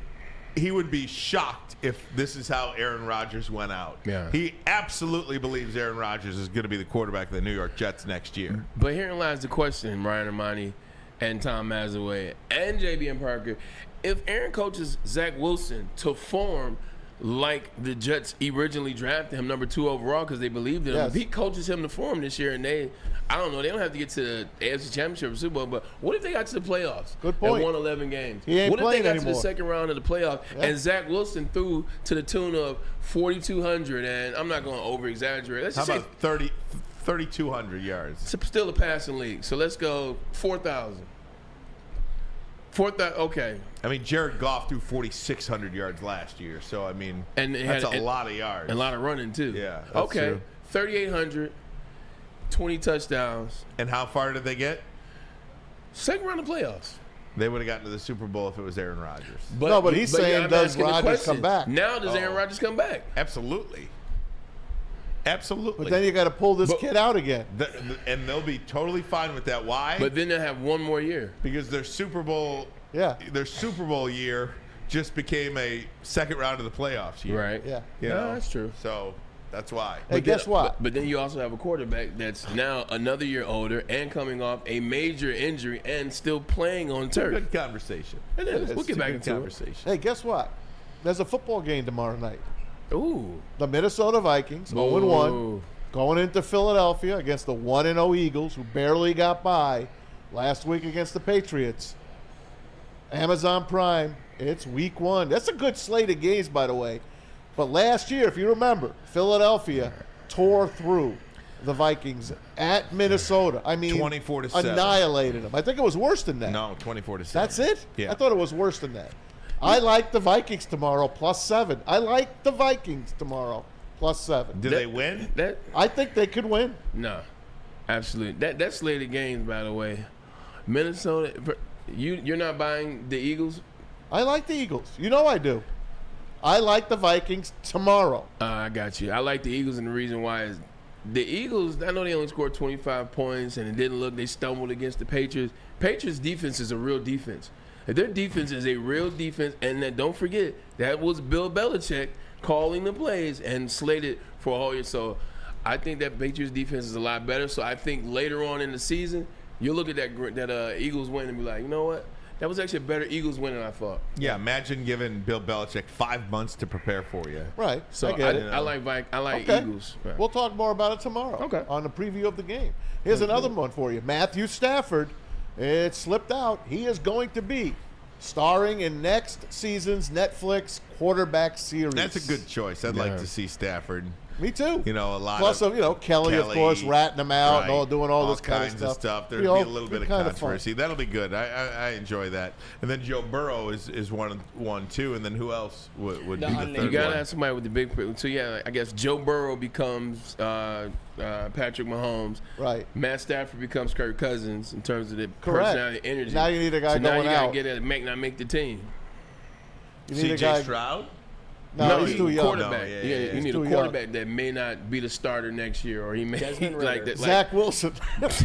would be shocked if this is how Aaron Rodgers went out. Yeah. He absolutely believes Aaron Rodgers is going to be the quarterback of the New York Jets next year. But herein lies the question, Ryan Ermanni and Tom Mazaway and J.B. Parker. If Aaron coaches Zach Wilson to form like the Jets originally drafted him number 2 overall because they believed in him. If he coaches him to form this year and I don't know, they don't have to get to the AFC Championship or Super Bowl, but what if they got to the playoffs? Good point. And won 11 games? He ain't what if they playing got anymore. to the second round of the playoffs and Zach Wilson threw to the tune of 4,200, and I'm not going to over-exaggerate. Let's How just about say 3,200 yards? it's still a passing league, so let's go 4,000. 4,000, okay. I mean, Jared Goff threw 4,600 yards last year, so I mean, that's a lot of yards. And a lot of running, too. Yeah, that's okay. true. 3,800, 20 touchdowns. And how far did they get? Second round of playoffs. They would have gotten to the Super Bowl if it was Aaron Rodgers. But he's saying, does Rodgers come back? Now does Aaron Rodgers come back? Absolutely. Absolutely. But then you got to pull this kid out again. And they'll be totally fine with that. Why? But then they'll have one more year. Because their Super Bowl year just became a second round of the playoffs year. Right. Yeah. No, that's true. So that's why. Hey, guess what? But then you also have a quarterback that's now another year older and coming off a major injury and still playing on turf. Good conversation. It is. We'll get back into conversation. Hey, guess what? There's a football game tomorrow night. Ooh. The Minnesota Vikings, 0-1, going into Philadelphia against the 1-0 Eagles, who barely got by last week against the Patriots. Amazon Prime, it's week 1. That's a good slate of games, by the way. But last year, if you remember, Philadelphia tore through the Vikings at Minnesota. I mean, 24-7. Annihilated them. I think it was worse than that. No, 24-7. That's it? Yeah. I thought it was worse than that. I like the Vikings tomorrow, +7. I like the Vikings tomorrow, +7. Do they win? I think they could win. No, absolutely. That slate of games, by the way, Minnesota. You're not buying the Eagles? I like the Eagles. You know I do. I like the Vikings tomorrow. I got you. I like the Eagles, and the reason why is the Eagles, I know they only scored 25 points, and it didn't look, they stumbled against the Patriots. Patriots' defense is a real defense. If their defense is a real defense, and then don't forget, that was Bill Belichick calling the plays and slated for a whole year. So I think that Patriots' defense is a lot better. So I think later on in the season, you'll look at that Eagles win and be like, you know what? That was actually a better Eagles win than I thought. Yeah, imagine giving Bill Belichick 5 months to prepare for you. Right. So I get it. I like Okay. Eagles. Right. We'll talk more about it tomorrow. Okay. On the preview of the game. Here's another one for you. Matthew Stafford. It slipped out. He is going to be starring in next season's Netflix quarterback series. That's a good choice. I'd like to see Stafford. Me too. You know, a lot Plus, of Kelly, of course, ratting him out and doing all this kind kinds of stuff. There'd Be be a little bit of kind controversy. That'll be good. I enjoy that. And then Joe Burrow is one too. And then who else would be the third You gotta one? have somebody with the big. So yeah, I guess Joe Burrow becomes Patrick Mahomes. Right. Matt Stafford becomes Kirk Cousins in terms of the Correct. personality, energy. Now you need a guy so now going you gotta out. get it, not make the team. You need a CJ guy. Stroud? No, he's too young. Quarterback. No, you need too a young. quarterback that may not be the starter next year, or he may like that. Zach Wilson.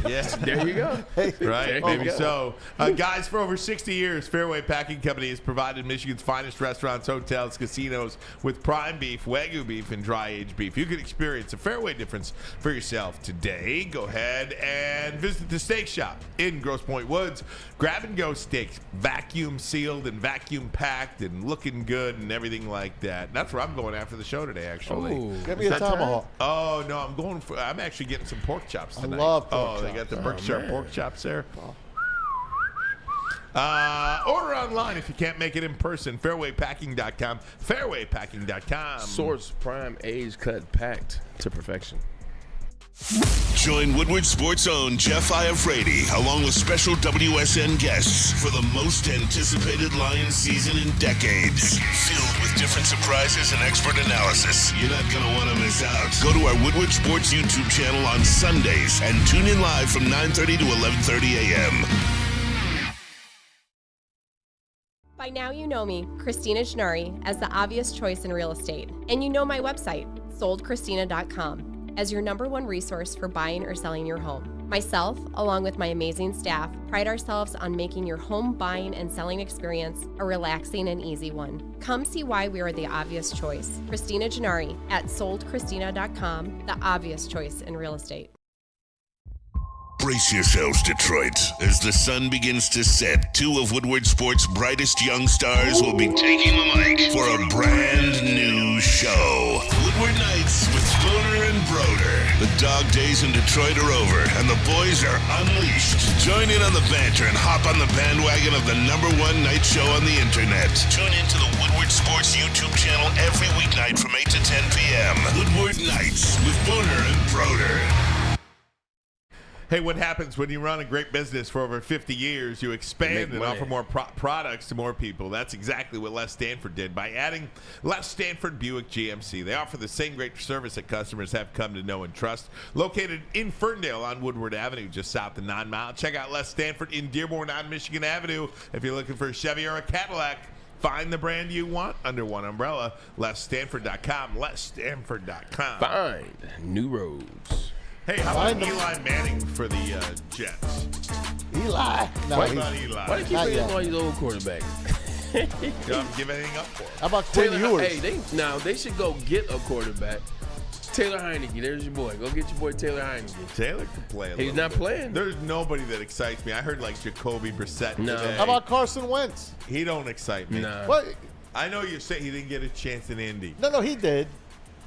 Yeah. There you go. Right, There you maybe go. so. Guys, for over 60 years, Fairway Packing Company has provided Michigan's finest restaurants, hotels, casinos with prime beef, Wagyu beef, and dry-aged beef. You can experience a Fairway difference for yourself today. Go ahead and visit the steak shop in Grosse Pointe Woods. Grab-and-go steaks, vacuum-sealed and vacuum-packed and looking good and everything like that. That's where I'm going after the show today, actually. Ooh. Get me a tomahawk. Oh, no, I'm actually getting some pork chops tonight. love pork they got the Berkshire pork chops there. Oh. Order online if you can't make it in person. Fairwaypacking.com. Fairwaypacking.com. Source prime age cut packed to perfection. Join Woodward Sports' own Jeff Iafrate along with special WSN guests for the most anticipated Lions season in decades. Filled with different surprises and expert analysis. You're not going to want to miss out. Go to our Woodward Sports YouTube channel on Sundays and tune in live from 9:30 to 11:30 a.m. By now you know me, Christina Gennari, as the obvious choice in real estate. And you know my website, soldchristina.com, as your #1 resource for buying or selling your home. Myself, along with my amazing staff, pride ourselves on making your home buying and selling experience a relaxing and easy one. Come see why we are the obvious choice. Christina Gennari at soldchristina.com, the obvious choice in real estate. Brace yourselves, Detroit. As the sun begins to set, 2 of Woodward Sports' brightest young stars will be taking the mic for a brand new show. Woodward Nights with Spooner and Broder. The dog days in Detroit are over, and the boys are unleashed. Join in on the banter and hop on the bandwagon of the #1 night show on the internet. Tune into the Woodward Sports YouTube channel every weeknight from 8 to 10 p.m. Woodward Nights with Spooner and Broder. Hey, what happens when you run a great business for over 50 years? You expand and offer more products to more people. That's exactly what Les Stanford did by adding Les Stanford Buick GMC. They offer the same great service that customers have come to know and trust. Located in Ferndale on Woodward Avenue, just south of 9 Mile. Check out Les Stanford in Dearborn on Michigan Avenue. If you're looking for a Chevy or a Cadillac, find the brand you want under one umbrella. LesStanford.com. LesStanford.com. Find new roads. Hey, how about Eli Manning for the Jets? Eli? No, What about Eli? Why do you keep bringing all these old quarterbacks? Don't give anything up for him. How about Quinn Ewers? Hey, they should go get a quarterback. Taylor Heineke, there's your boy. Go get your boy Taylor Heineke. Taylor can play a He's little not bit. playing. There's nobody that excites me. I heard like Jacoby Brissett today. How about Carson Wentz? He don't excite me. No. What? I know you say he didn't get a chance in Indy. No, he did.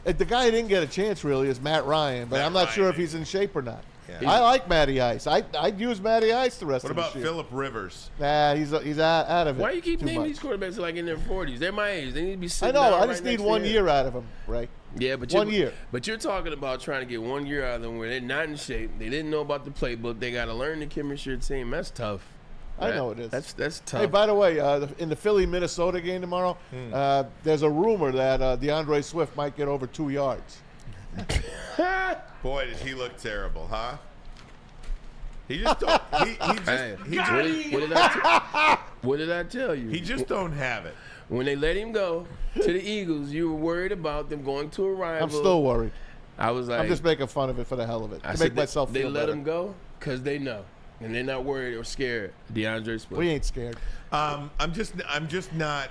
The guy who didn't get a chance really is Matt Ryan, but Matt I'm not sure Ryan. if he's in shape or not. Yeah. I like Matty Ice. I'd use Matty Ice the rest What of about this year. Phillip Rivers? Nah, he's out of it. Why you keep too naming much. these quarterbacks like in their 40s? They're my age. They need to be I sitting know. down I right just next need to one him. year out of him, Ray. Yeah, but 1 year. But you're talking about trying to get 1 year out of them where they're not in shape. They didn't know about the playbook. They got to learn the chemistry of the team. That's tough. I know it is. That's tough. Hey, by the way, in the Philly-Minnesota game tomorrow, there's a rumor that DeAndre Swift might get over 2 yards. Boy, does he look terrible, huh? He just don't. What did I tell you? He just don't have it. When they let him go to the Eagles, you were worried about them going to a rival. I'm still worried. I was like, I'm just making fun of it for the hell of it. I To make myself they feel let better. him go because they know, and they're not worried or scared. DeAndre Swift. We ain't scared. I'm just not.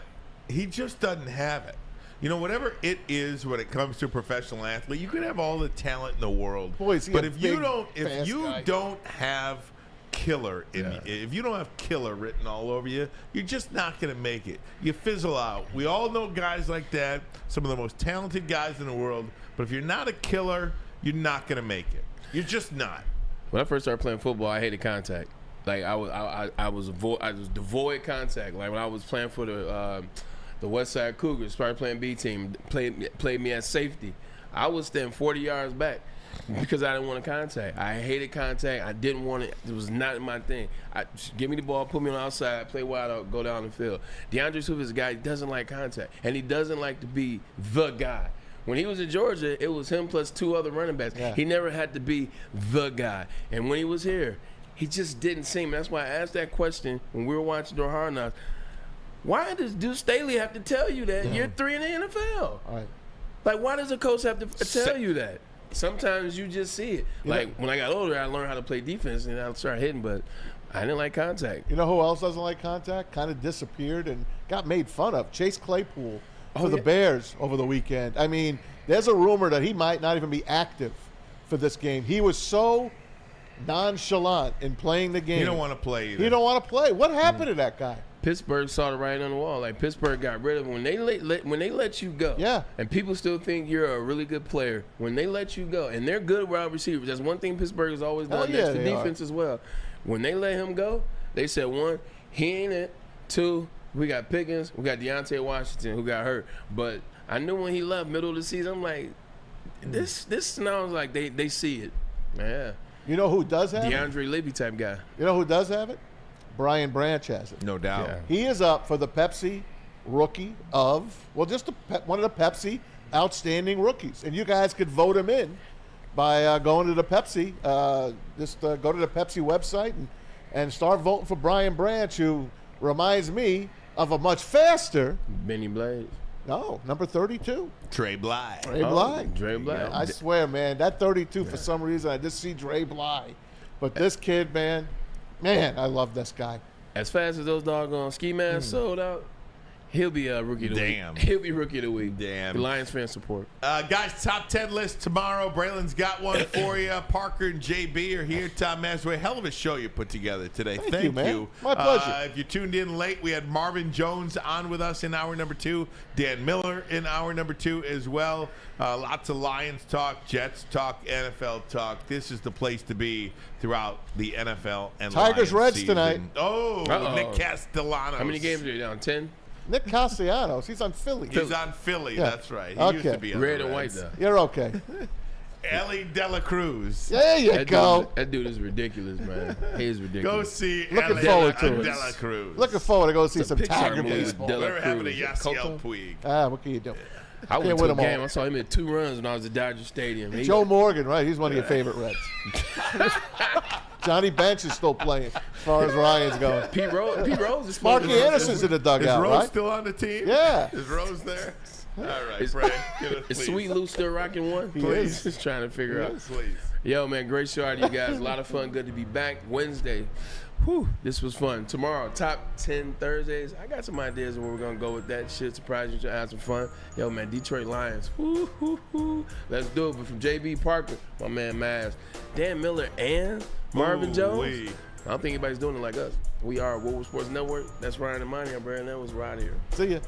He just doesn't have it. You know, whatever it is when it comes to a professional athlete, you can have all the talent in the world. But if you don't have killer if you don't have killer written all over you, you're just not going to make it. You fizzle out. We all know guys like that, some of the most talented guys in the world. But if you're not a killer, you're not going to make it. You're just not. When I first started playing football, I hated contact. Like I was devoid contact. Like when I was playing for the West Side Cougars, started playing B team, played me as safety. I was standing 40 yards back because I didn't want to contact. I hated contact. I didn't want it. It was not my thing. Give me the ball, put me on the outside, play wide out, go down the field. DeAndre Swift is a guy who doesn't like contact, and he doesn't like to be the guy. When he was in Georgia, it was him plus 2 other running backs. Yeah. He never had to be the guy. And when he was here, he just didn't seem. That's why I asked that question when we were watching the Hard Knocks. Why does Deuce Staley have to tell you that you're 3 in the NFL? All right. Like, why does a coach have to tell you that? Sometimes you just see it. Like, when I got older, I learned how to play defense, and I started hitting, but I didn't like contact. You know who else doesn't like contact? Kind of disappeared and got made fun of. Chase Claypool for the Bears over the weekend. I mean, there's a rumor that he might not even be active for this game. He was so nonchalant in playing the game. He don't want to play either. He don't want to play. What happened to that guy? Pittsburgh saw the writing on the wall. Like, Pittsburgh got rid of him. When they let you go, and people still think you're a really good player, when they let you go, and they're good wide receivers. That's one thing Pittsburgh has always done. That's the defense as well. When they let him go, they said, 1, he ain't it. 2, we got Pickens, we got Deontay Washington who got hurt. But I knew when he left middle of the season, I'm like, this sounds like they see it. Yeah. You know who does have it? DeAndre Levy type guy. You know who does have it? Brian Branch has it. No doubt. Yeah. He is up for the Pepsi Rookie of, one of the Pepsi Outstanding Rookies. And you guys could vote him in by going to the Pepsi, go to the Pepsi website and start voting for Brian Branch, who reminds me of a much faster Benny Blades. No, number 32. Dre Bly. Dre Bly. Dre Bly. I swear, man, that 32 for some reason, I just see Dre Bly. But this kid, man, I love this guy. As fast as those doggone ski masks sold out, he'll be a rookie of the week. He'll be rookie of the week. Damn. The Lions fan support. Guys, top 10 list tomorrow. Braylon's got one for you. Parker and JB are here. Tom Mazaway. Hell of a show you put together today. Thank you, man. My pleasure. If you tuned in late, we had Marvin Jones on with us in hour number 2. Dan Miller in hour number 2 as well. Lots of Lions talk, Jets talk, NFL talk. This is the place to be throughout the NFL and Tigers Lions Reds season. tonight. Oh, Nick Castellanos. How many games are you down? 10? Nick Castellanos. He's on Philly. He's on Philly. Yeah. That's right. He used to be on Red the and white, Reds. though. You're okay. Ellie Dela Cruz. There you go. That dude is ridiculous, man. He is ridiculous. Go see Looking Ellie forward to it. Dela Cruz. Looking forward to go see It's a some Pixar Tiger movie with baseball. Dela We're having a Cruz. Yasiel Puig. What can you do? I went Can't to win a them game. all. I saw him at 2 runs when I was at Dodger Stadium. Joe Morgan, right? He's one of your favorite Reds. Johnny Bench is still playing as far as Ryan's going. Pete Rose is Marky Anderson's in the dugout, Is Rose right? still on the team? Yeah. Is Rose there? All right, Frank. Is Sweet Lou still rocking one? Please. Just trying to figure out. Please. Yo, man, great show out of you guys. A lot of fun. Good to be back. Wednesday. Whew, this was fun. Tomorrow, top 10 Thursdays. I got some ideas of where we're going to go with that shit. Surprise you to have some fun. Yo, man, Detroit Lions. Woo, woo, woo. Let's do it. But from JB Parker, my man Maz, Dan Miller, and Marvin Jones. I don't think anybody's doing it like us. We are Woodward Sports Network. That's Ryan and Ermanni. I'm Braylon Edwards. We're out of here. See ya.